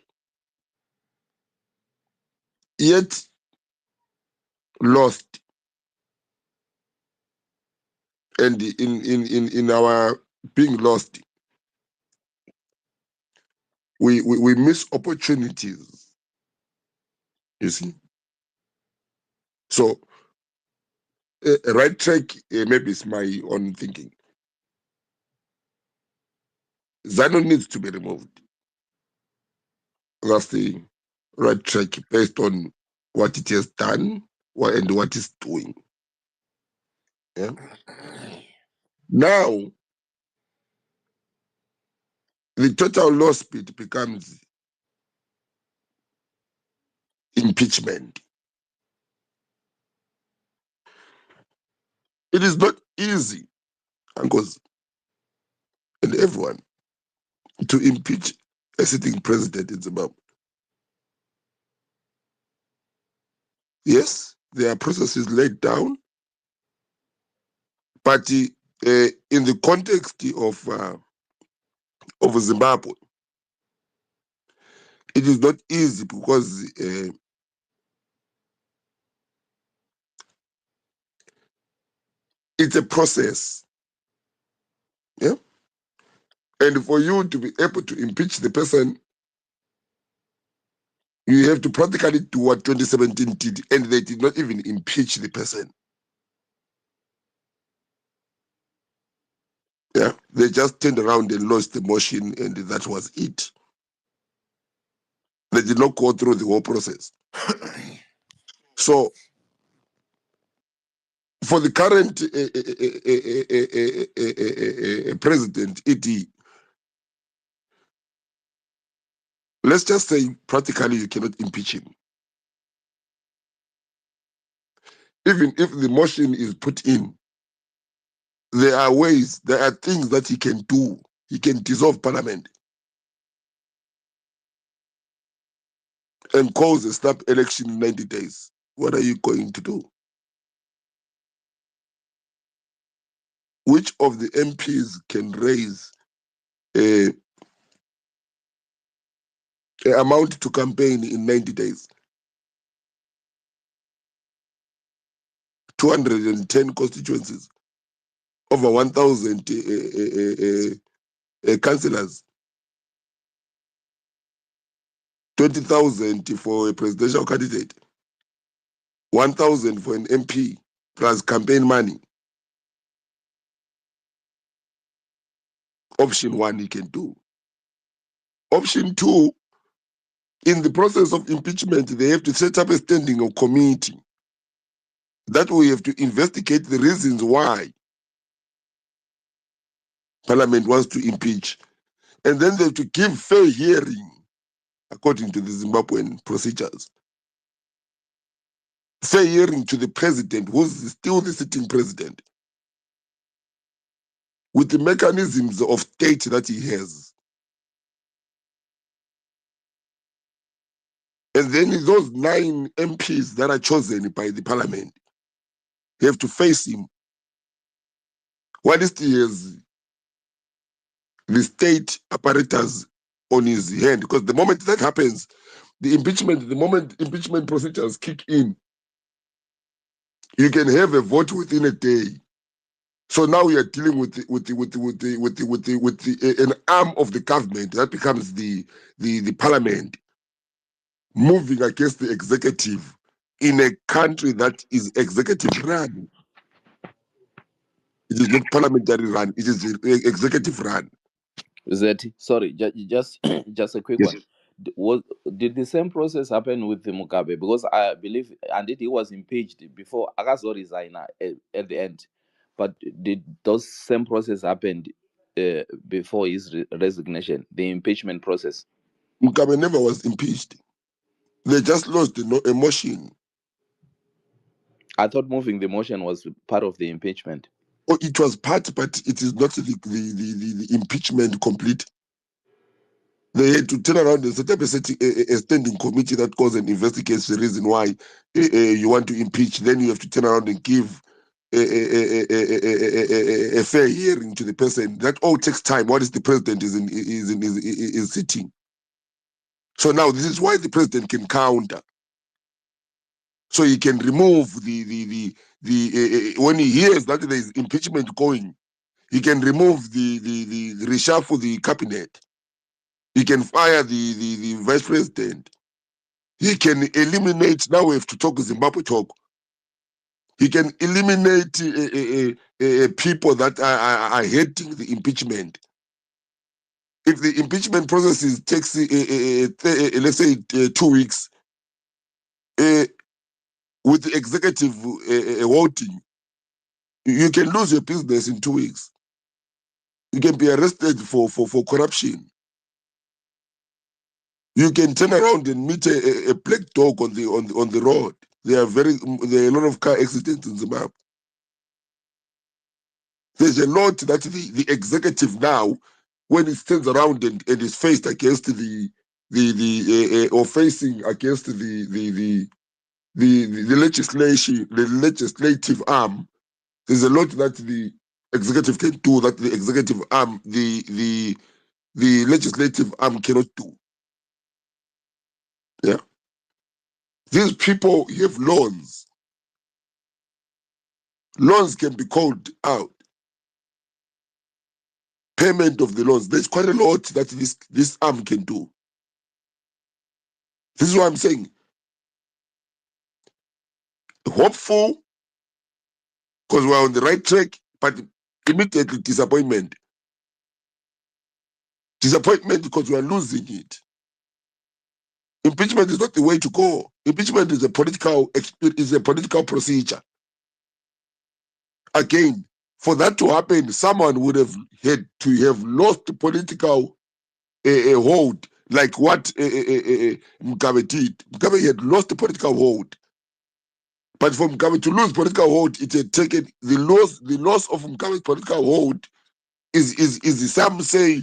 yet lost. And in our being lost, we miss opportunities. You see, so right track, maybe it's my own thinking. Zion needs to be removed. That's the right track based on what it has done and what it's doing. Yeah. Now, the total loss speed becomes impeachment. It is not easy, because and everyone, to impeach a sitting president in Zimbabwe. Yes, there are processes laid down, but in the context of Zimbabwe, it is not easy because it's a process. Yeah. And for you to be able to impeach the person, you have to practically do what 2017 did, and they did not even impeach the person. Yeah. They just turned around and lost the motion, and that was it. They did not go through the whole process. So for the current president, let's just say practically you cannot impeach him. Even if the motion is put in, there are ways, there are things that he can do. He can dissolve parliament and cause a snap election in 90 days. What are you going to do? Which of the MPs can raise a amount to campaign in 90 days? 210 constituencies, over 1,000 councillors, 20,000 for a presidential candidate, 1,000 for an MP, plus campaign money. Option one, he can do. Option two, in the process of impeachment, they have to set up a standing committee that will have to investigate the reasons why Parliament wants to impeach. And then they have to give fair hearing according to the Zimbabwean procedures. Fair hearing to the president, who's still the sitting president, with the mechanisms of state that he has. And then those 9 MPs that are chosen by the parliament have to face him. What is he has the state apparatus on his hand? Because the moment that happens, the moment impeachment procedures kick in, you can have a vote within a day. So now we are dealing with an arm of the government that becomes the parliament, moving against the executive in a country that is executive run. It is not parliamentary run, it is executive run. Zeti, sorry, just a quick Yes. one. Did the same process happen with the Mugabe? Because I believe, and he was impeached before Akazo resigned at the end. But did those same process happened before his resignation, the impeachment process? Mugabe never was impeached. They just lost a motion. I thought moving the motion was part of the impeachment. Oh, it was part, but it is not the impeachment complete. They had to turn around and set up a standing committee that goes and investigates the reason why you want to impeach. Then you have to turn around and give a fair hearing to the person. That all takes time. What is the president is sitting? So now this is why the president can counter. So he can remove when he hears that there is impeachment going, he can remove the reshuffle the cabinet. He can fire the vice president. He can eliminate, now we have to talk Zimbabwe talk. He can eliminate people that are hating the impeachment. If the impeachment process takes, let's say, 2 weeks, with the executive voting, you can lose your business in 2 weeks. You can be arrested for corruption. You can turn around and meet a black dog on the road. There are a lot of car accidents in Zimbabwe. There's a lot that the executive now, when it stands around and is faced against or facing against the legislation, the legislative arm, there's a lot that the executive can do that the executive arm, the legislative arm cannot do. Yeah. These people have loans. Loans can be called out. Payment of the loans. There's quite a lot that this arm can do. This is what I'm saying. Hopeful, because we're on the right track, but immediately disappointment. Disappointment because we are losing it. Impeachment is not the way to go. Impeachment is a political procedure. Again, for that to happen, someone would have had to have lost political hold, like what Mugabe did. Mugabe had lost the political hold. But for Mugabe to lose political hold, it had taken the loss of Mugabe's political hold is some say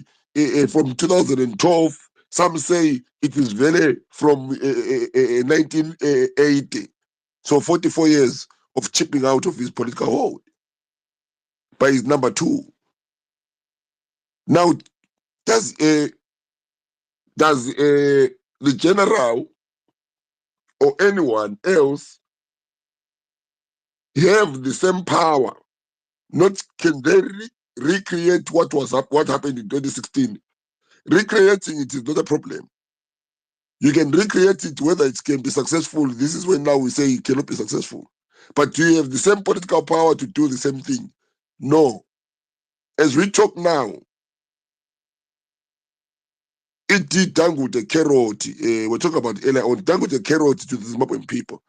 from 2012, some say it is very from 1980. So 44 years of chipping out of his political hold by his number two. Now, does the general or anyone else have the same power? Not can they recreate what happened in 2016? Recreating it is not a problem. You can recreate it, whether it can be successful. This is when now we say it cannot be successful. But do you have the same political power to do the same thing? No. As we talk now, it did Dangote carrot. We're talking about earlier on Dangote carrot to the Zimbabwean people.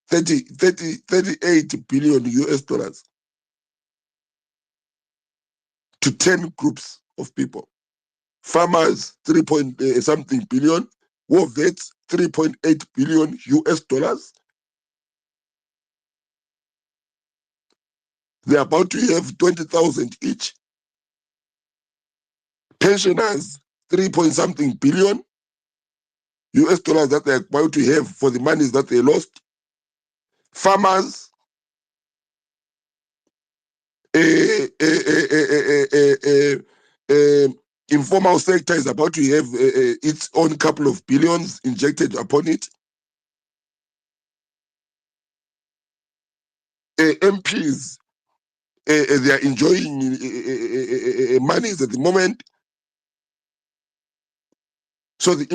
38 billion US dollars to 10 groups of people. Farmers, 3 point something billion. War vets, 3.8 billion US dollars. They're about to have 20,000 each. Pensioners, 3 point something billion US dollars that they're about to have for the monies that they lost. Farmers, informal sector is about to have its own couple of billions injected upon it. MPs, they are enjoying monies at the moment. So the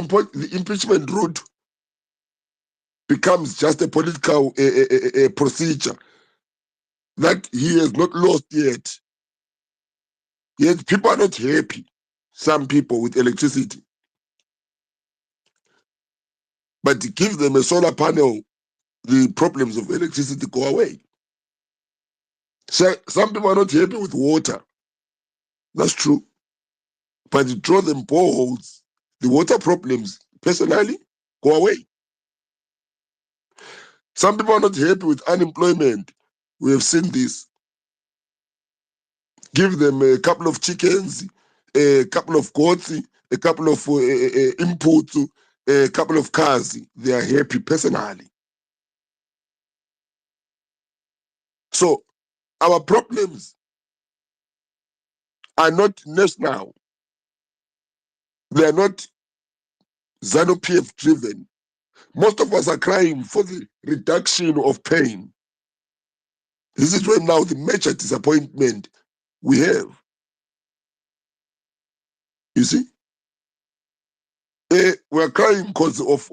impeachment route becomes just a political procedure that he has not lost yet. Yet people are not happy, some people, with electricity. But give them a solar panel, the problems of electricity go away. So some people are not happy with water. That's true. But you draw them boreholes, the water problems, personally, go away. Some people are not happy with unemployment. We have seen this. Give them a couple of chickens, a couple of goats, a couple of inputs, a couple of cars. They are happy personally. So our problems are not national. They are not ZANU-PF driven. Most of us are crying for the reduction of pain. This is when now the major disappointment we have. You see? We're crying because of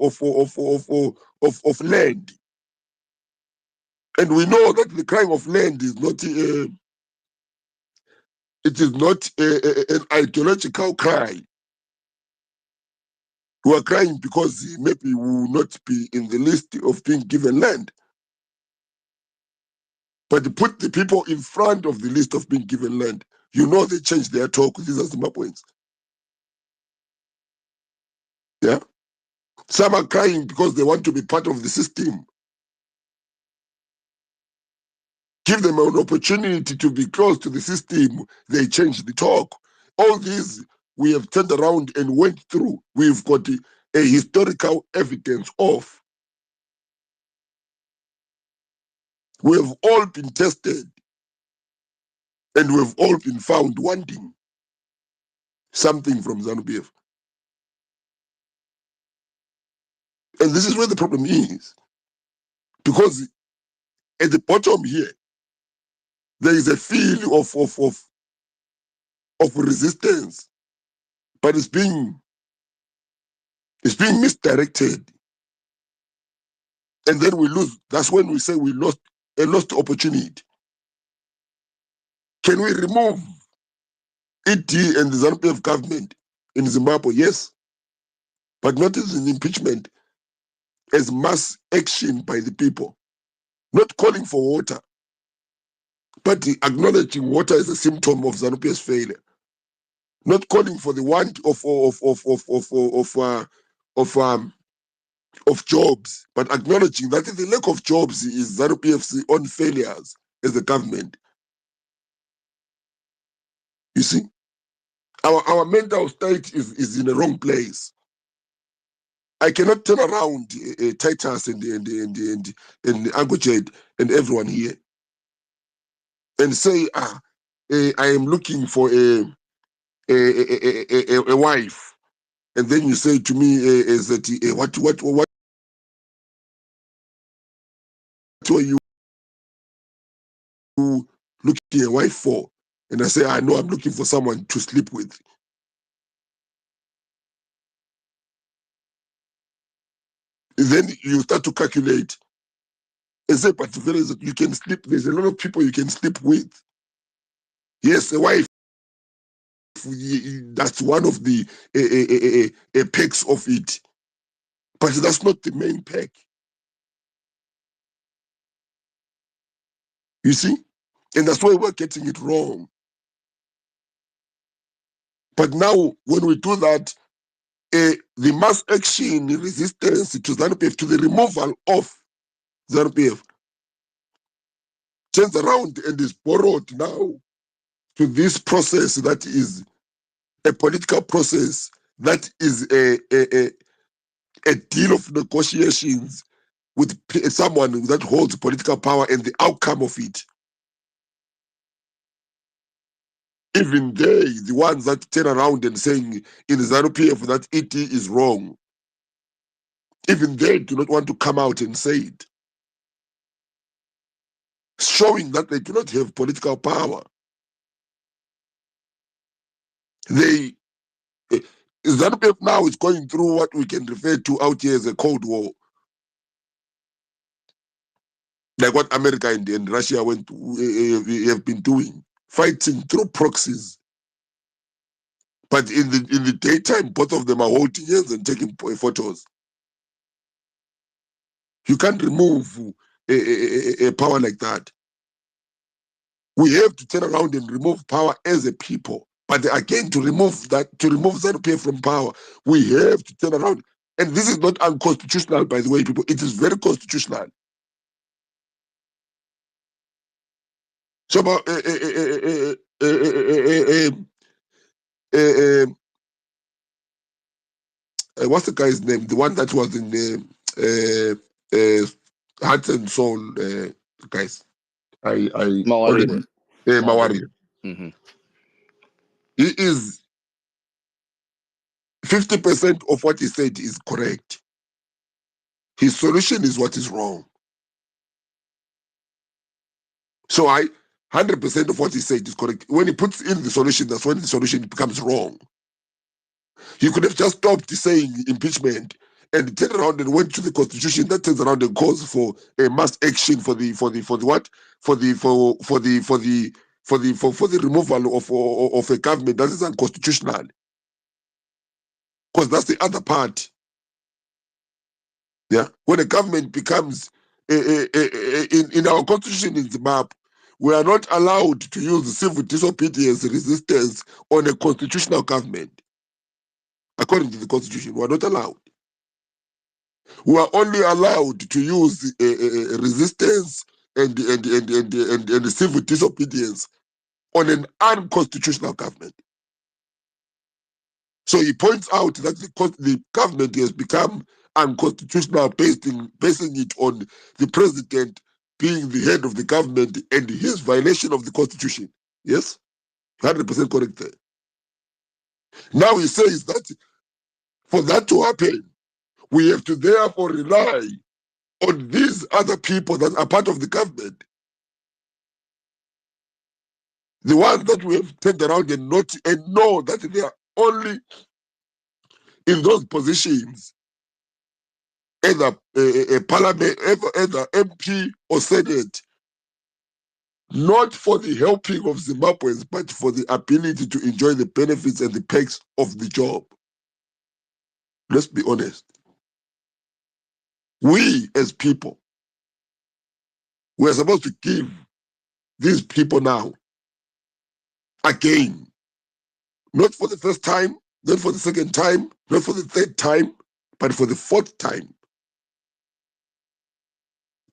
land. And we know that the crying of land is not it is not an ideological cry. We are crying because maybe we will not be in the list of being given land. But to put the people in front of the list of being given land, you know they change their talk. These are Zimbabweans. Yeah? Some are crying because they want to be part of the system. Give them an opportunity to be close to the system. They change the talk. All these we have turned around and went through. We've got a historical evidence of. We have all been tested and we've all been found wanting something from ZANU-PF. And this is where the problem is. Because at the bottom here, there is a feel of resistance, but it's being misdirected. And then we lose. That's when we say we lost a lost opportunity. Can we remove ED and the ZANU-PF government in Zimbabwe? Yes. But not as an impeachment, as mass action by the people. Not calling for water. but acknowledging water is a symptom of ZANU-PF's failure. Not calling for the want of jobs, but acknowledging that the lack of jobs is ZANU-PF's own failures as a government. You see, our mental state is in the wrong place. I cannot turn around Titus and Uncle Jade and everyone here and say, I am looking for a wife, and then you say to me, is that what are you looking a wife for? And I say, I know I'm looking for someone to sleep with. Then you start to calculate. And say, but you can sleep. There's a lot of people you can sleep with. Yes, a wife. That's one of the perks of it, but that's not the main perk. You see, and that's why we're getting it wrong. But now, when we do that, the mass action resistance to ZANU-PF, to the removal of ZANU-PF, turns around and is borrowed now to this process that is a political process, that is a deal of negotiations with someone that holds political power and the outcome of it. Even they, the ones that turn around and saying in ZANU-PF that it is wrong, even they do not want to come out and say it, showing that they do not have political power. They ZANU-PF now is going through what we can refer to out here as a Cold War, like what America and Russia have been doing, fighting through proxies. But in the daytime, both of them are holding hands and taking photos. You can't remove a power like that. We have to turn around and remove power as a people. But again, to remove ZANU-PF from power, we have to turn around. And this is not unconstitutional, by the way, people. It is very constitutional. So, what's the guy's name? The one that was in Heart and Soul, guys. I already Mawarire. Mm-hmm. He is 50% of what he said is correct. His solution is what is wrong. So 100% of what he said is correct. When he puts in the solution, that's when the solution becomes wrong. He could have just stopped saying impeachment and turned around and went to the constitution that turns around and calls for a mass action for the removal of a government that is unconstitutional. Because that's the other part. Yeah, when a government becomes in our constitution in Zimbabwe, we are not allowed to use civil disobedience resistance on a constitutional government. According to the constitution, we are not allowed. We are only allowed to use resistance and civil disobedience on an unconstitutional government. So he points out that the government has become unconstitutional, basing it on the president being the head of the government and his violation of the constitution. Yes, 100% correct there. Now he says that for that to happen, we have to therefore rely on these other people that are part of the government, the ones that we have turned around and know that they are only in those positions, either a parliament, either MP or Senate, not for the helping of Zimbabweans, but for the ability to enjoy the benefits and the perks of the job. Let's be honest. We as people, we're supposed to give these people now again, not for the first time, not for the second time, not for the third time, but for the fourth time.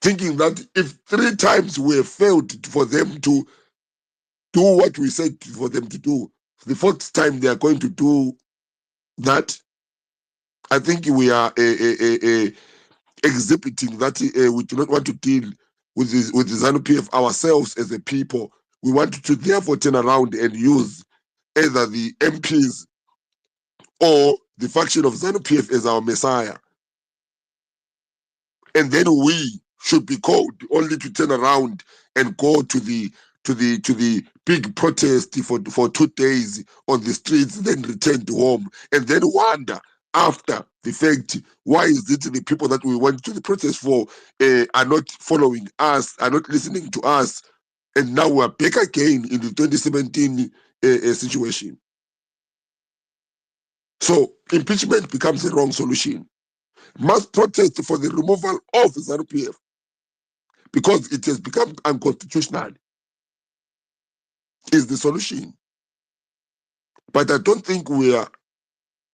Thinking that if 3 times we have failed for them to do what we said for them to do, the 4th time they are going to do that. I think we are exhibiting that we do not want to deal with the ZANU-PF ourselves as a people. We want to therefore turn around and use either the MPs or the faction of ZANU-PF as our messiah. And then we should be called only to turn around and go to the big protest for 2 days on the streets, then return to home, and then wonder after the fact, why is it the people that we went to the protest for are not following us, are not listening to us, and now we're back again in the 2017 situation. So impeachment becomes the wrong solution. Mass protest for the removal of ZANU-PF because it has become unconstitutional is the solution. But I don't think we are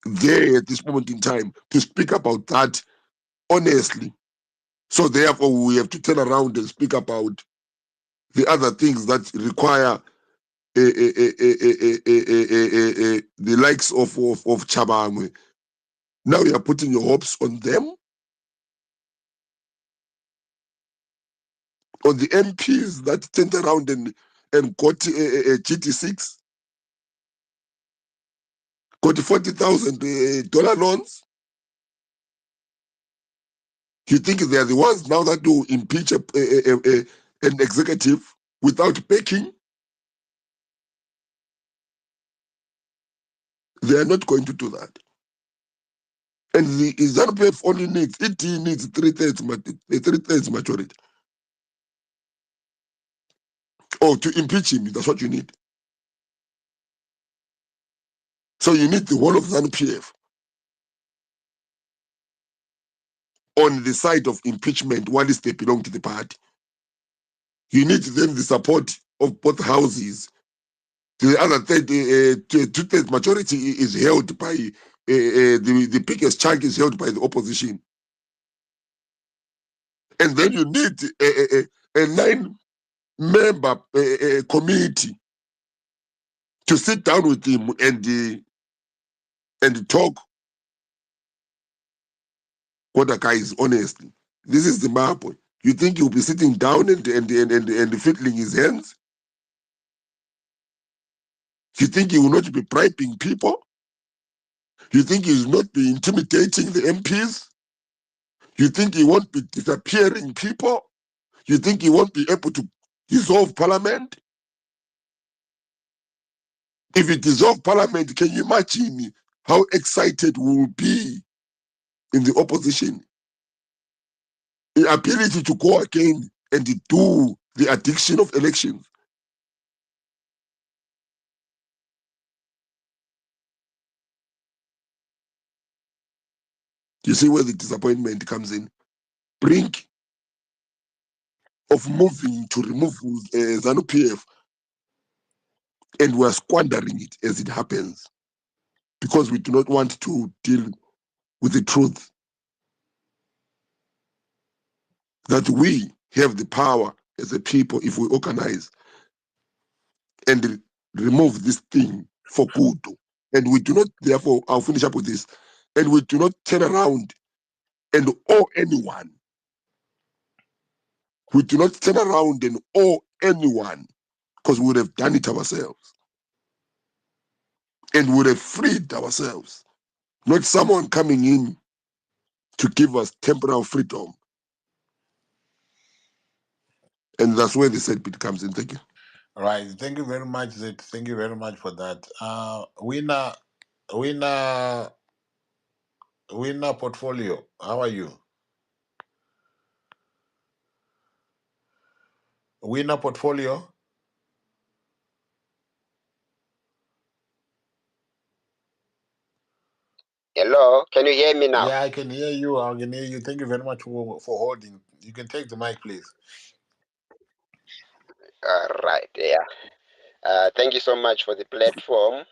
there at this moment in time to speak about that honestly. So therefore, we have to turn around and speak about the other things that require the likes of Chabangwe. Now you are putting your hopes on them, on the MPs that turned around and got GT6, got $40,000 loans. You think they are the ones now that do impeach an executive without backing? They are not going to do that. And the ZANU-PF only needs 3/3 majority. Or to impeach him, that's what you need. So you need the whole of ZANU-PF on the side of impeachment while they belong to the party. You need then the support of both houses. The other 2/3 majority is held by the biggest chunk is held by the opposition. And then you need a 9-member committee to sit down with him and talk what the guy is honestly. This is the map. You think he'll be sitting down and fiddling his hands? You think he will not be bribing people? You think he will not be intimidating the MPs? You think he won't be disappearing people? You think he won't be able to dissolve parliament? If he dissolves parliament, can you imagine how excited we will be in the opposition? The ability to go again and do the addiction of elections. You see where the disappointment comes in? Brink of moving to remove ZANU-PF, and we're squandering it as it happens because we do not want to deal with the truth that we have the power as a people if we organize and remove this thing for good. And we do not, therefore, I'll finish up with this, and we do not turn around and owe anyone. We do not turn around and owe anyone because we would have done it ourselves and would have freed ourselves, not someone coming in to give us temporal freedom. And that's where the set bit comes in. Thank you. All right. Thank you very much, Zed. Thank you very much for that. Winner portfolio. How are you? Winner portfolio. Hello, can you hear me now? Yeah, I can hear you. I can hear you. Thank you very much for holding. You can take the mic, please. Right, yeah. Thank you so much for the platform.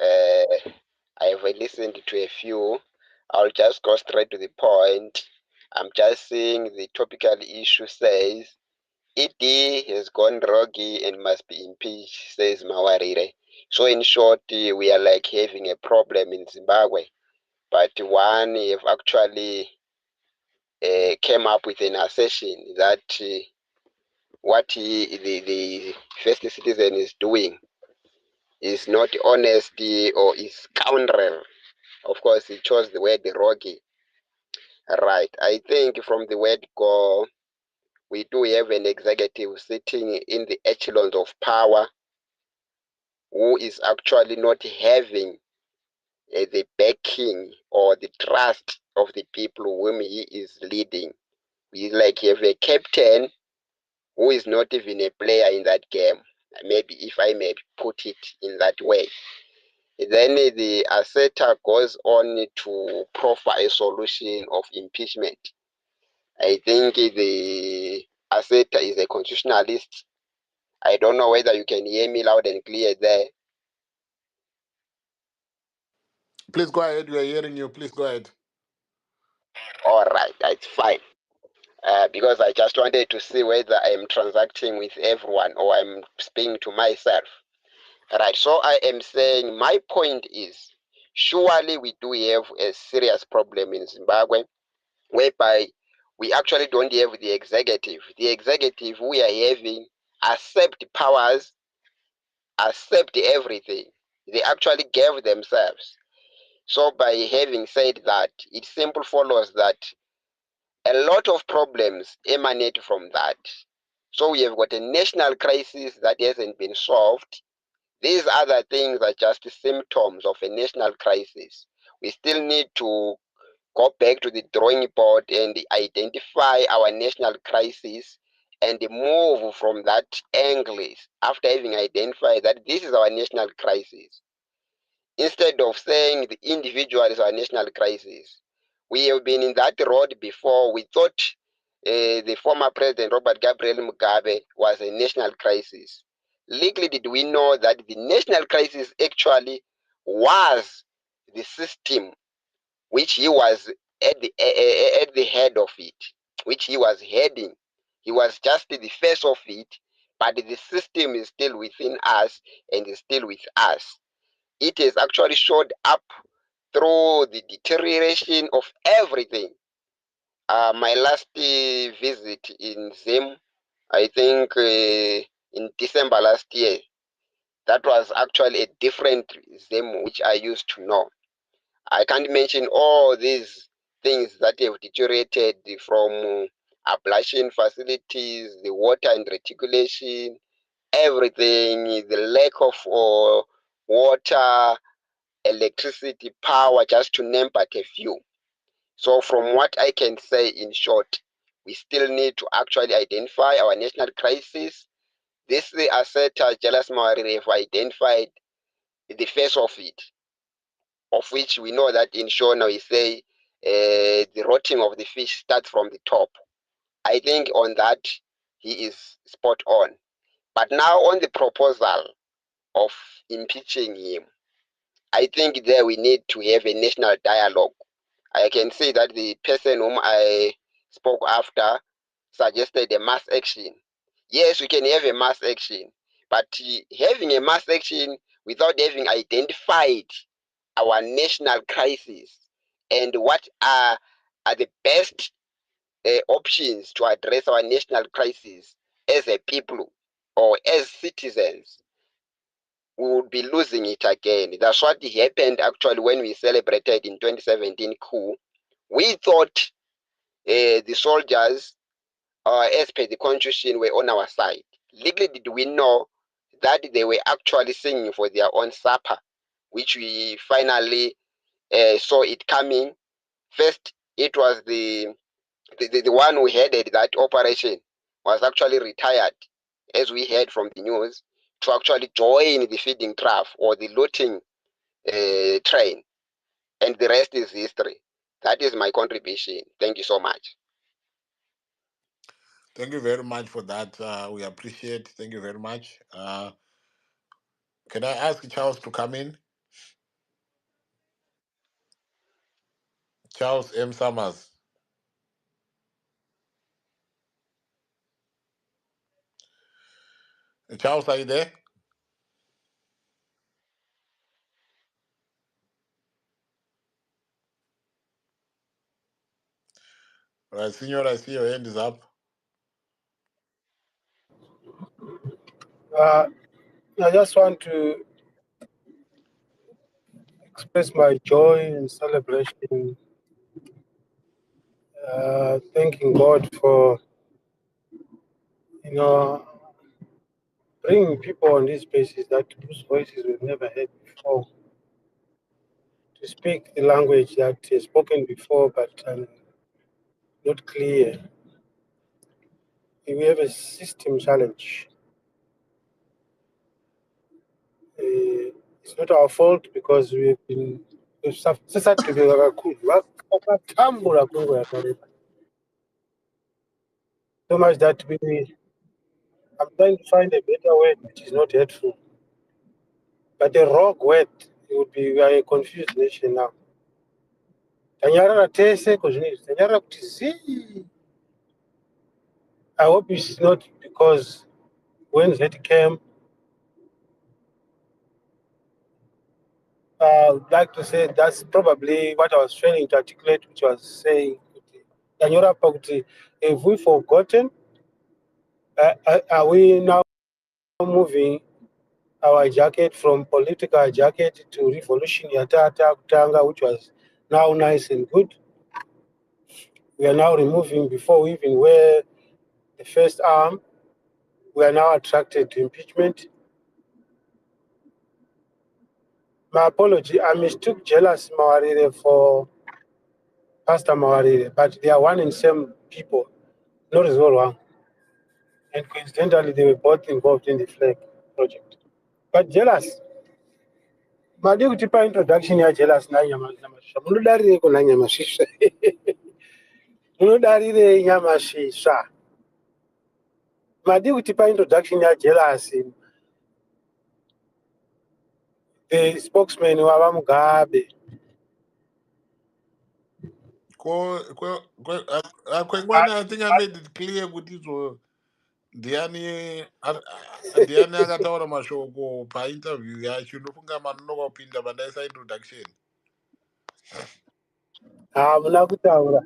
I have listened to a few. I'll just go straight to the point. I'm just seeing the topical issue says ED has gone rogue and must be impeached, says Mawarire. So in short, we are like having a problem in Zimbabwe. But one have actually came up with an assertion that what the first citizen is doing is not honesty or is scoundrel. Of course, he chose the word rocky. Right. I think from the word go, we do have an executive sitting in the echelons of power who is actually not having the backing or the trust of the people whom he is leading. We like have a captain who is not even a player in that game. Maybe if I may put it in that way. Then the assertor goes on to proffer a solution of impeachment. I think the assertor is a constitutionalist. I don't know whether you can hear me loud and clear there. Please go ahead. We are hearing you. Please go ahead. All right, that's fine. Because I just wanted to see whether I am transacting with everyone or I'm speaking to myself. Right, so I am saying my point is surely we do have a serious problem in Zimbabwe whereby we actually don't have the executive. The executive we are having accept powers, accept everything. They actually gave themselves. So by having said that, it simply follows that a lot of problems emanate from that. So we have got a national crisis that hasn't been solved. These other things are just symptoms of a national crisis. We still need to go back to the drawing board and identify our national crisis and move from that angle after having identified that this is our national crisis. Instead of saying the individual is our national crisis, we have been in that road before. We thought the former president Robert Gabriel Mugabe was a national crisis. Little did we know that the national crisis actually was the system which he was at the head of it, which he was heading. He was just the face of it, but the system is still within us and is still with us. It has actually showed up through the deterioration of everything. My last visit in Zim, I think in December last year, that was actually a different Zim which I used to know. I can't mention all these things that have deteriorated from ablation facilities, the water and reticulation, everything, the lack of water, electricity, power, just to name but a few. So from what I can say in short, we still need to actually identify our national crisis. This the assertor Jealous Mawarire have identified the face of it, of which we know that in Shona we say the rotting of the fish starts from the top. I think on that he is spot on. But now on the proposal of impeaching him, I think there we need to have a national dialogue. I can see that the person whom I spoke after suggested a mass action. Yes, we can have a mass action, but having a mass action without having identified our national crisis and what are the best options to address our national crisis as a people or as citizens, we would be losing it again. That's what happened actually when we celebrated in 2017 coup. We thought the soldiers, as per the constitution, were on our side. Little did we know that they were actually singing for their own supper, which we finally saw it coming. First, it was the one who headed that operation was actually retired, as we heard from the news, to actually join the feeding trough or the looting train. And the rest is history. That is my contribution. Thank you so much. Thank you very much for that. We appreciate. Thank you very much. Can I ask Charles to come in? Charles M. Summers. Charles, are you there? Right, Senor, I see your hand is up. I just want to express my joy and celebration, thanking God for, bringing people on these spaces that whose voices we've never heard before, to speak the language that is spoken before but not clear. We have a system challenge. It's not our fault because we've suffered to be so much that I'm trying to find a better word which is not hurtful. But a rogue word, it would be we are a confused nation now. Tanyarara tese kuzvinizvi, tanyarara kuti zii. I hope it's not because when that came, I would like to say that's probably what I was trying to articulate, which was saying, Tanyora Pakuti, have we forgotten? Are we now moving our jacket from political jacket to revolution yatata kutanga, which was now nice and good? We are now removing, before we even wear the first arm, we are now attracted to impeachment. My apology, I mistook jealous Mawarire for Pastor Mawarire, but they are one and same people, not as well one. And coincidentally, they were both involved in the flag project. But jealous, madi kutipa introduction ya jealous na nyamashisha. Munodarire kuna nyamashisha. Munodarire nyamashisha. Madi kutipa introduction ya jealous. The spokesman wa Mugabe. I think I made it clear with this. Ndiani akataura mashoko painterview yacho ndofunga manokopinda pandaisa introduction. Muna kutaura.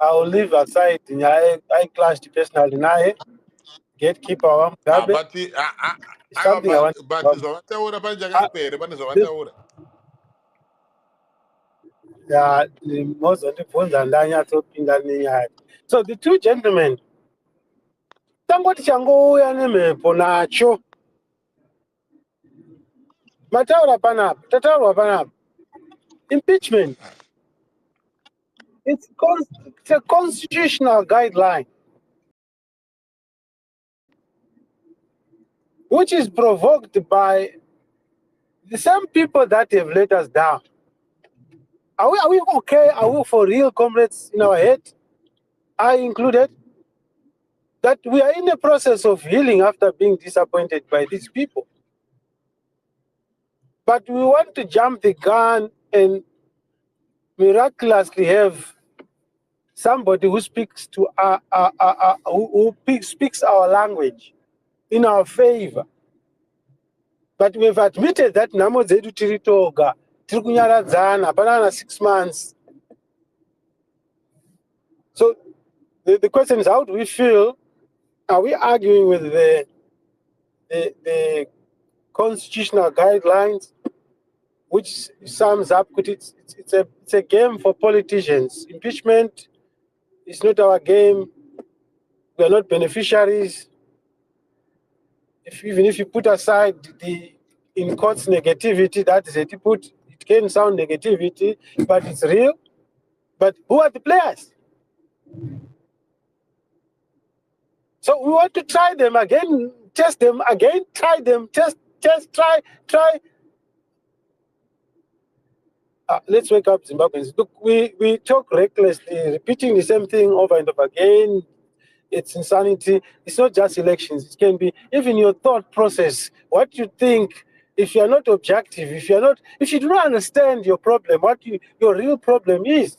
I will leave aside I clashed personally naye gatekeeper wa Mugabe. Something I want but zvavataura panjakaipa here pane zvavataura. Mozondibvunza ndanyatsopinda nenyaya. So the two gentlemen, tangoti changouya nemhepo nacho. Mataura panapa, tataurwa panapa. Impeachment. It's a constitutional guideline which is provoked by the same people that have let us down. Are we okay? Are we for real, comrades, in our head? I included, that we are in the process of healing after being disappointed by these people. But we want to jump the gun and miraculously have somebody who speaks to speaks our language in our favor. But we've admitted that nhamo dzedu tiri toga, tiri kunyaradzana, hapana 6 months. So the question is, how do we feel? Are we arguing with the constitutional guidelines, which sums up, it's a game for politicians. Impeachment is not our game. We are not beneficiaries. Even if you put aside the in courts negativity, that is it can sound negativity, but it's real. But who are the players? So we want to try them again, test them again, try them, test, try. Let's wake up, Zimbabweans. Look, we talk recklessly, repeating the same thing over and over again, it's insanity. It's not just elections. It can be even your thought process, what you think. If you are not objective, if you do not understand your problem, your real problem is.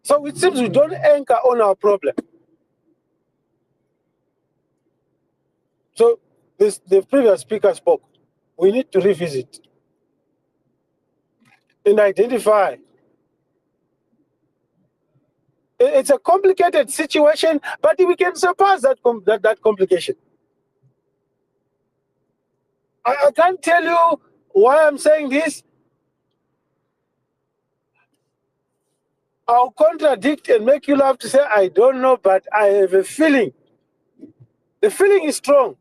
So it seems we don't anchor on our problem. So the previous speaker spoke. We need to revisit and identify. It's a complicated situation, but we can surpass that complication. I can't tell you why I'm saying this. I'll contradict and make you laugh to say I don't know, but I have a feeling. The feeling is strong,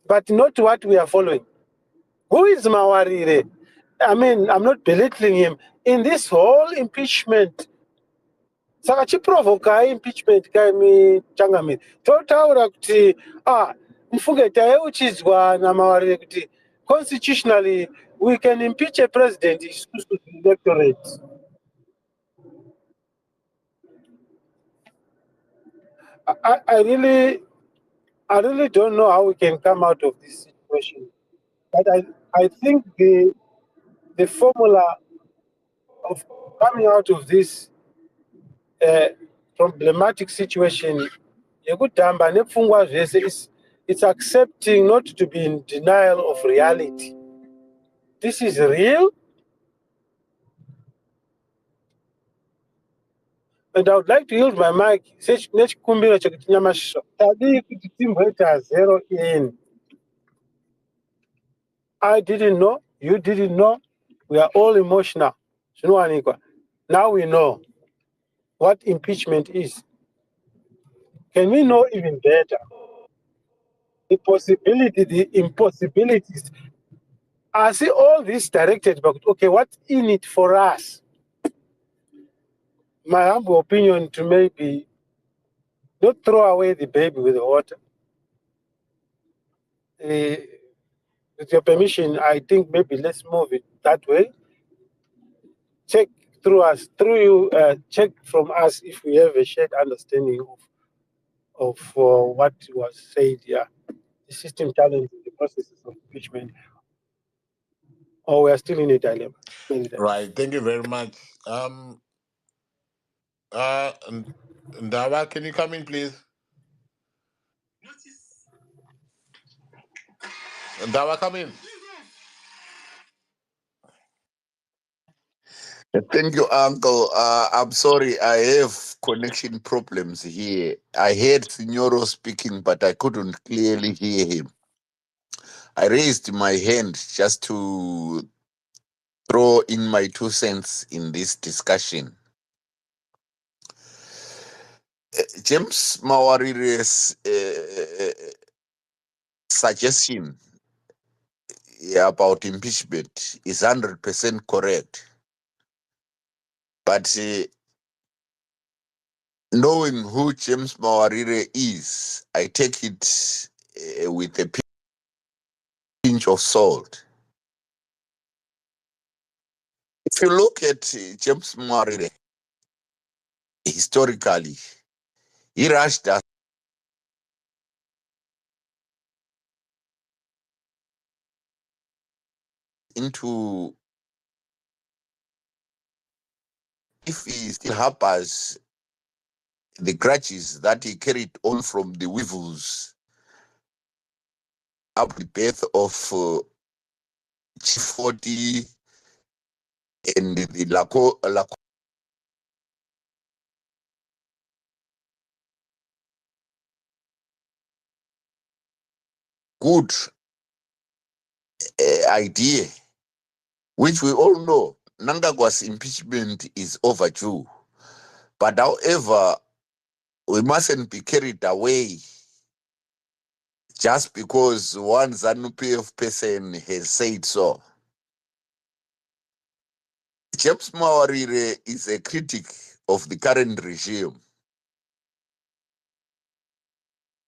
but not what we are following. Who is Mawarire? I mean, I'm not belittling him. In this whole impeachment, saka chiprovoka impeachment kaimi changamire totaura kuti mufunge tayeuchidzwa naMawarire kuti constitutionally we can impeach a president isusu the electorate. I really don't know how we can come out of this situation. But I think the formula of coming out of this problematic situation, it's accepting not to be in denial of reality. This is real, and I would like to yield my mic. Zero in. I didn't know, you didn't know, we are all emotional. Now we know what impeachment is. Can we know even better? The possibility, the impossibilities. I see all this directed, but okay, what's in it for us? My humble opinion to maybe not throw away the baby with the water. With your permission, I think maybe let's move it that way. Check through us, through you, check from us if we have a shared understanding of what was said here. The system challenge the processes of impeachment, or we are still in a dilemma. Right. Thank you very much. Ndawa, can you come in, please? Ndawa, come in. Thank you, Uncle. I'm sorry, I have connection problems here. I heard Signoro speaking, but I couldn't clearly hear him. I raised my hand just to throw in my 2 cents in this discussion. James Mawarire's suggestion about impeachment is 100% correct. But knowing who James Mawarire is, I take it with a pinch of salt. If you look at James Mawarire, historically, he rushed us into, if he still harbors the grudges that he carried on from the weevils up the birth of Chief 40 and the Laco good idea, which we all know, Nangagwa's impeachment is overdue. But however, we mustn't be carried away just because one ZANU-PF person has said so. James Mawarire is a critic of the current regime.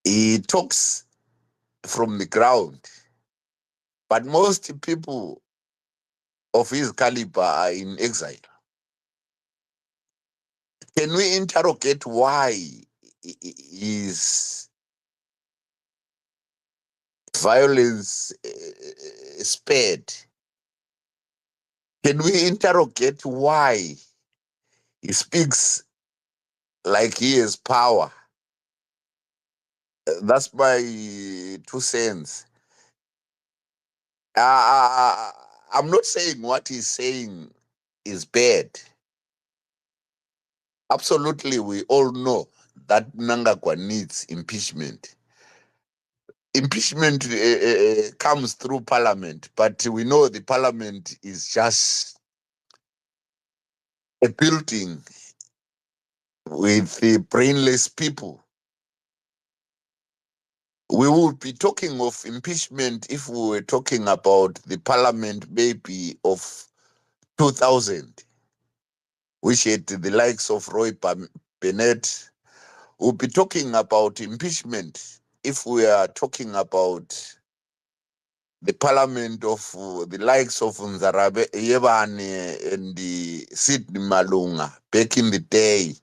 He talks from the ground, but most people of his caliber are in exile. can we interrogate why is violence spared? Can we interrogate why he speaks like he has power? That's my 2 cents. I'm not saying what he's saying is bad. Absolutely, we all know that Mnangagwa needs impeachment. Impeachment comes through parliament, but we know the parliament is just a building with the brainless people. We would be talking of impeachment if we were talking about the parliament maybe of 2000, which had the likes of Roy Bennett. We'll be talking about impeachment if we are talking about the parliament of the likes of Nzarabe Yebane and the Sidney Malunga back in the day,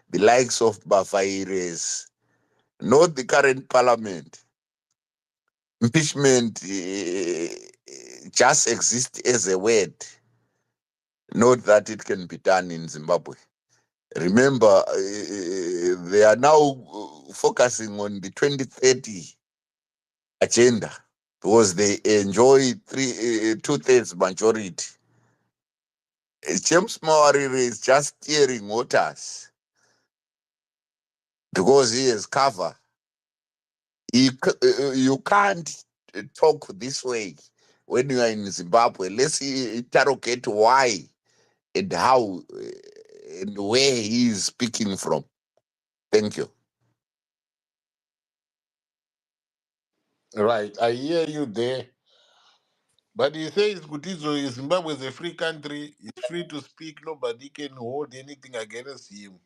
the likes of Mawarire, not the current parliament. Impeachment just exists as a word, not that it can be done in Zimbabwe. Remember, they are now focusing on the 2030 agenda because they enjoy 2/3 majority. James Mawarire is just steering waters because he has cover. You can't talk this way when you are in Zimbabwe. Let's interrogate why and how and where he is speaking from. Thank you. Right, I hear you there. But he says Kutizo Zimbabwe is a free country. He's free to speak. Nobody can hold anything against him.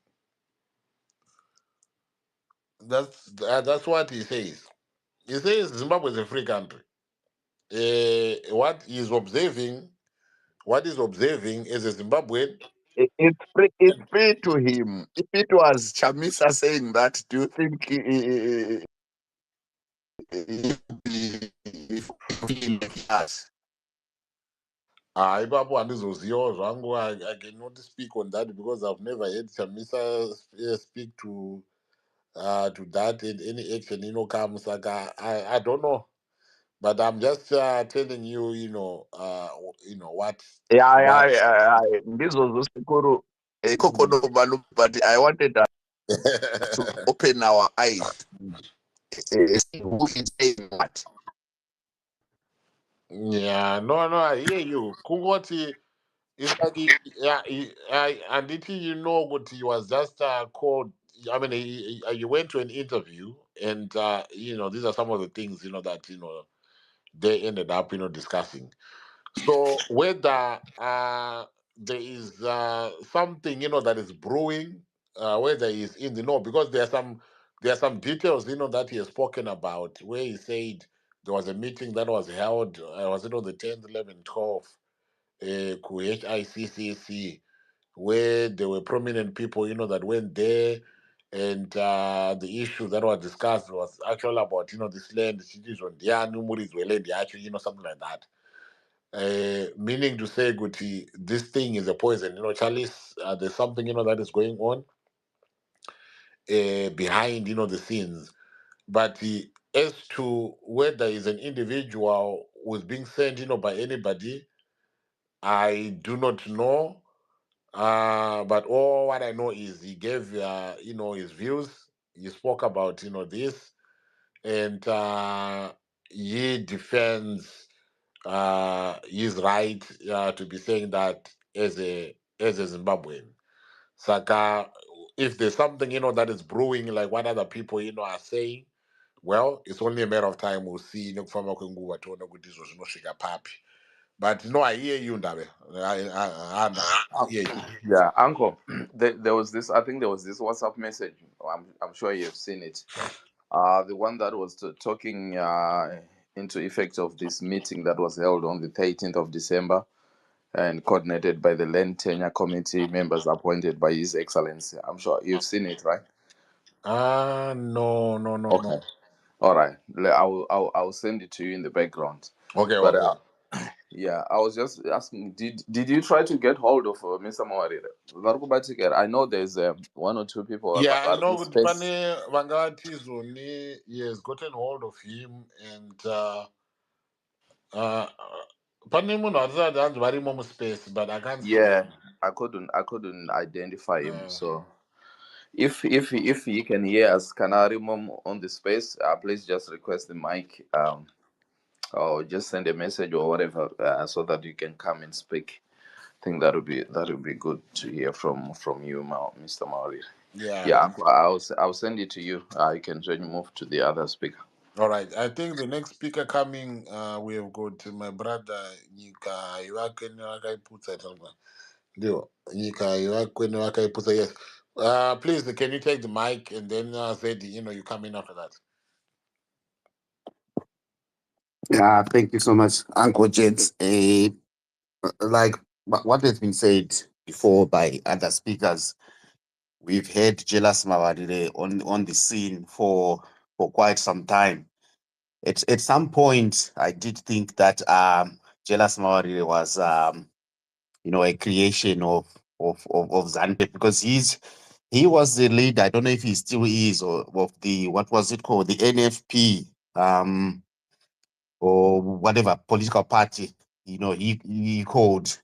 That's what he says. He says Zimbabwe is a free country. What he's observing as a Zimbabwean. It's free to him. If it was Chamisa saying that, do you think he would be like us? Ipapo handizozivawo zvangu. I cannot speak on that because I've never heard Chamisa speak to that and any action comes. I don't know, but I'm just telling you, what This was Sikuru Kokono Balu, but I wanted us to open our eyes, see who is saying what. yeah, no, I hear you. Kungoti, it's like and did what he was just called. I mean, he went to an interview, and these are some of the things that they ended up discussing. So whether there is something that is brewing, whether he's in the know, because there are some details that he has spoken about, where he said there was a meeting that was held, was it on the 10th, 11th, 12th, HICCC, where there were prominent people that went there, and the issue that was discussed was actually about this land, cities on land, actually, something like that. Meaning to say, Guti, this thing is a poison. Chalice, there's something that is going on behind the scenes. But as to whether is an individual who's being sent by anybody, I do not know. But all what I know is he gave his views. He spoke about this, and he defends his right to be saying that as a Zimbabwean. Saka, if there's something that is brewing, like what other people are saying, well, it's only a matter of time. We'll see. Nekufamba kwenguva toona kuti izvo zvinosvika papi. But no, I hear you, Ndabe. I hear you. Yeah, Uncle. There was this. I think there was this WhatsApp message. I'm sure you've seen it. The one that was talking into effect of this meeting that was held on the 13th of December. and coordinated by the Land Tenure Committee members appointed by His Excellency. I'm sure you've seen it, right? No, no, no, Okay. no. All right. I'll send it to you in the background. Okay, But okay. yeah, I was just asking, did you try to get hold of Mr. Mawarire? Varikubatikira. I know there's one or two people Yeah, I know space. Pane Vangati Zoni, he has gotten hold of him and Pane Munazad and Varimum space, but I can't see Yeah, him. I couldn't identify him. Uh, So if he can hear us, can I remove on the space? Please just request the mic, or just send a message or whatever, so that you can come and speak. I think that would be good to hear from you, Mr. Maori. yeah. Yeah, Uncle, I'll send it to you. You can join move to the other speaker. All right. I think the next speaker coming, we have got my brother Nika Iwakwen Wakaipusa. Nika Iwakwen Wakaipusa. Yes. Please, can you take the mic and then say, you come in after that. Yeah, thank you so much, Uncle Jets. Like what has been said before by other speakers, we've had Jealous Mawarire on the scene for quite some time. At some point, I did think that Jealous Mawarire was a creation of ZANU-PF, because he was the leader. I don't know if he still is, or of the, what was it called, the NFP, or whatever political party, he called,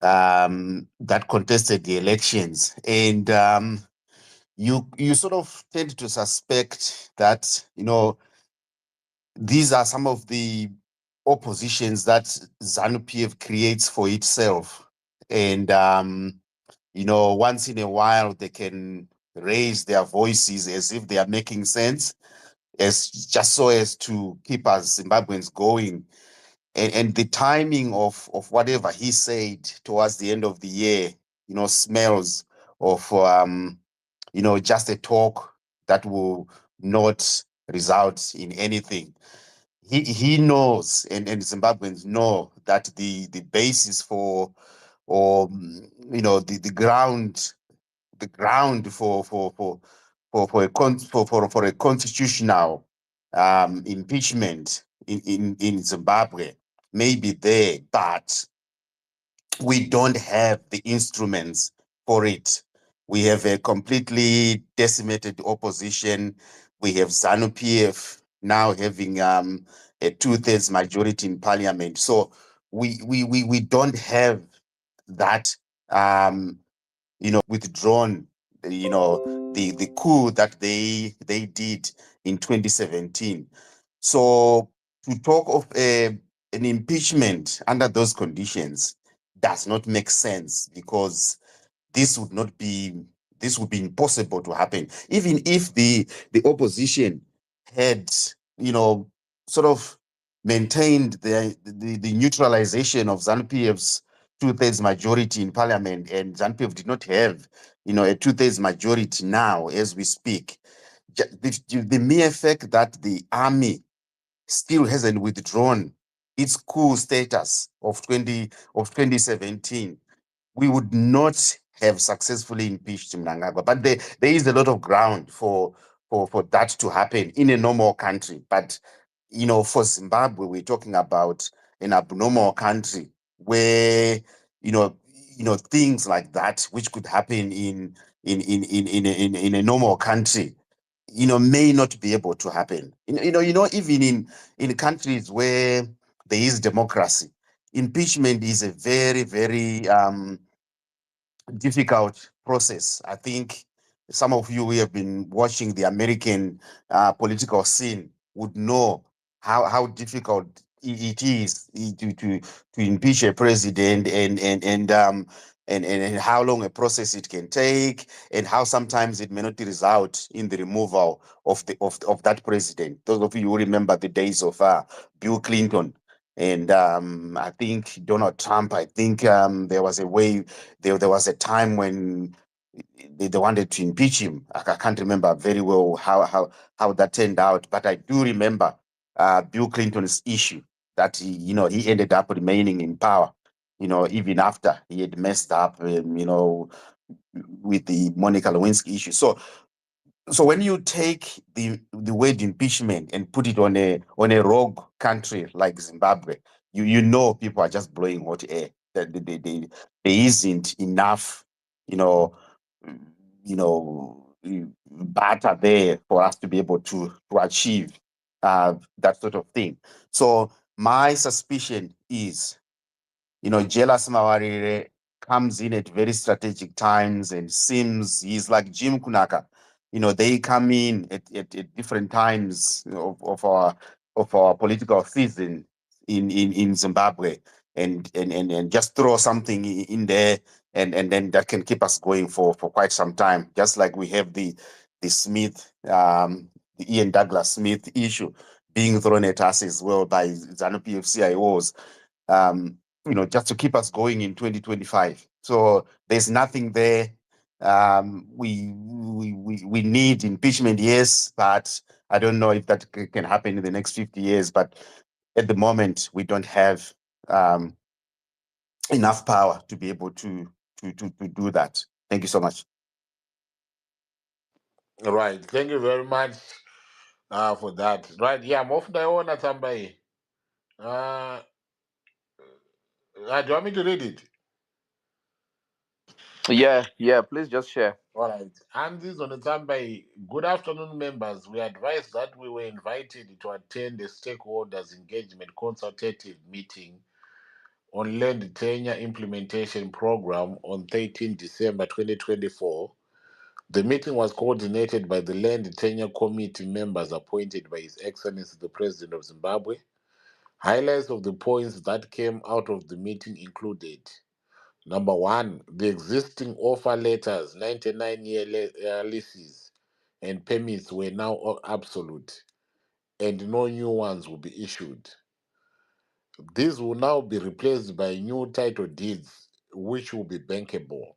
that contested the elections. And you sort of tend to suspect that, these are some of the oppositions that ZANU-PF creates for itself. And, once in a while they can raise their voices as if they are making sense, as just so as to keep us Zimbabweans going. And the timing of whatever he said towards the end of the year, smells of just a talk that will not result in anything. He knows, and Zimbabweans know, that the basis for, or the ground for a constitutional impeachment in Zimbabwe may be there, but we don't have the instruments for it. We have a completely decimated opposition. We have ZANU-PF now having a 2/3 majority in parliament. So we don't have that withdrawn, the coup that they did in 2017. So to talk of an impeachment under those conditions does not make sense, because this would be impossible to happen. Even if the opposition had, sort of maintained the neutralization of ZANU-PF's 2/3 majority in parliament, and ZANU-PF did not have, a 2/3 majority now as we speak. The mere fact that the army still hasn't withdrawn its coup status of 2017, we would not have successfully impeached Mnangagwa. But there is a lot of ground for that to happen in a normal country. But for Zimbabwe, we're talking about an abnormal country where things like that, which could happen in a normal country, may not be able to happen. Even in countries where there is democracy, impeachment is a very, very difficult process. I think some of you who have been watching the American political scene would know how difficult it is to impeach a president, and how long a process it can take, and how sometimes it may not result in the removal of that president. Those of you who remember the days of Bill Clinton and I think Donald Trump, I think there was a way, there was a time when they wanted to impeach him. I can't remember very well how that turned out, but I do remember Bill Clinton's issue, that he ended up remaining in power. even after he had messed up, with the Monica Lewinsky issue. So when you take the word impeachment and put it on a rogue country like Zimbabwe, you know people are just blowing hot air. That there isn't enough, you know, you know, batter there for us to be able to achieve that sort of thing. So my suspicion is, Jealous Mawarire comes in at very strategic times and seems he's like Jim Kunaka. They come in at different times of our political season in Zimbabwe and just throw something in there and then that can keep us going for quite some time. Just like we have the Smith, the Ian Douglas Smith issue being thrown at us as well by ZANU PF CIOs. Just to keep us going in 2025. So there's nothing there. We need impeachment, yes, but I don't know if that can happen in the next 50 years. But at the moment, we don't have enough power to be able to do that. Thank you so much. Right. Thank you very much for that. Right. Yeah, I'm off the one at somebody. Uh, do you want me to read it? Yeah, please just share. All right. And this on the Tambai. Good afternoon, members. We advise that we were invited to attend the stakeholders engagement consultative meeting on land tenure implementation program on 13 December 2024. The meeting was coordinated by the Land Tenure Committee members appointed by His Excellency the President of Zimbabwe. Highlights of the points that came out of the meeting included: number one, the existing offer letters, 99-year leases, and permits were now absolute, and no new ones will be issued. These will now be replaced by new title deeds, which will be bankable.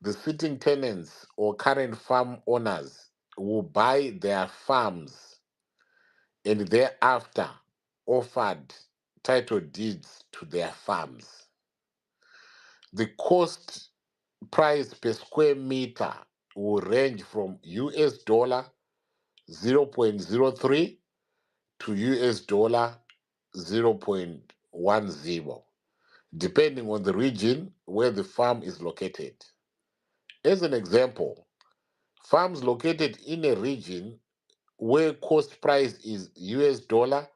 The sitting tenants or current farm owners will buy their farms and thereafter offered title deeds to their farms. The cost price per square meter will range from US dollar 0.03 to US dollar 0.10, depending on the region where the farm is located. As an example, farms located in a region where cost price is US dollar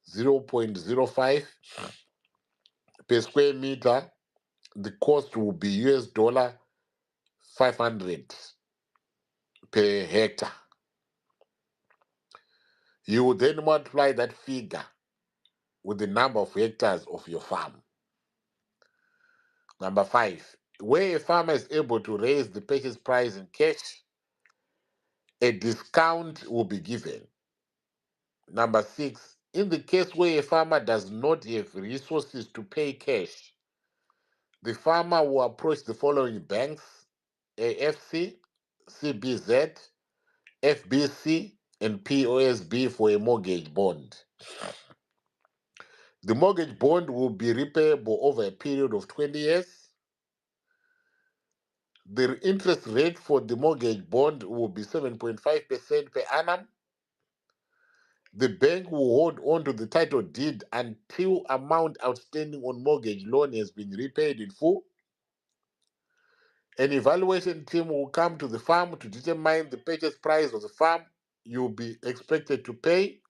0.05 per square meter, the cost will be US dollar 500 per hectare. You will then multiply that figure with the number of hectares of your farm. Number five, where a farmer is able to raise the purchase price in cash, a discount will be given. Number six, in the case where a farmer does not have resources to pay cash, the farmer will approach the following banks: AFC, CBZ, FBC, and POSB for a mortgage bond. The mortgage bond will be repayable over a period of 20 years. The interest rate for the mortgage bond will be 7.5% per annum. The bank will hold on to the title deed until amount outstanding on mortgage loan has been repaid in full. An evaluation team will come to the farm to determine the purchase price of the farm you'll be expected to pay.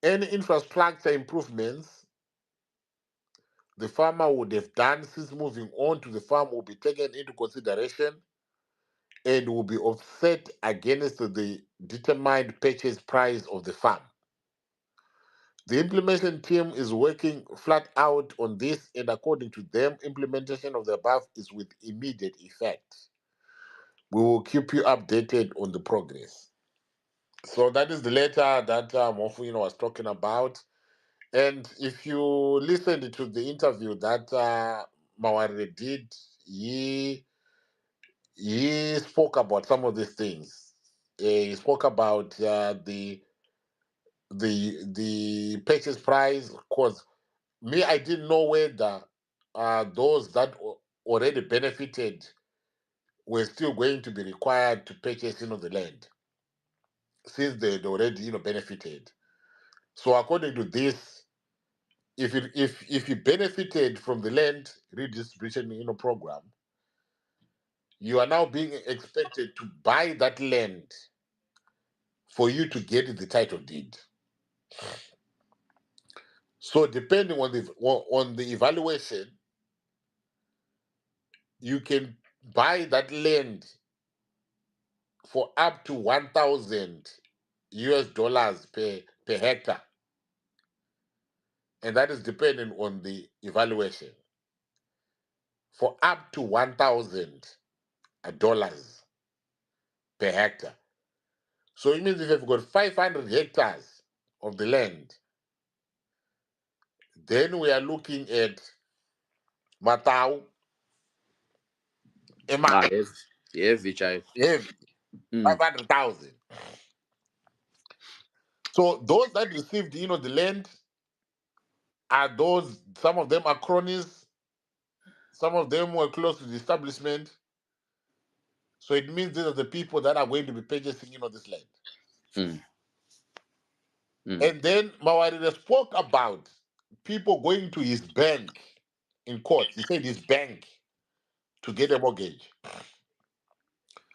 Any infrastructure improvements the farmer would have done since moving on to the farm will be taken into consideration and will be offset against the determined purchase price of the farm. The implementation team is working flat out on this, and according to them, implementation of the above is with immediate effect. We will keep you updated on the progress. So that is the letter that Mofuino was talking about. And if you listened to the interview that Mawarire did, he spoke about some of these things. He spoke about the purchase price, of course. Me, I didn't know whether those that already benefited were still going to be required to purchase, the land, since they'd already, benefited. So according to this, if you benefited from the land redistribution, program, you are now being expected to buy that land for you to get the title deed. So depending on the evaluation, you can buy that land for up to 1,000 US dollars per hectare, and that is depending on the evaluation. For up to $1,000 per hectare. So it means if you've got 500 hectares of the land, then we are looking at Matau, Ah, Emma, heavy child. heavy, Mm. 500,000. So those that received, the land are those, some of them are cronies, some of them were close to the establishment. So it means these are the people that are going to be purchasing, this land. Mm. Mm. And then Mawarire spoke about people going to his bank in court. He said his bank to get a mortgage.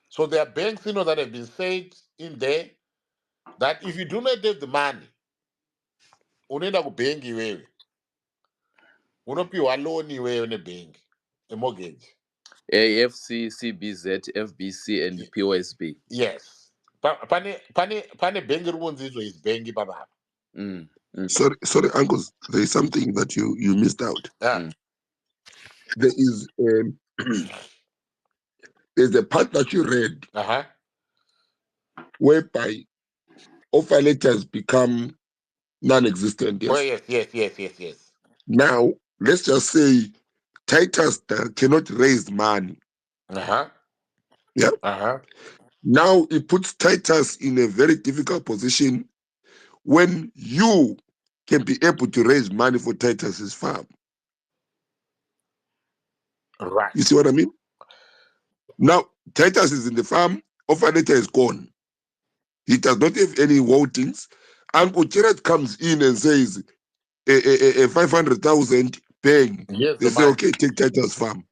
So there are banks, that have been said in there that if you do not have the money, unaenda kubenki wewe, unopiwa loan wewe nebank, a mortgage. AFC, CBZ, FBC, and POSB. Yes. Pane benki rinonzi izvo is benki papapa. Mm. Mm. Sorry, uncles. There is something that you missed out. Ah, Mm. There is there's a part that you read uh-huh. whereby offer letters become non-existent. Oh, Yes. yes. Now let's just say Titus cannot raise money. Uh-huh. Yeah. Uh-huh. Now it puts Titus in a very difficult position when you can be able to raise money for Titus's farm. Right. You see what I mean? Now Titus is in the farm, offer letter is gone. He does not have any holdings. Uncle Jared comes in and says, 500,000 bang. Yes, They the say, money. okay, take Titus farm.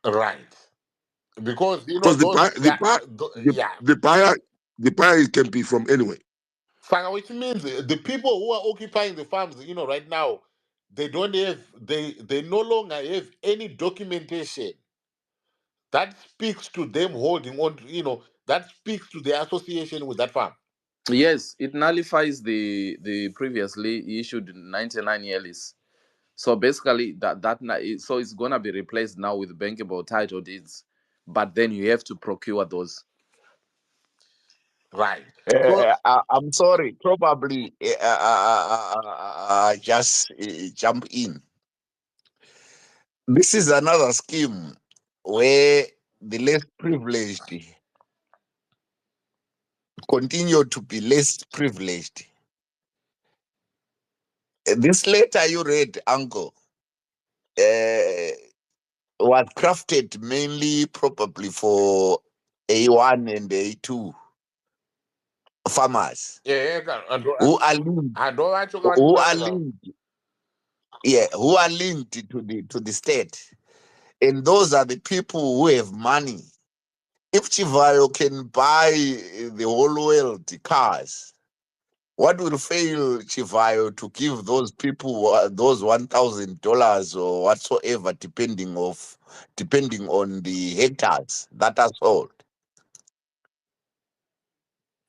Right. Because Because those, yeah, yeah. the buyer can be from anywhere. Fine, which means the people who are occupying the farms, right now, they don't have, they no longer have any documentation that speaks to them holding on to, that speaks to their association with that farm. Yes, it nullifies the previously issued 99-year lease. So basically, so it's gonna be replaced now with bankable title deeds, but then you have to procure those. Right. So I'm sorry, probably just jump in. This is another scheme where the less privileged continue to be less privileged. This letter you read, Uncle, was crafted mainly probably for A1 and A2 farmers yeah, who are linked, I don't want to go who are to linked, who are linked to the state. And those are the people who have money. If Chivayo can buy the whole world cars, what will fail Chivayo to give those people those $1,000 or whatsoever, depending on the hectares that are sold?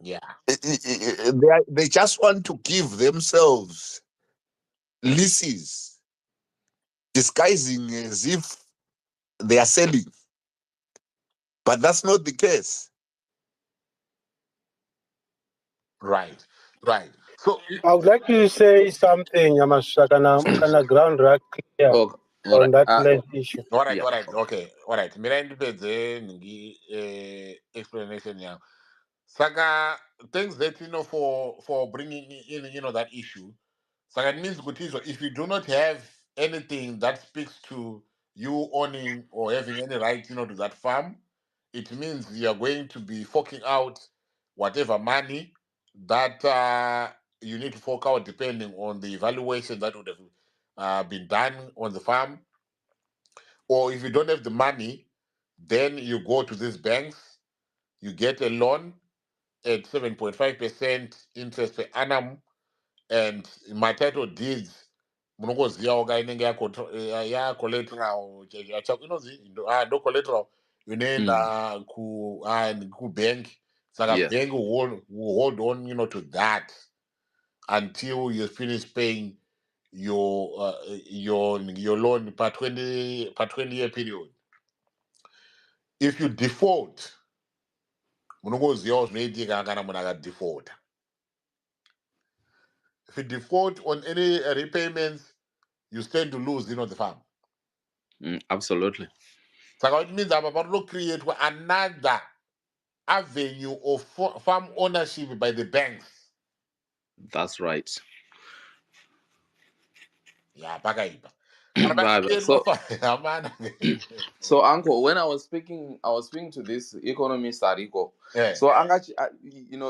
yeah. They just want to give themselves leases, disguising as if they are selling, but that's not the case. Right. So I would like to say something, Yamasha, kana ground right clear Oh, all on right. that land issue. Yeah. okay, all right. Mira ndipedze explanation now. Saka, thanks that for bringing in that issue. So that means if you do not have anything that speaks to you owning or having any right, to that farm, it means you are going to be forking out whatever money that you need to fork out depending on the evaluation that would have been done on the farm. Or if you don't have the money, then you go to these banks, you get a loan at 7.5% interest per annum, and my title deeds munokozivawo ka inenge yacollateral no collateral inoenda kubank, saka Yes. bank will hold on to that until you finish paying your loan per 20 year period. If you default, munokozivawo zvinoitika kana munhu akadefaulta. If you default on any repayments, you stand to lose, the farm. Absolutely. So it means I'm about to create another avenue of farm ownership by the banks. That's right. Yeah, pakaipa. So, so uncle, when I was speaking to this economist Ariko. Yeah. So angachi,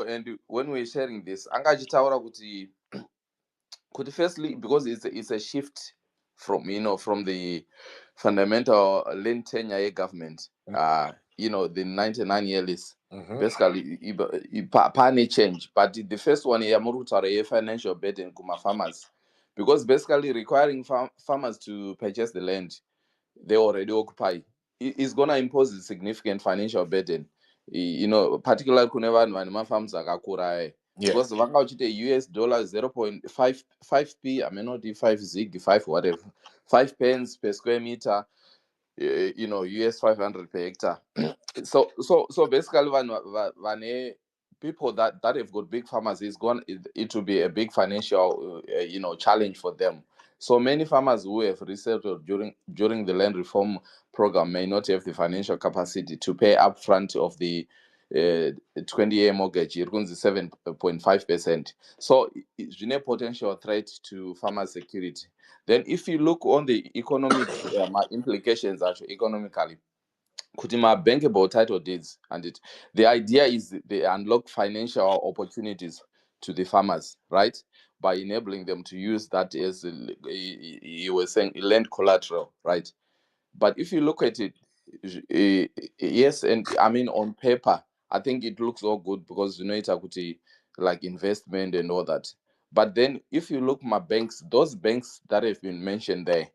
and when we were sharing this, angachi taura kuti firstly, because it's a shift from from the fundamental land tenure government, the 99-year lease. Mhm. Basically pani change, but the first one here a financial burden kuma farmers, because basically requiring farmers to purchase the land they already occupy is going to impose a significant financial burden, particularly whenever my farms are akakura, because the vanga uchite US dollar 0.55p, I may not do 5 zig 5 whatever 5 pence per square meter, US 500 per hectare. So basically when people that have got big farmers is going it will be a big financial challenge for them. So many farmers who have resettled during the land reform program may not have the financial capacity to pay upfront of the 20-year mortgage. It runs 7.5%. So it's a potential threat to farmer security. Then if you look on the economic implications, actually economically, Kutima bankable title deeds, and the idea is they unlock financial opportunities to the farmers, right, by enabling them to use that as you were saying land collateral, right? But if you look at it, yes, and I mean on paper, I think it looks all good because it's a good like investment and all that. But then if you look my banks, those banks that have been mentioned there,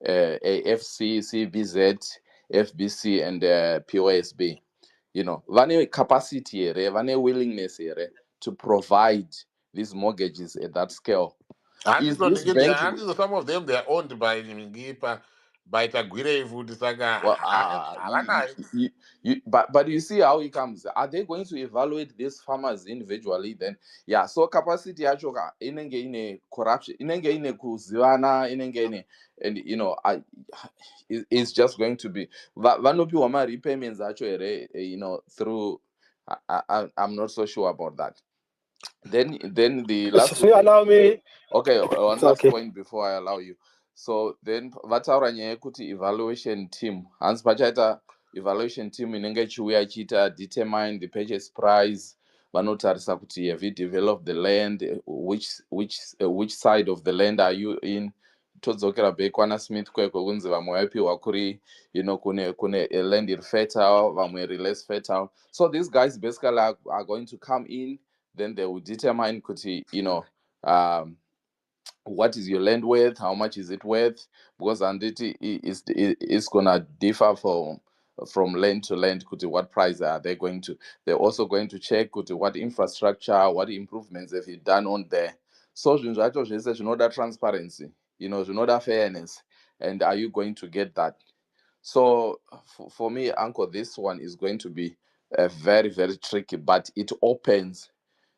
AFC, CBZ, FBC, and POSB, vane capacity here, vane willingness here to provide these mortgages at that scale. And Is this bank? some of them, they are owned by Ngipa, by Tagwire Food Saga. Well, but you see how it comes. Are they going to evaluate these farmers individually? Then, yeah. So capacity achoka inenge ine corruption, inenge ine kuzivana, inenge ine, and it's just going to be vanopi wama repayments actually, through. I'm not so sure about that. Then the last. So you allow me? Okay, one It's last okay. point before I allow you. So then vataura nyaya yekuti evaluation team hanzi pachaita evaluation team inenge ichiuya ichiita determine the purchase price, vanotarisa kuti have you developed the land, which side of the land are you in. Todzokera back kwana Smith kwekwe kunzi vamwe vaipiwa kuri kune a land iri fertile, vamwe iri less fertile. So these guys basically are going to come in, then they will determine kuti um what is your land worth, how much is it worth, because anditi is gonna differ from land to land, kuti what price are they going to. They're also going to check kuti what infrastructure, what improvements have you done on there. So zvinhu zvacho zvese zvinoda transparency, zvinoda fairness, and are you going to get that? So for me, uncle, this one is going to be very, very tricky, but it opens,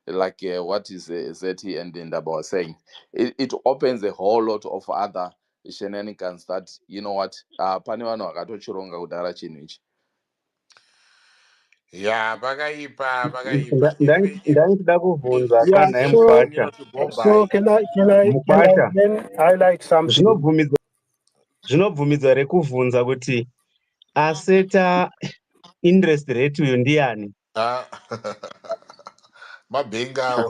like what is Zeti and Ndaba was saying, it opens a whole lot of other shenanigans that, you know what, pane vanhu vakatochironga kudara chinhu ichi. Yeah, bagaipa. Ndangida kuvunza If Yeah. kana if So you mukwasha. have to go so by, can I Mukwasha. then highlight something? Zvinobvumidzwa rekuvhunza kuti aseta interest rate uyu ndiani? uh, mabenga,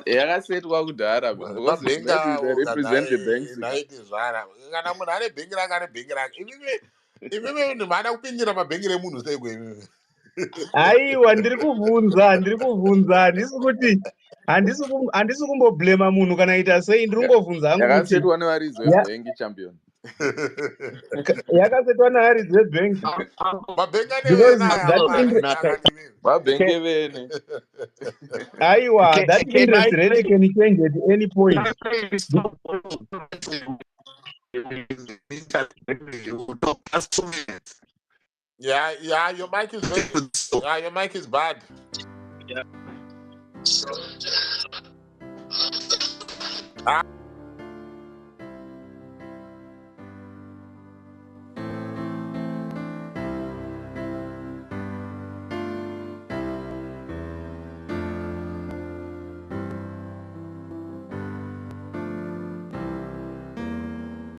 yakasetwa kudhara because maybe they mabenga, represent the banks. naiti zvara. Kana munhu ane bhengi rake ane bhengi rake. Iveve ndimhada kupindira mabhengi remunhu sei kwemi. Aiwa, ndiri kuvhunza, handisi kumboblema munhu kana ita sei, ndiri kungovhunza hangu kuti Yakasetwa nevaridzi vebhengi champion. yakasetwa nevaridzi vebhengi Mabhengi ane because naya that mari akati. Vabhengi vene. aiwa, that Can interest I rate say? can change at any point. Just 2 minutes. Yeah, your mic is very, your mic is bad. Yeah.